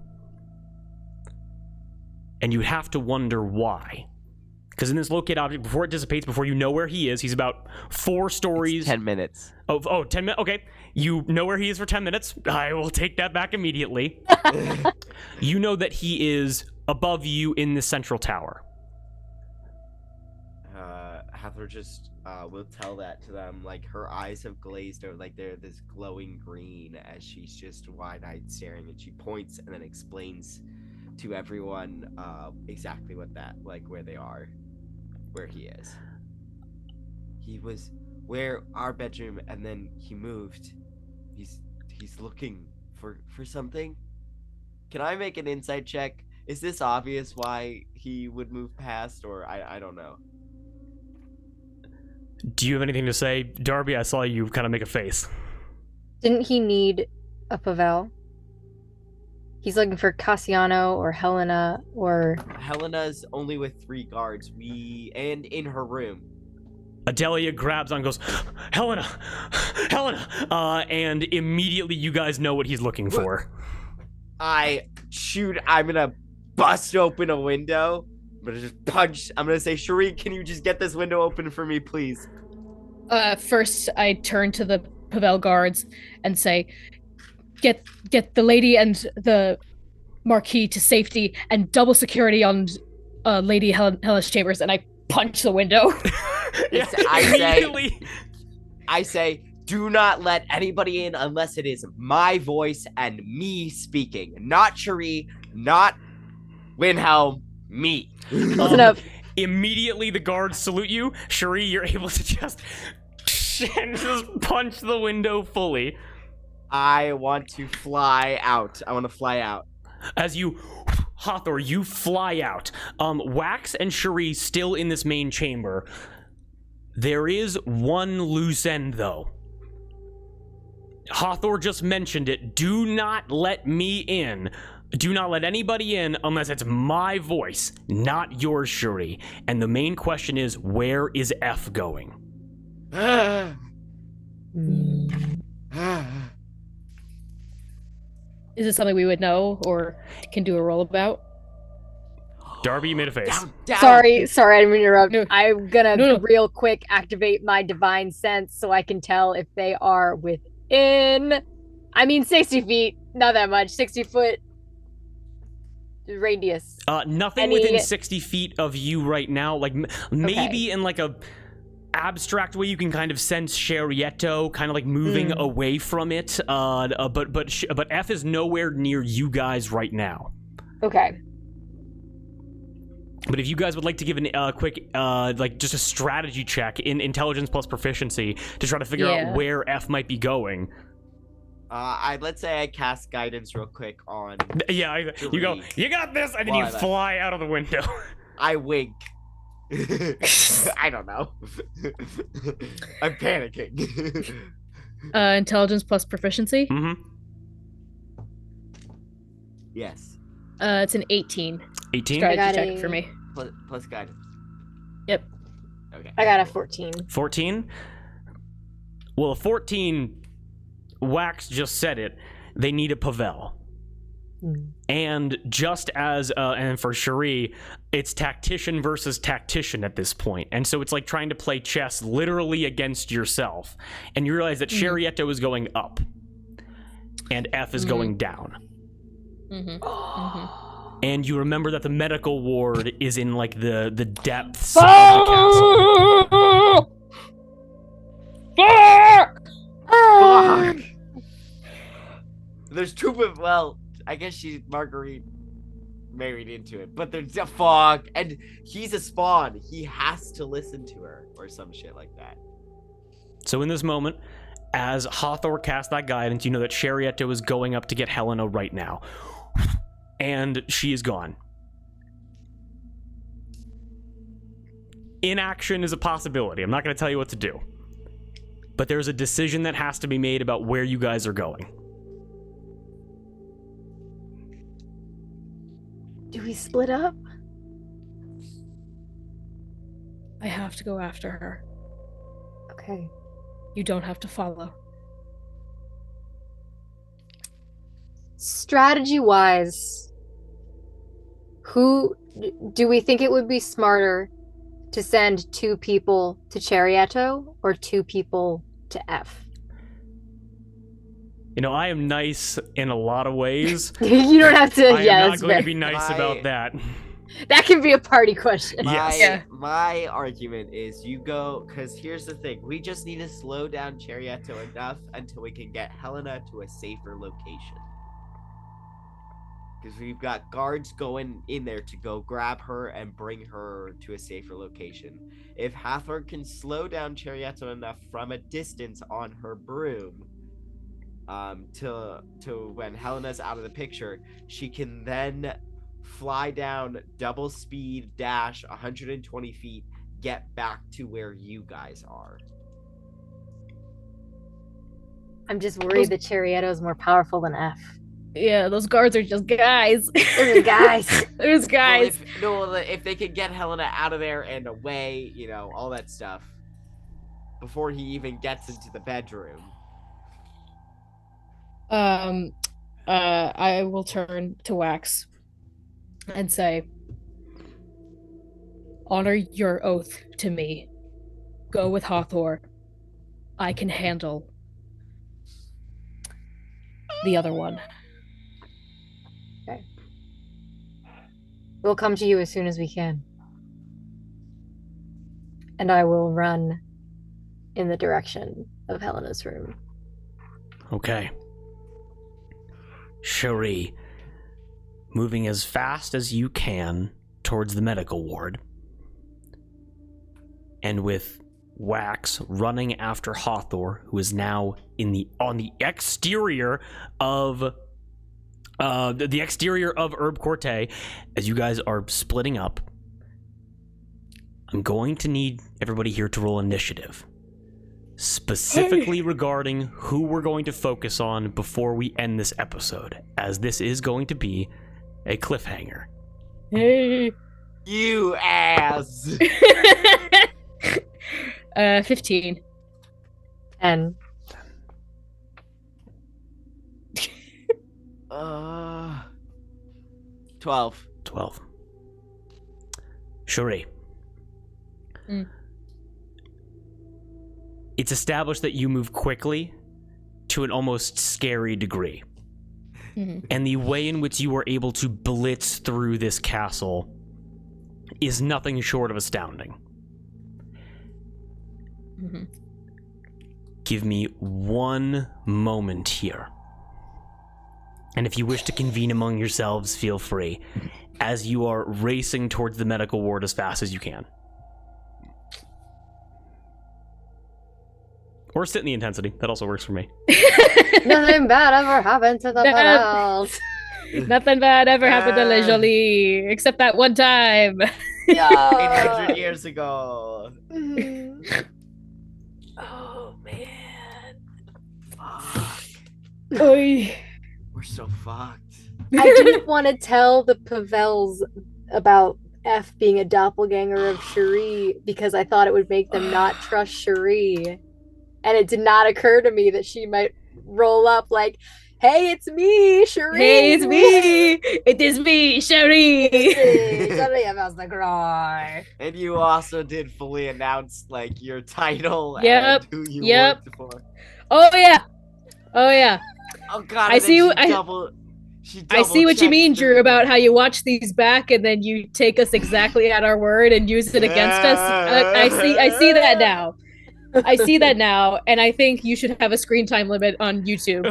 And you have to wonder why. Because in this locate object, before it dissipates, before you know where he is, he's about 4 stories. It's 10 minutes. Oh, 10 minutes? Okay. You know where he is for 10 minutes. I will take that back immediately. You know that he is above you in the central tower. Hathor just will tell that to them. Like, her eyes have glazed over, like they're this glowing green as she's just wide-eyed staring, and she points and then explains to everyone exactly what that, like, where they are, where he is. He was where our bedroom, and then he moved. He's looking for something. Can I make an insight check? Is this obvious why he would move past, or I don't know. Do you have anything to say? Darby, I saw you kind of make a face. Didn't he need a Pavel? He's looking for Cassiano or Helena or... Helena's only with 3 guards. And in her room. Adelia grabs on and goes, Helena! And immediately you guys know what he's looking for. I'm gonna bust open a window. I'm gonna just punch. I'm gonna say, Cherie, can you just get this window open for me, please? First, I turn to the Pavel guards and say, get the lady and the Marquis to safety and double security on Lady Helena's chambers, and I punch the window. Yeah, I say, do not let anybody in unless it is my voice and me speaking. Not Cherie, not Wilhelm, me. Close enough. Immediately the guards salute you. Cherie, you're able to just punch the window fully. I want to fly out. As you, Hathor, you fly out. Wax and Cherie still in this main chamber. There is one loose end, though. Hathor just mentioned it. Do not let me in. Do not let anybody in unless it's my voice, not yours, Cherie. And the main question is, where is F going? Is this something we would know or can do a roll about? Darby, you made a face. Down. Sorry, I didn't mean to interrupt. No. I'm gonna No. real quick activate my divine sense so I can tell if they are within... 60 feet. Not that much. 60 foot radius. Nothing within 60 feet of you right now. Like, maybe in like a abstract way you can kind of sense Sherietto kind of like moving away from it. But F is nowhere near you guys right now. Okay. But if you guys would like to give a quick, just a strategy check in intelligence plus proficiency to try to figure out where F might be going. Let's say I cast guidance real quick on. Yeah, you go, you got this, and then you fly out of the window. I wink. I don't know. I'm panicking. Intelligence plus proficiency? Mm-hmm. Yes. It's an 18. 18? Strategy check for me. Plus guidance. Yep. Okay. I got a 14. 14? Well, a 14, Wax just said it, they need a Pavel. And just as, and for Cherie, it's tactician versus tactician at this point. And so it's like trying to play chess literally against yourself. And you realize that Sherietto is going up. And F is going down. And you remember that the medical ward is in like the depths of the castle. Fuck! There's two of, well, I guess she's Marguerite married into it, but there's a fuck, and he's a spawn. He has to listen to her or some shit like that. So in this moment, as Hathor casts that guidance, you know that Sherietto is going up to get Helena right now. And she is gone. Inaction is a possibility. I'm not going to tell you what to do. But there's a decision that has to be made about where you guys are going. Do we split up? I have to go after her. Okay. You don't have to follow. Strategy-wise, do we think it would be smarter to send 2 people to Chariotto or 2 people to F? You know, I am nice in a lot of ways. You don't have to. I am not that's going to fair. be nice about that. That can be a party question. Yes. My argument is you go, because here's the thing. We just need to slow down Chariotto enough until we can get Helena to a safer location. Because we've got guards going in there to go grab her and bring her to a safer location. If Hathor can slow down Chariotto enough from a distance on her broom, to when Helena's out of the picture, she can then fly down, double speed, dash 120 feet, get back to where you guys are. I'm just worried that Chariotto is more powerful than F. Yeah, those guards are just guys. Those are guys. There's guys. If they could get Helena out of there and away, you know, all that stuff, before he even gets into the bedroom. I will turn to Wax and say, honor your oath to me. Go with Hathor. I can handle the other one. Okay. We'll come to you as soon as we can. And I will run in the direction of Helena's room. Okay. Cherie, moving as fast as you can towards the medical ward, and with Wax running after Hathor, who is now on the exterior of the exterior of Herbe Courte. As you guys are splitting up, I'm going to need everybody here to roll initiative, specifically regarding who we're going to focus on before we end this episode, as this is going to be a cliffhanger. Hey. You ass! 15. 10. 12. 12. Cherie. It's established that you move quickly to an almost scary degree. Mm-hmm. And the way in which you are able to blitz through this castle is nothing short of astounding. Mm-hmm. Give me one moment here. And if you wish to convene among yourselves, feel free, as you are racing towards the medical ward as fast as you can. Or sit in the intensity. That also works for me. Nothing bad ever happened to the bells. Nothing bad ever happened to Le Jolie, except that one time. 800 years ago. Oh, man. Fuck. Oy. We're so fucked. I didn't want to tell the Pavels about F being a doppelganger of Cherie because I thought it would make them not trust Cherie. And it did not occur to me that she might roll up like, hey, it's me, Cherie. Hey, it's me. It is me, Cherie. And you also did fully announce like your title Yep. and who you Yep. worked for. Oh yeah. Oh yeah. Oh god, I and then see. she I see what you mean, double-checked Drew, the- about how you watch these back and then you take us exactly at our word and use it against us. I see that now. I see that now, and I think you should have a screen time limit on YouTube.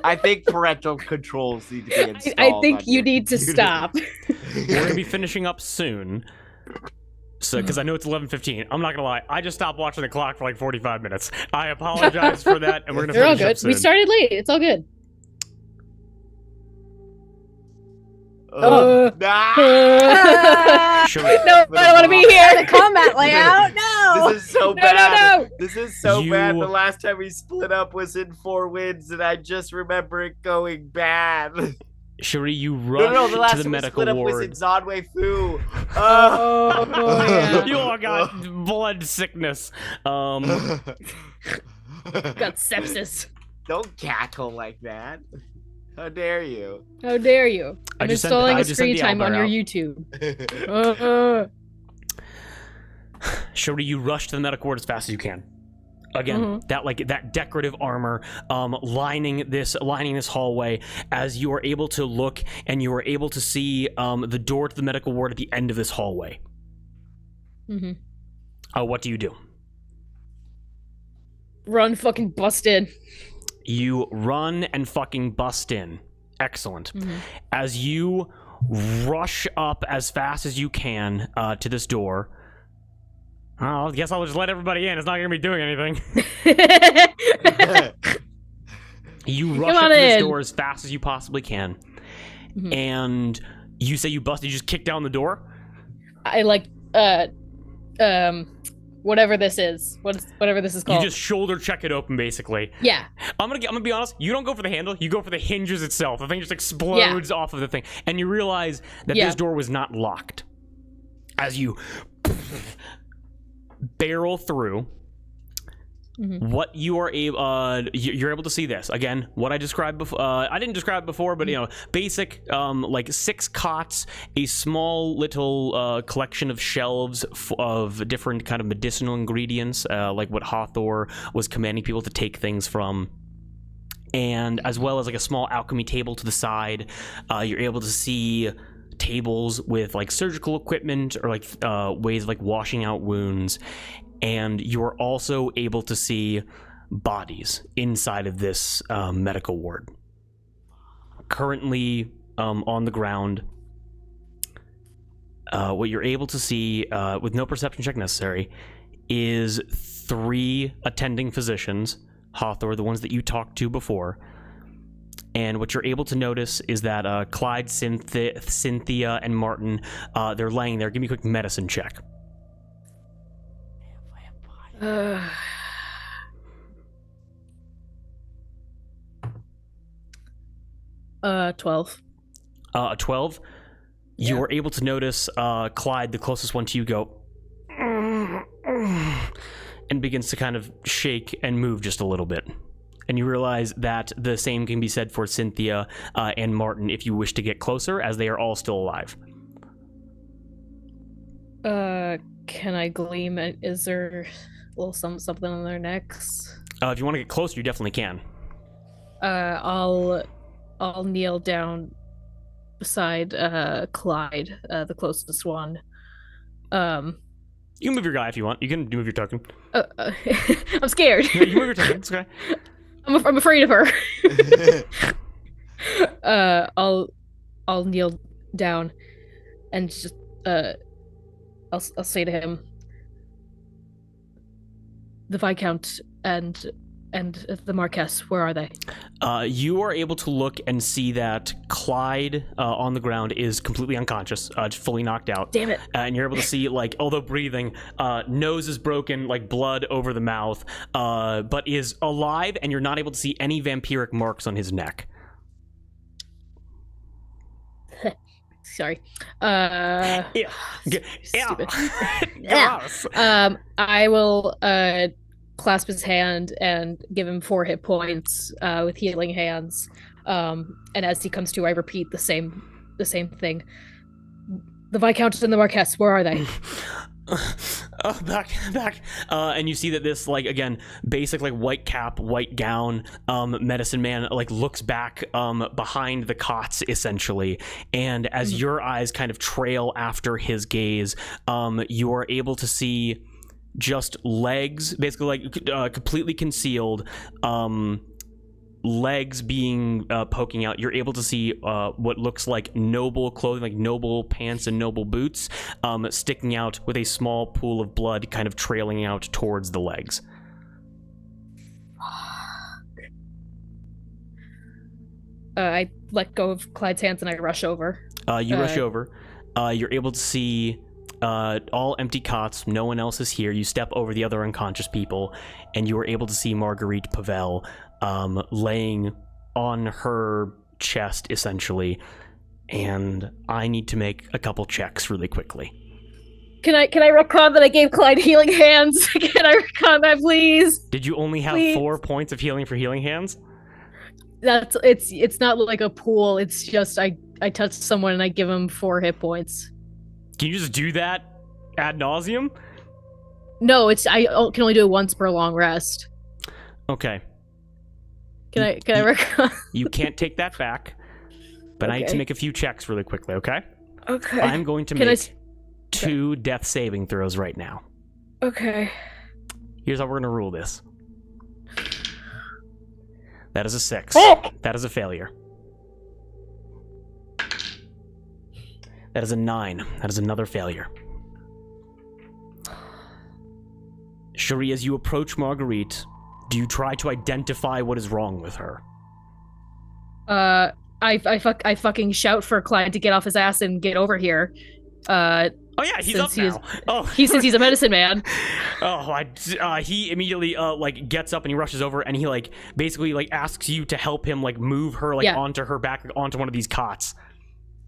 I think parental controls need to be installed. I think on you your need to computer. stop. We're going to be finishing up soon. So, because I know it's 11:15. I'm not going to lie. I just stopped watching the clock for like 45 minutes. I apologize for that, and we're going to They're all finish up good. soon. We started late. It's all good. Nah! Sure. No, I don't want to be here. The combat layout? No! This is so No, bad. no. This is so You- bad. The last time we split up was in 4 Winds, and I just remember it going bad. Shuri, you No, rush the last to the time we medical split up was ward. in Zodway Fu. Oh, yeah. You all got blood sickness. Got sepsis. Don't cackle like that. How dare you? How dare you? I I'm just sent- installing I a just sent screen the time on Albert your out. YouTube. Shuri, you rush to the medical ward as fast as you can. Again, that decorative armor lining this hallway. As you are able to look and you are able to see the door to the medical ward at the end of this hallway. What do you do? Run, fucking bust in. You run and fucking bust in. Excellent. As you rush up as fast as you can to this door. I guess I'll just let everybody in. It's not going to be doing anything. You rush up to this door as fast as you possibly can. And you say you busted, you just kick down the door? I whatever this is. Whatever this is called. You just shoulder check it open, basically. Yeah. I'm gonna be honest, you don't go for the handle, you go for the hinges itself. The thing just explodes off of the thing. And you realize that this door was not locked. As you barrel through, what you are able, you're able to see this again. What I described before, I didn't describe it before, but basic, like 6 cots, a small little collection of shelves of different kind of medicinal ingredients, like what Hathor was commanding people to take things from. And as well as like a small alchemy table to the side. You're able to see tables with like surgical equipment or like ways of like washing out wounds, and you're also able to see bodies inside of this medical ward. Currently on the ground, what you're able to see with no perception check necessary is 3 attending physicians, Hathor, the ones that you talked to before. And what you're able to notice is that Clyde, Cynthia, and Martin, they're laying there. Give me a quick medicine check. 12. 12. You are able to notice Clyde, the closest one to you, go and begins to kind of shake and move just a little bit. And you realize that the same can be said for Cynthia and Martin if you wish to get closer, as they are all still alive. Can I gleam? Is there a little something on their necks? If you want to get closer, you definitely can. I'll kneel down beside Clyde, the closest one. You can move your guy if you want. You can move your token. I'm scared. Yeah, you move your token. It's okay. I'm afraid of her. I'll kneel down and just I'll say to him, the Viscount and the Marquess, where are they? You are able to look and see that Clyde on the ground is completely unconscious, just fully knocked out. Damn it. And you're able to see, like, although breathing, nose is broken, like blood over the mouth, but is alive, and you're not able to see any vampiric marks on his neck. Sorry. Stupid. I will clasp his hand and give him 4 hit points with healing hands. And as he comes to, I repeat the same thing. The Viscount and the Marquess, where are they? Back. And you see that this, like, again, basic, like, white cap, white gown, medicine man, like, looks back behind the cots, essentially. And as your eyes kind of trail after his gaze, you are able to see just legs, basically, like, completely concealed, legs being poking out. You're able to see what looks like noble clothing, like noble pants and noble boots, sticking out with a small pool of blood kind of trailing out towards the legs. I let go of Clyde's hands and I rush over. You rush over. You're able to see all empty cots. No one else is here. You step over the other unconscious people, and you are able to see Marguerite Pavel laying on her chest, essentially, and I need to make a couple checks really quickly. Can I retcon that I gave Clyde healing hands? Can I retcon that, please? Did you only have Please. 4 points of healing for healing hands? It's not like a pool. It's just I touch someone and I give them 4 hit points. Can you just do that ad nauseum? No, I can only do it once per long rest. Okay. Can I retcon? You can't take that back, but I need to Okay. make a few checks really quickly, okay? Okay. I'm going to Can I make 2 death saving throws right now. Okay. Here's how we're going to rule this. That is a 6. That is a failure. That is a 9. That is another failure. Cherie, as you approach Marguerite, do you try to identify what is wrong with her? I fucking shout for Clyde to get off his ass and get over here. Oh yeah, he's Since up now. Since he's a medicine man. He immediately like gets up and he rushes over and he like basically like asks you to help him like move her like onto her back onto one of these cots.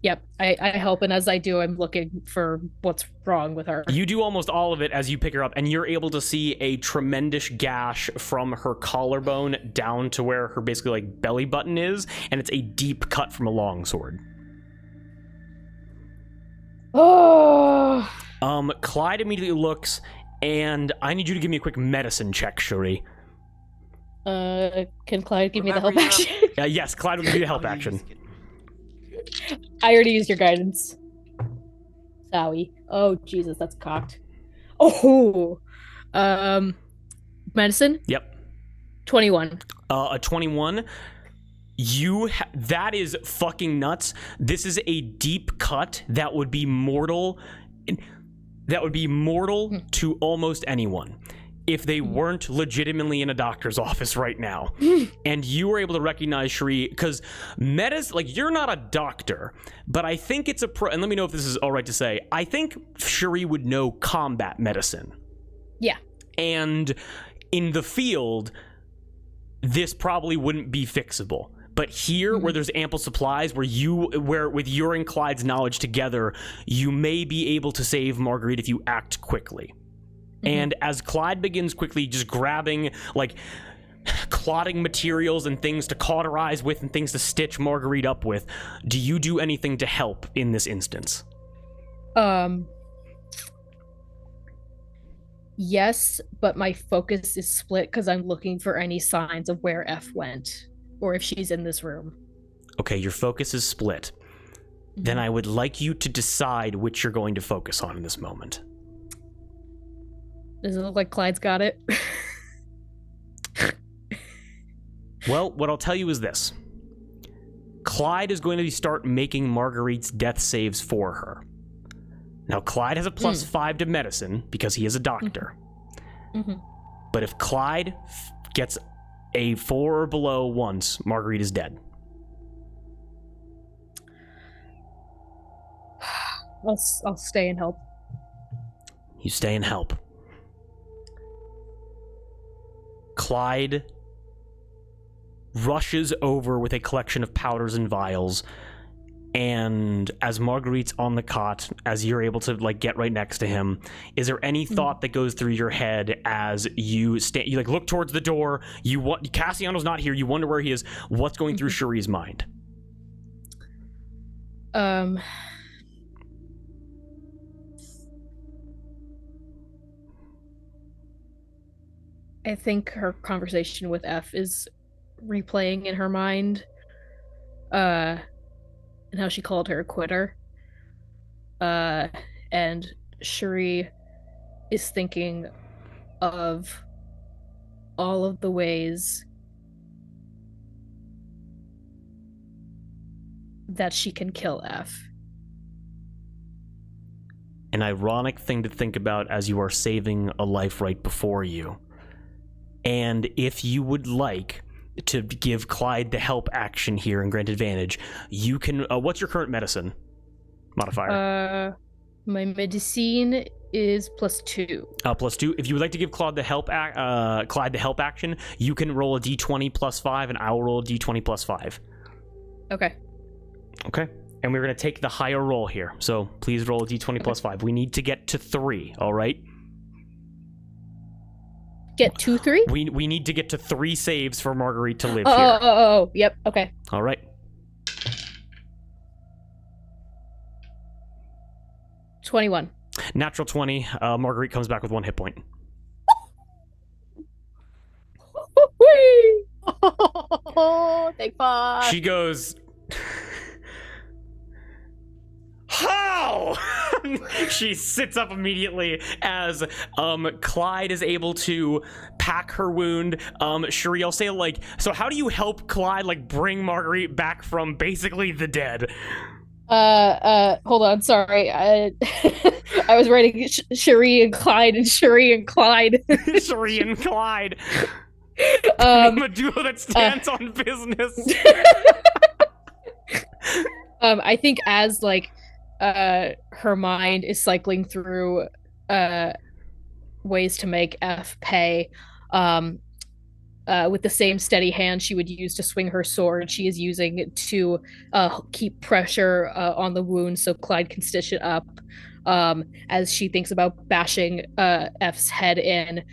Yep, I help, and as I do, I'm looking for what's wrong with her. You do almost all of it as you pick her up, and you're able to see a tremendous gash from her collarbone down to where her basically like belly button is, and it's a deep cut from a longsword. Oh. Clyde immediately looks, and I need you to give me a quick medicine check, Cherie. Can Clyde give me the help action? Yes, Clyde will give you the help action. I already used your guidance. Sorry. Oh, Jesus, that's cocked. Oh! Medicine? Yep. 21. A 21. That is fucking nuts. This is a deep cut that would be mortal. That would be mortal to almost anyone if they weren't legitimately in a doctor's office right now. And you were able to recognize Cherie, because you're not a doctor, but I think it's and let me know if this is all right to say, I think Cherie would know combat medicine. Yeah. And in the field, this probably wouldn't be fixable. But here, where there's ample supplies, where with your and Clyde's knowledge together, you may be able to save Marguerite if you act quickly. And as Clyde begins quickly just grabbing, like, clotting materials and things to cauterize with and things to stitch Marguerite up with, do you do anything to help in this instance? Yes, but my focus is split because I'm looking for any signs of where F went, or if she's in this room. Okay, your focus is split. Then I would like you to decide which you're going to focus on in this moment. Does it look like Clyde's got it? Well, what I'll tell you is this. Clyde is going to start making Marguerite's death saves for her. Now, Clyde has a +5 to medicine because he is a doctor. But if Clyde gets a 4 or below once, Marguerite is dead. I'll stay and help. You stay and help. Clyde rushes over with a collection of powders and vials, and as Marguerite's on the cot, as you're able to like get right next to him, is there any thought that goes through your head as you like look towards the door? Cassiano's not here. You wonder where he is. What's going through Cherie's mind? I think her conversation with F is replaying in her mind, and how she called her a quitter. And Cherie is thinking of all of the ways that she can kill F. An ironic thing to think about as you are saving a life right before you. And if you would like to give Clyde the help action here and grant advantage, you can... what's your current medicine modifier? My medicine is +2. +2. If you would like to give Clyde the help action, you can roll a d20 +5, and I will roll a d20 +5. Okay. Okay. And we're going to take the higher roll here. So please roll a d20 plus 5. We need to get to 3, all right? Get 2, 3? We need to get to 3 saves for Marguerite to live Oh, here. Yep, okay. All right. 21. Natural 20. Marguerite comes back with 1 hit point. Oh, thank fuck. She goes... How? She sits up immediately as Clyde is able to pack her wound. Cherie, I'll say, like, so how do you help Clyde, like, bring Marguerite back from basically the dead? Hold on, sorry. I was writing Cherie and Clyde and Cherie and Clyde. Cherie and Clyde. Um, Name a duo that stands on business. I think as, like, her mind is cycling through ways to make F pay with the same steady hand she would use to swing her sword. She is using it to keep pressure on the wound so Clyde can stitch it up. As she thinks about bashing F's head in,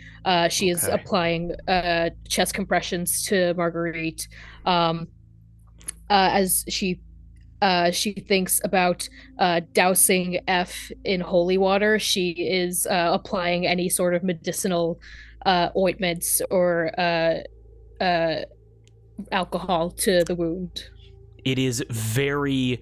she is applying chest compressions to Marguerite. As she thinks about dousing F in holy water, she is applying any sort of medicinal ointments or alcohol to the wound. It is very...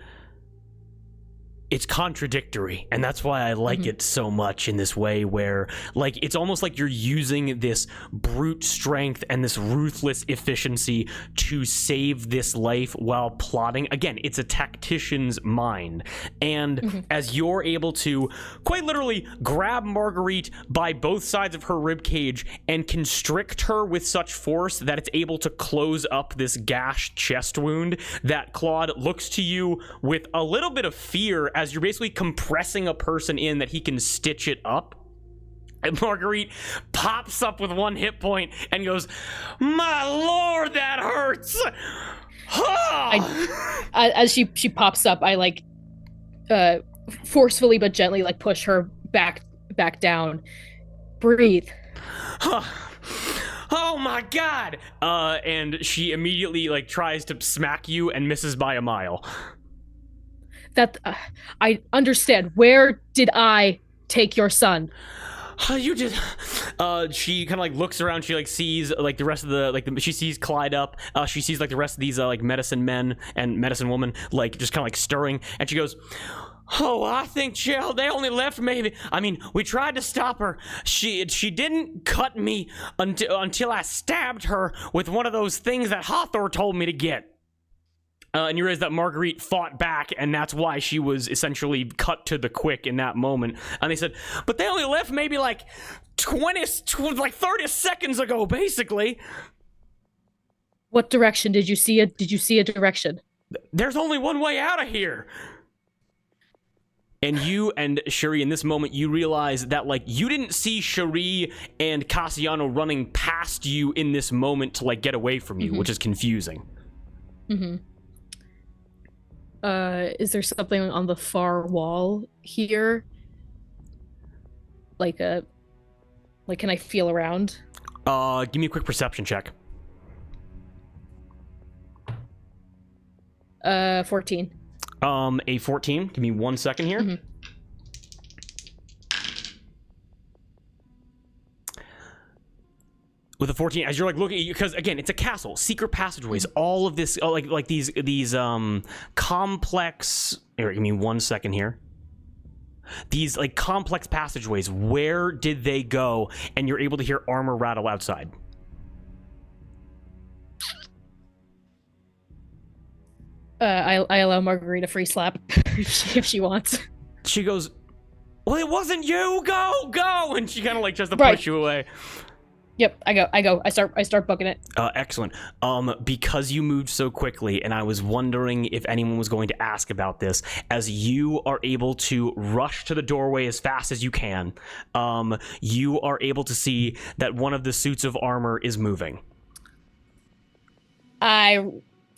It's contradictory, and that's why I like it so much in this way where, like, it's almost like you're using this brute strength and this ruthless efficiency to save this life while plotting. Again, it's a tactician's mind. And as you're able to quite literally grab Marguerite by both sides of her ribcage and constrict her with such force that it's able to close up this gashed chest wound, that Claude looks to you with a little bit of fear as you're basically compressing a person in that he can stitch it up. And Marguerite pops up with 1 hit point and goes, "My lord, that hurts!" As she pops up, I, like, forcefully but gently, like, push her back down. Breathe. Oh my god! And she immediately, like, tries to smack you and misses by a mile. That I understand. Where did I take your son? You did. She kind of, like, looks around. She, like, sees, like, the rest of the, like, she sees Clyde up. She sees, like, the rest of these, like, medicine men and medicine woman, like, just kind of, like, stirring. And she goes, "Oh, I think, Jill, they only left maybe. I mean, we tried to stop her. She didn't cut me until I stabbed her with one of those things that Hathor told me to get." And you realize that Marguerite fought back, and that's why she was essentially cut to the quick in that moment. And they said, "But they only left maybe like 30 seconds ago, basically." What direction did you see? Did you see a direction? There's only one way out of here. And you and Cherie, in this moment, you realize that, like, you didn't see Cherie and Cassiano running past you in this moment to, like, get away from you, which is confusing. Is there something on the far wall here? Like, can I feel around? Give me a quick perception check. 14. A 14. Give me 1 second here. With a 14, as you're, like, looking, because again, it's a castle, secret passageways, all of this, like these complex. Here, give me 1 second here. These, like, complex passageways. Where did they go? And you're able to hear armor rattle outside. I allow Marguerite a free slap if she wants. She goes, "Well, it wasn't you. Go!" And she kind of, like, tries to push you away. Yep, I go. I start booking it. Excellent. Because you moved so quickly, and I was wondering if anyone was going to ask about this, as you are able to rush to the doorway as fast as you can, you are able to see that one of the suits of armor is moving. I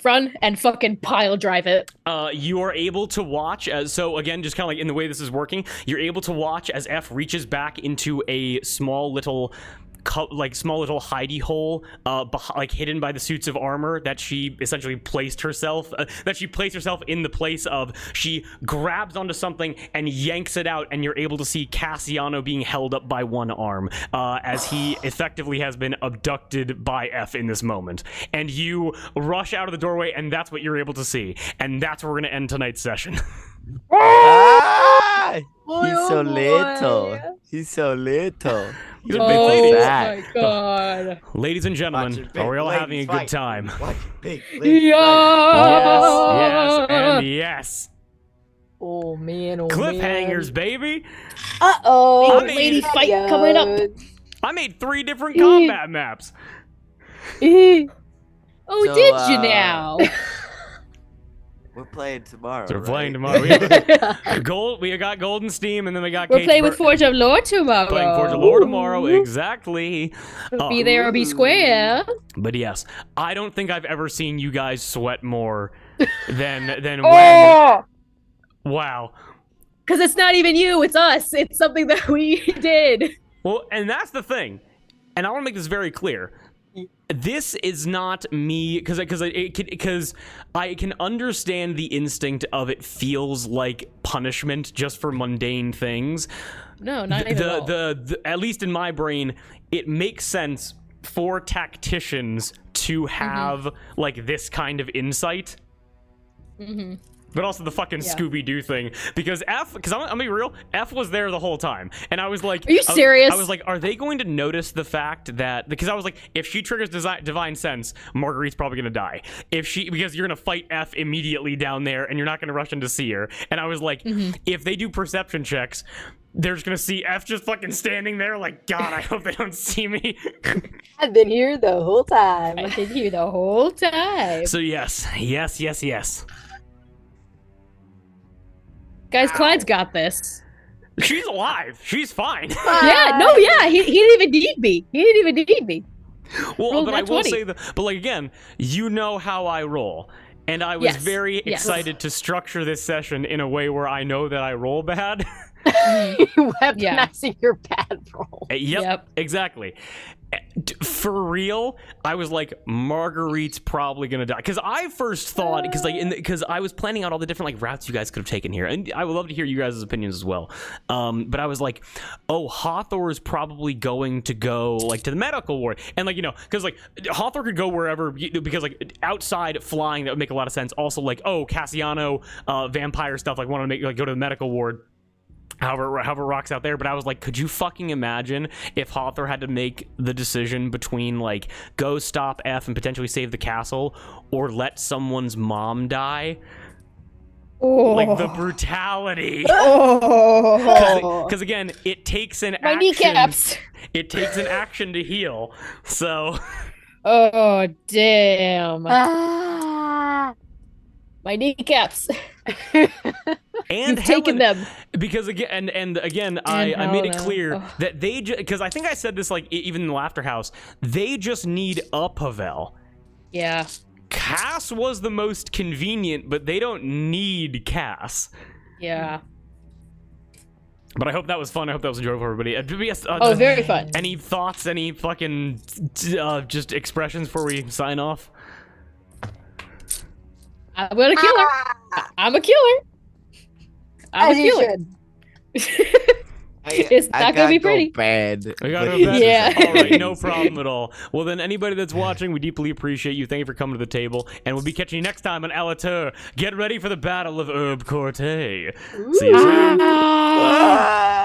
run and fucking pile drive it. You are able to watch so again, just kind of like in the way this is working, you're able to watch as F reaches back into a small little hidey hole, like hidden by the suits of armor that she essentially placed herself. In the place of. She grabs onto something and yanks it out, and you're able to see Cassiano being held up by one arm, as he effectively has been abducted by F in this moment. And you rush out of the doorway, and that's what you're able to see. And that's where we're gonna end tonight's session. Ah! He's Oh, so boy. little. He's so little. He's a Oh big so lady. sad. my god. Ladies and gentlemen, Watching big are we all having a ladies good fight. time? Watching big ladies Yes, and yes. Oh man, oh Cliffhangers, baby. Uh-oh. Big lady fight coming up. I made 3 different combat maps. Oh, So, did you now? We're playing tomorrow. So we're right? playing tomorrow. We got Golden Steam, and then we got We're Kate's playing with Forge of Lore tomorrow. playing Forge of Lore tomorrow. Exactly. Be there or be square. But yes, I don't think I've ever seen you guys sweat more than when. Oh! Wow. Because it's not even you, it's us. It's something that we did. Well, and that's the thing, and I want to make this very clear. This is not me, because I can understand the instinct of it feels like punishment just for mundane things. No, not even at all. The at least in my brain, it makes sense for tacticians to have like this kind of insight. Mm-hmm. But also the fucking Scooby-Doo thing, because I'm gonna be real, F was there the whole time, and I was like, Are you serious? I was like, are they going to notice the fact that, because I was like, if she triggers Divine Sense, Marguerite's probably gonna die. Because you're gonna fight F immediately down there, and you're not gonna rush in to see her. And I was like, if they do perception checks, they're just gonna see F just fucking standing there like, God, I hope they don't see me. I've been here the whole time. I've been here the whole time. So yes. Guys, Clyde's got this. She's alive. She's fine. Yeah, he didn't even need me. He didn't even need me. Well, Roll but I that will 20. say that, but like again, you know how I roll. And I was Yes, very yes. excited to structure this session in a way where I know that I roll bad. Weaponizing your bad roll. Yep, exactly. For real, I was like, Marguerite's probably gonna die, because I first thought, because I was planning out all the different like routes you guys could have taken here, and I would love to hear you guys' opinions as well. But I was like, oh, Hathor is probably going to go like to the medical ward, and like because like Hathor could go wherever, because like outside flying that would make a lot of sense. Also like, oh, Cassiano, vampire stuff, like want to make like go to the medical ward. However rocks out there. But I was like, could you fucking imagine if Hathor had to make the decision between like go stop F and potentially save the castle, or let someone's mom die? Oh. Like the brutality. Oh. Because again, it takes an My action. kneecaps. It takes an action to heal. So Oh, damn. Ah. My kneecaps. and You've taken them. Because again, and again, I made it Helena. clear Ugh. that they because I think I said this like even in the Laughter House, they just need a Pavel. Yeah. Cass was the most convenient, but they don't need Cass. Yeah. But I hope that was fun. I hope that was enjoyable for everybody. Yes, Oh, very fun. Any thoughts? Any fucking just expressions before we sign off? I'm gonna kill her. I'm a killer. I'm As a you killer. should. It's not gonna be pretty. Bad. We gotta but go back. Yeah. All right, no problem at all. Well, then, anybody that's watching, we deeply appreciate you. Thank you for coming to the table, and we'll be catching you next time on Allatour. Get ready for the Battle of Herbe Courte. See you soon. Ah!